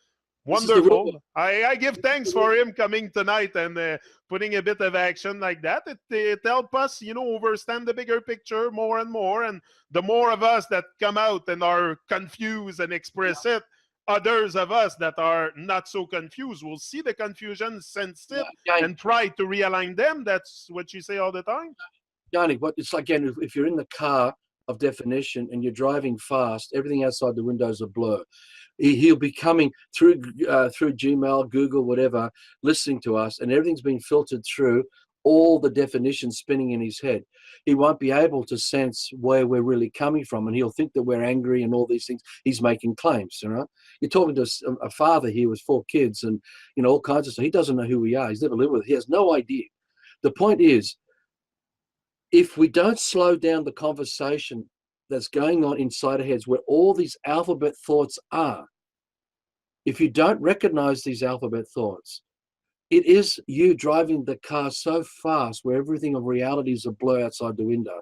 [SPEAKER 1] wonderful. I give thanks for him coming tonight and putting a bit of action like that. It helps us, understand the bigger picture more and more. And the more of us that come out and are confused and express it, others of us that are not so confused will see the confusion, sense it, and try to realign them. That's what you say all the time.
[SPEAKER 2] Yanni, it's like, again, if you're in the car of definition and you're driving fast, everything outside the windows are blur. He'll be coming through Gmail, Google, whatever, listening to us, and everything's being filtered through all the definitions spinning in his head. He won't be able to sense where we're really coming from, and he'll think that we're angry and all these things. He's making claims, You're talking to a father here with 4 kids and, all kinds of stuff. He doesn't know who we are. He's never lived with it. He has no idea. The point is, if we don't slow down the conversation that's going on inside our heads where all these alphabet thoughts are, if you don't recognize these alphabet thoughts, it is you driving the car so fast where everything of reality is a blur outside the window.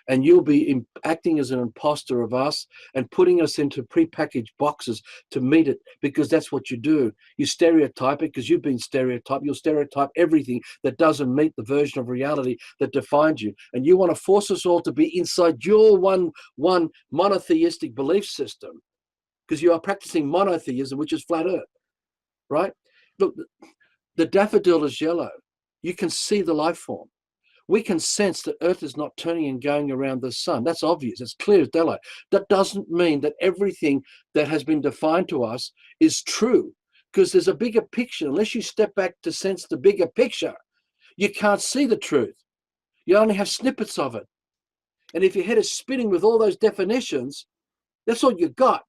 [SPEAKER 2] And you'll be acting as an imposter of us and putting us into prepackaged boxes to meet it, because that's what you do. You stereotype it because you've been stereotyped. You'll stereotype everything that doesn't meet the version of reality that defines you. And you want to force us all to be inside your one monotheistic belief system, because you are practicing monotheism, which is flat Earth, right? Look, the daffodil is yellow. You can see the life form. We can sense that Earth is not turning and going around the sun. That's obvious. It's clear as daylight. That doesn't mean that everything that has been defined to us is true, because there's a bigger picture. Unless you step back to sense the bigger picture, you can't see the truth. You only have snippets of it. And if your head is spinning with all those definitions, that's all you got.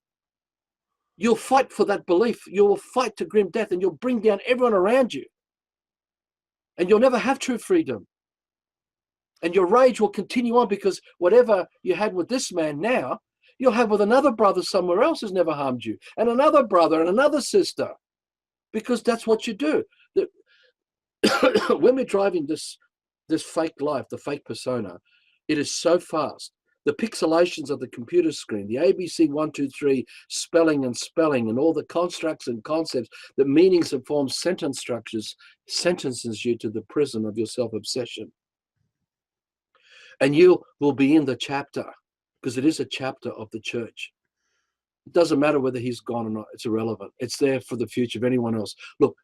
[SPEAKER 2] You'll fight for that belief. You will fight to grim death, and you'll bring down everyone around you. And you'll never have true freedom. And your rage will continue on, because whatever you had with this man now, you'll have with another brother somewhere else who's never harmed you, and another brother and another sister, because that's what you do. When we're driving this fake life, the fake persona, it is so fast. The pixelations of the computer screen, the ABC 1, 2, 3 spelling, and all the constructs and concepts, the meanings that form sentence structures, sentences you to the prison of your self-obsession. And you will be in the chapter, because it is a chapter of the church. It doesn't matter whether he's gone or not. It's irrelevant. It's there for the future of anyone else. Look,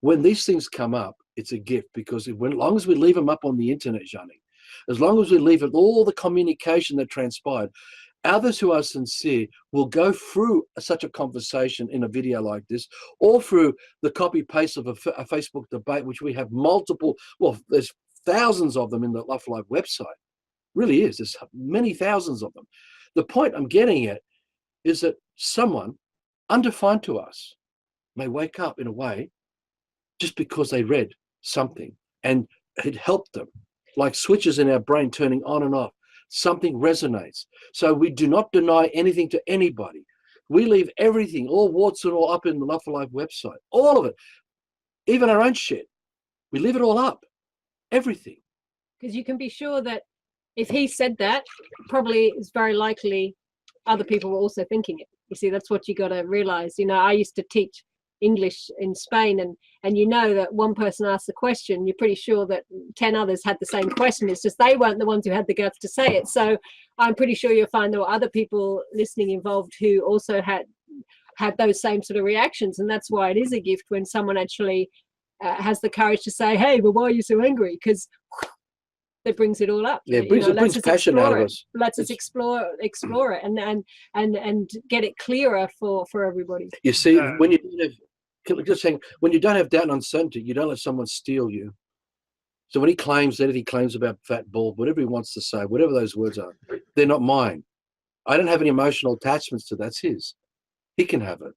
[SPEAKER 2] when these things come up, it's a gift, because as long as we leave them up on the internet, Johnny, as long as we leave it, all the communication that transpired, others who are sincere will go through such a conversation in a video like this, or through the copy paste of a Facebook debate, which we have multiple, well, there's thousands of them in the Love for Life website. Really is. There's many thousands of them. The point I'm getting at is that someone undefined to us may wake up in a way just because they read something and it helped them, like switches in our brain turning on and off. Something resonates. So we do not deny anything to anybody. We leave everything, all warts and all, up in the Love for Life website. All of it. Even our own shit. We leave it all up. Everything.
[SPEAKER 3] Because you can be sure that if he said that, probably it's very likely other people were also thinking it. You see, that's what you got to realize. You know, I used to teach English in Spain, and you know that one person asked the question, you're pretty sure that 10 others had the same question. It's just they weren't the ones who had the guts to say it. So I'm pretty sure you'll find there were other people listening involved who also had those same sort of reactions. And that's why it is a gift when someone actually has the courage to say, hey, well, why are you so angry? Because it brings it all up.
[SPEAKER 2] Yeah, it brings passion out of us.
[SPEAKER 3] Let's us explore it and get it clearer for everybody.
[SPEAKER 2] You see, when you don't have, just saying, when you don't have doubt and uncertainty, you don't let someone steal you. So when he claims anything he claims about fat, bald, whatever he wants to say, whatever those words are, they're not mine. I don't have any emotional attachments to that. That's his. He can have it.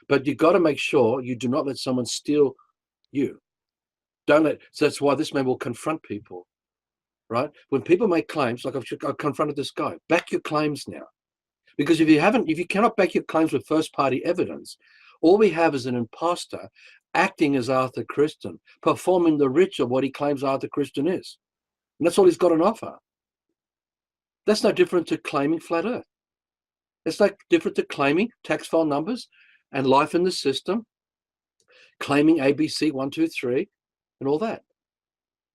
[SPEAKER 2] But you've got to make sure you do not let someone steal you. Don't let. So that's why this man will confront people. Right? When people make claims, like I've confronted this guy, back your claims now. Because if you cannot back your claims with first-party evidence, all we have is an imposter acting as Arthur Christian, performing the ritual of what he claims Arthur Christian is. And that's all he's got on offer. That's no different to claiming flat earth. It's like different to claiming tax file numbers and life in the system, claiming ABC 1, 2, 3, and all that.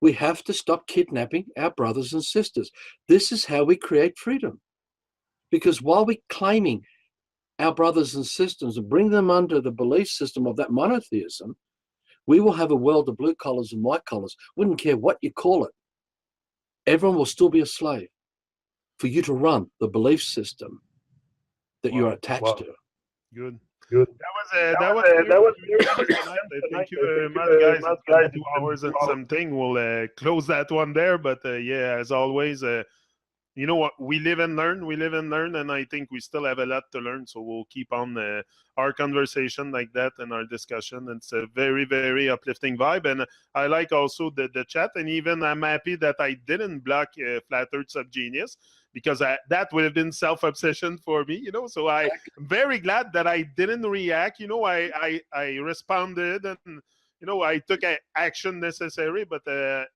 [SPEAKER 2] We have to stop kidnapping our brothers and sisters. This is how we create freedom. Because while we're claiming our brothers and sisters and bring them under the belief system of that monotheism, we will have a world of blue collars and white collars. Wouldn't care what you call it. Everyone will still be a slave for you to run the belief system that you're attached to.
[SPEAKER 1] Good.
[SPEAKER 4] Good.
[SPEAKER 1] That was very nice. Thank you very much, guys. 2 hours and something. We'll close that one there. But yeah, as always, you know what? We live and learn. And I think we still have a lot to learn. So we'll keep on our conversation like that and our discussion. It's a very, very uplifting vibe. And I like also the chat. And even I'm happy that I didn't block Flat Earth Subgenius, because that would have been self-obsession for me, you know. So I'm very glad that I didn't react. You know, I responded, and you know, I took action necessary. But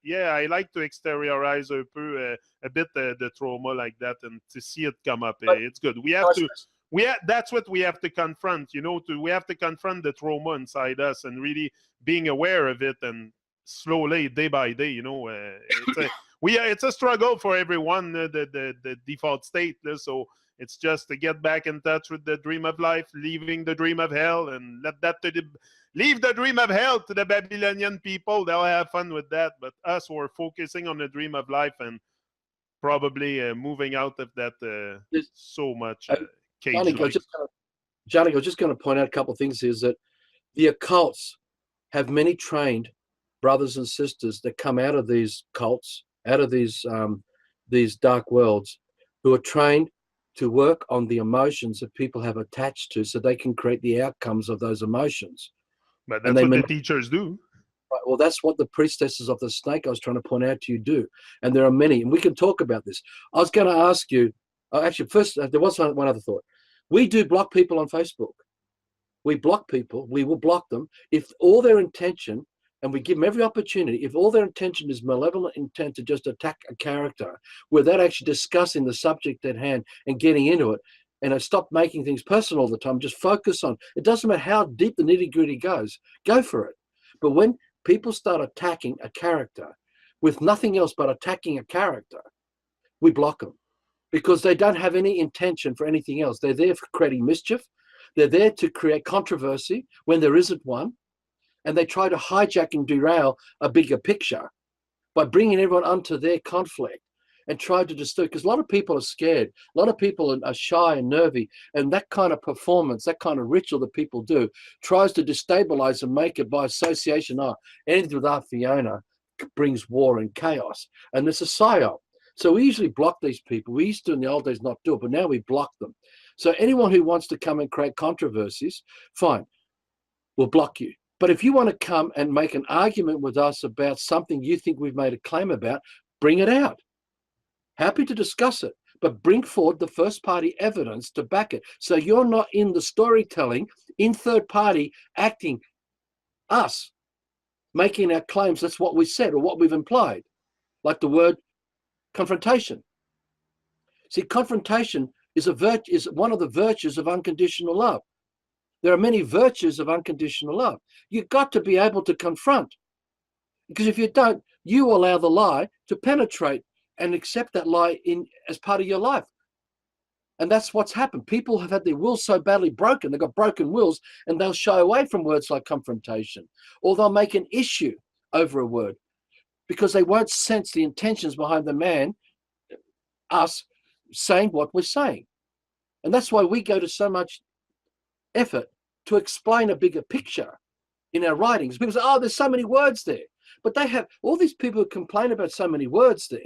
[SPEAKER 1] yeah, I like to exteriorize a bit the trauma like that, and to see it come up. It's good. We have to. That's what we have to confront. You know, we have to confront the trauma inside us and really being aware of it, and slowly, day by day. You know, it's a struggle for everyone, the default state. So it's just to get back in touch with the dream of life, leaving the dream of hell, and leave the dream of hell to the Babylonian people. They'll have fun with that. But us, we're focusing on the dream of life and probably moving out of that so much cage life.
[SPEAKER 2] Johnny, I was just going to point out a couple of things. Is that the occults have many trained brothers and sisters that come out of these cults, out of these dark worlds, who are trained to work on the emotions that people have attached to, so they can create the outcomes of those emotions.
[SPEAKER 1] But that's what the teachers do.
[SPEAKER 2] Right, well, that's what the priestesses of the snake I was trying to point out to you do. And there are many, and we can talk about this. I was going to ask you, actually, first, there was one other thought. We do block people on Facebook. We block people. We will block them if all their intention, and we give them every opportunity, if all their intention is malevolent intent to just attack a character without actually discussing the subject at hand and getting into it, and I stop making things personal all the time, just focus on, it doesn't matter how deep the nitty-gritty goes, go for it. But when people start attacking a character with nothing else but attacking a character, we block them because they don't have any intention for anything else. They're there for creating mischief. They're there to create controversy when there isn't one. And they try to hijack and derail a bigger picture by bringing everyone onto their conflict and try to disturb, because a lot of people are scared. A lot of people are shy and nervy, and that kind of performance, that kind of ritual that people do tries to destabilize and make it by association. Anything with our Fiona brings war and chaos, and it's a psyop. So we usually block these people. We used to in the old days not do it, but now we block them. So anyone who wants to come and create controversies, fine, we'll block you. But if you want to come and make an argument with us about something you think we've made a claim about, bring it out. Happy to discuss it, but bring forward the first party evidence to back it. So you're not in the storytelling, in third party acting us, making our claims. That's what we said or what we've implied, like the word confrontation. See, confrontation is one of the virtues of unconditional love. There are many virtues of unconditional love. You've got to be able to confront, because if you don't, you allow the lie to penetrate and accept that lie as part of your life. And that's what's happened. People have had their wills so badly broken, they've got broken wills, and they'll shy away from words like confrontation, or they'll make an issue over a word because they won't sense the intentions behind the man, us, saying what we're saying. And that's why we go to so much effort to explain a bigger picture in our writings. People say, oh, there's so many words there. But they have, all these people who complain about so many words there,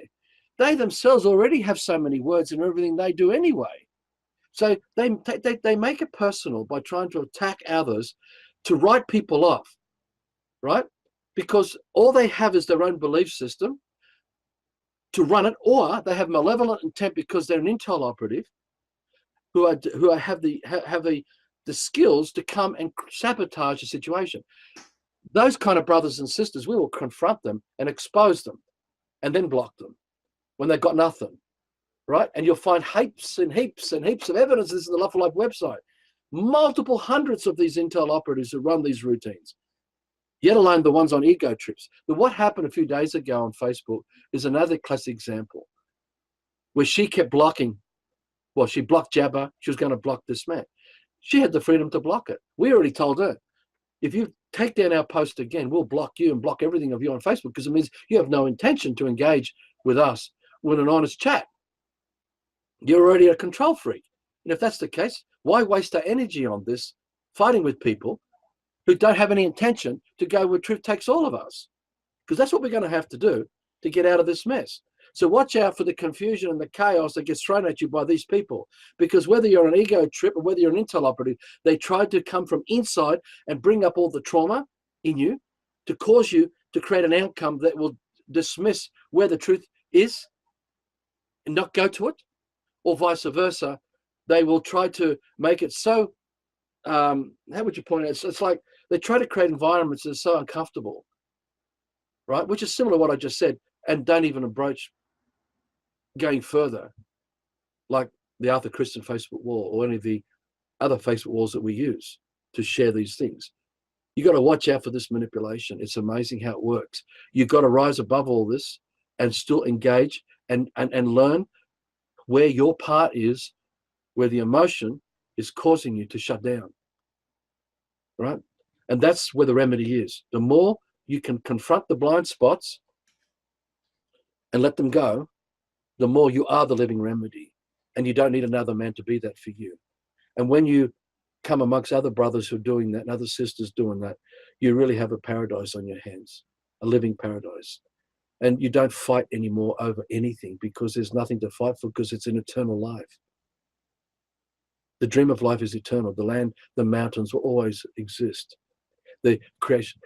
[SPEAKER 2] they themselves already have so many words in everything they do anyway. So they make it personal by trying to attack others to write people off, right? Because all they have is their own belief system to run it, or they have malevolent intent because they're an intel operative who have the skills to come and sabotage the situation. Those kind of brothers and sisters, we will confront them and expose them and then block them when they've got nothing, right? And you'll find heaps and heaps and heaps of evidence. This is the Love for Life website. Multiple hundreds of these intel operatives who run these routines, yet alone the ones on ego trips. But what happened a few days ago on Facebook is another classic example where she kept blocking. Well, she blocked Jabba. She was going to block this man. She had the freedom to block it. We already told her, if you take down our post again, we'll block you and block everything of you on Facebook, because it means you have no intention to engage with us with an honest chat. You're already a control freak. And if that's the case, why waste our energy on this, fighting with people who don't have any intention to go where truth takes all of us? Because that's what we're going to have to do to get out of this mess. So watch out for the confusion and the chaos that gets thrown at you by these people, because whether you're an ego trip or whether you're an intel operative, they try to come from inside and bring up all the trauma in you to cause you to create an outcome that will dismiss where the truth is and not go to it, or vice versa. They will try to make it so, how would you point it? It's like they try to create environments that are so uncomfortable, right? Which is similar to what I just said, and don't even approach going further, like the Arthur Christian Facebook wall or any of the other Facebook walls that we use to share these things. You got to watch out for this manipulation. It's amazing how it works. You've got to rise above all this and still engage and learn where your part is, where the emotion is causing you to shut down, right? And that's where the remedy is. The more you can confront the blind spots and let them go, the more you are the living remedy, and you don't need another man to be that for you. And when you come amongst other brothers who are doing that and other sisters doing that, you really have a paradise on your hands, a living paradise. And you don't fight anymore over anything, because there's nothing to fight for, because it's an eternal life. The dream of life is eternal. The land, the mountains will always exist. The creation.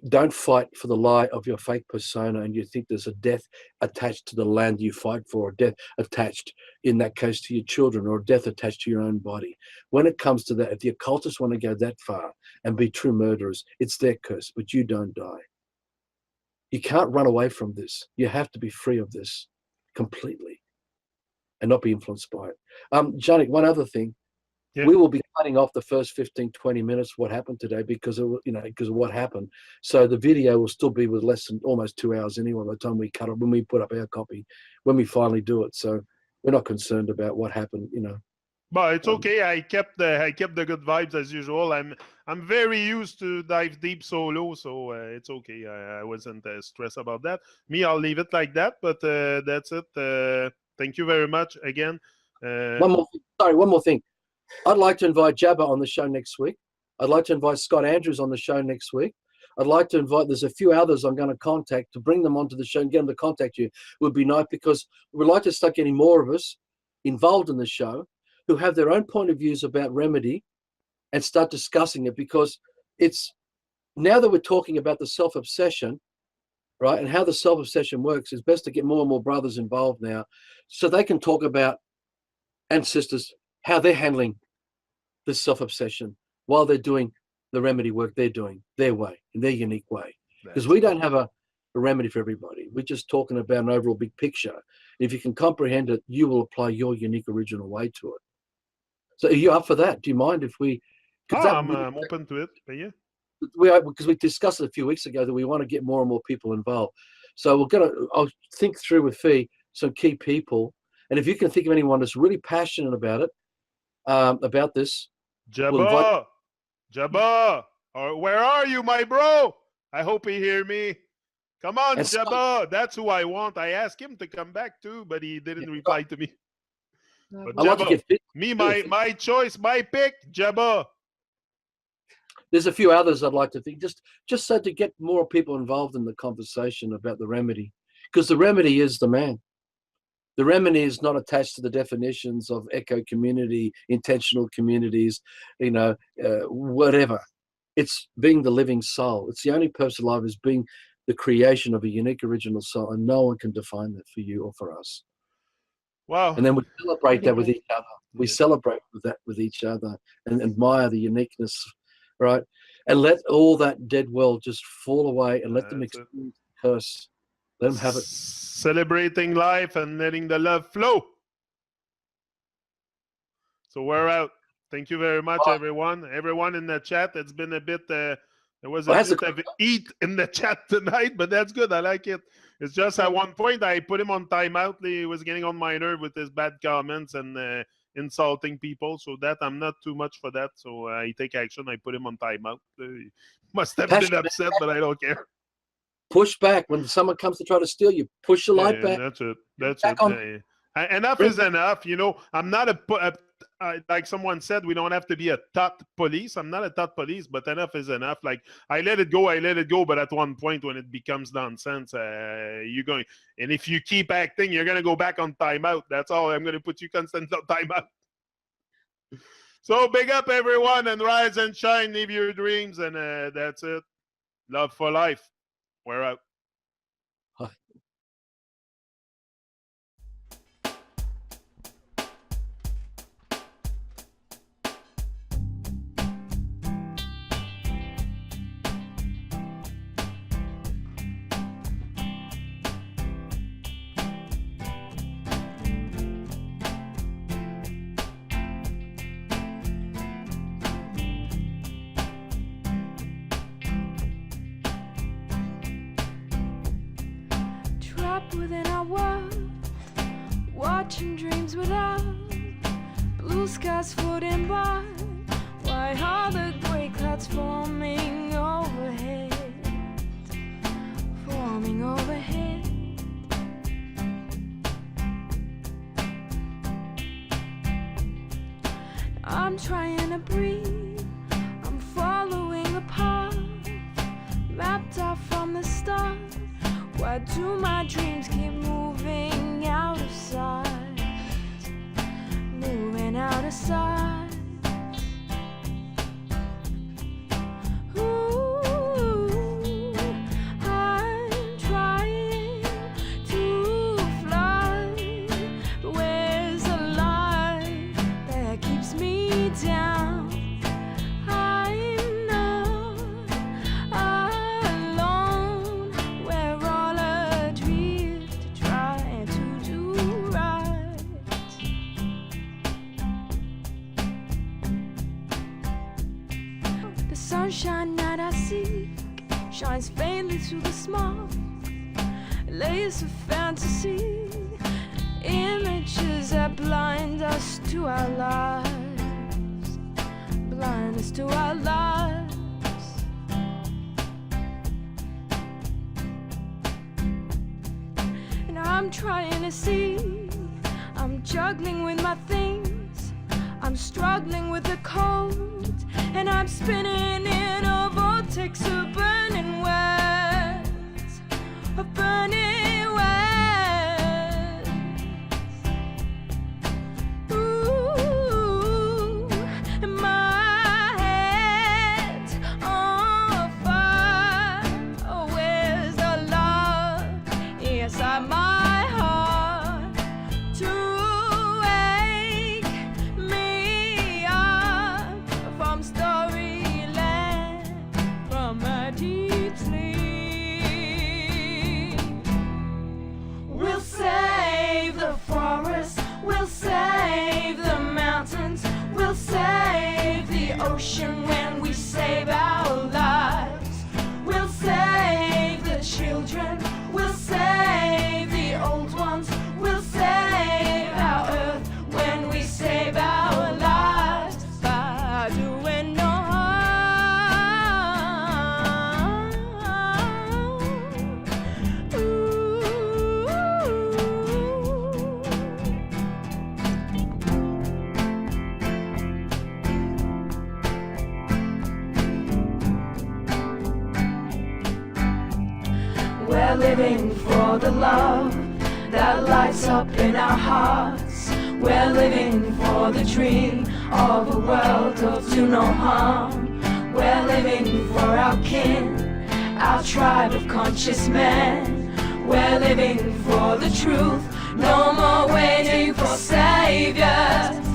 [SPEAKER 2] don't fight for the lie of your fake persona and you think there's a death attached to the land you fight for, or death attached, in that case, to your children, or death attached to your own body. When it comes to that, if the occultists want to go that far and be true murderers, it's their curse, but you don't die. You can't run away from this. You have to be free of this completely and not be influenced by it. Johnny, one other thing. Yeah. We will be cutting off the first 15, 20 minutes what happened today because of what happened. So the video will still be with less than almost 2 hours anyway by the time we cut it, when we put up our copy, when we finally do it. So we're not concerned about what happened,
[SPEAKER 1] But it's okay. I kept the good vibes as usual. I'm very used to dive deep solo, so it's okay. I wasn't stressed about that. Me, I'll leave it like that. But that's it. Thank you very much again.
[SPEAKER 2] One more thing. I'd like to invite Jabba on the show next week. I'd like to invite Scott Andrews on the show next week. I'd like to invite, there's a few others I'm going to contact to bring them onto the show and get them to contact you. Would be nice, because we'd like to start getting more of us involved in the show who have their own point of views about remedy and start discussing it, because it's, now that we're talking about the self-obsession, right, and how the self-obsession works, it's best to get more and more brothers involved now so they can talk about, and sisters, how they're handling this self-obsession while they're doing the remedy work they're doing their way, in their unique way. Because we don't have a remedy for everybody. We're just talking about an overall big picture. If you can comprehend it, you will apply your unique original way to it. So are you up for that? Do you mind if we...
[SPEAKER 1] I'm open to it, but yeah.
[SPEAKER 2] Because we discussed it a few weeks ago that we want to get more and more people involved. So I'll think through with Fee some key people. And if you can think of anyone that's really passionate about it, about this.
[SPEAKER 1] Jabba, where are you, my bro? I hope he hear me. Come on, Jabba. That's who I want. I asked him to come back too, but he didn't reply to me. But Jabba, my choice, my pick, Jabba.
[SPEAKER 2] There's a few others I'd like to think, just so to get more people involved in the conversation about the remedy, because the remedy is the man. The remedy is not attached to the definitions of echo community, intentional communities, whatever. It's being the living soul. It's the only purpose of life, is being the creation of a unique original soul, and no one can define that for you or for us.
[SPEAKER 1] Wow.
[SPEAKER 2] And then we celebrate that with each other. We celebrate that with each other and admire the uniqueness, right? And let all that dead world just fall away and let them experience the curse. Let them have it.
[SPEAKER 1] Celebrating life and letting the love flow. So we're out. Thank you very much, everyone. Everyone in the chat. It's been a bit, there was a bit of heat in the chat tonight, but that's good. I like it. It's just at one point I put him on timeout. He was getting on my nerve with his bad comments and insulting people. So that I'm not too much for that. So I take action. I put him on timeout. He must have been upset, but I don't care.
[SPEAKER 2] Push back when someone comes to try to steal you. Push the light back.
[SPEAKER 1] That's it. That's it. Enough is enough. I'm not like someone said, we don't have to be a thought police. I'm not a thought police, but enough is enough. Like, I let it go. But at one point when it becomes nonsense, you're going, and if you keep acting, you're going to go back on timeout. That's all. I'm going to put you constant on timeout. So big up everyone, and rise and shine, live your dreams. And that's it. Love for life. We're out.
[SPEAKER 4] Within our world, watching dreams without blue skies floating by. Why are the gray clouds forming overhead? I'm trying to breathe, I'm following the path mapped out from the start. Why do my dreams keep moving out of sight? Moving out of sight. Ooh. sunshine that I seek shines faintly through the smoke. Layers of fantasy, images that blind us to our lives, blind us to our lives. And I'm trying to see, I'm juggling with my things, I'm struggling with the cold, and I'm spinning in a vortex of burning wells, of burning wells. Ooh, and my head's on fire. Oh, where's the love inside my heart to wake me up from storyland, from my deep sleep? We'll save the forest, we'll save the mountains, we'll save the ocean when we save our lives. We'll save the children, we'll save the old ones, we'll save our earth when we save our lives by doing no harm. Ooh. We're living for the love that lights up in our hearts. We're living for the dream of a world of do no harm. We're living for our kin, our tribe of conscious men. We're living for the truth, no more waiting for saviors.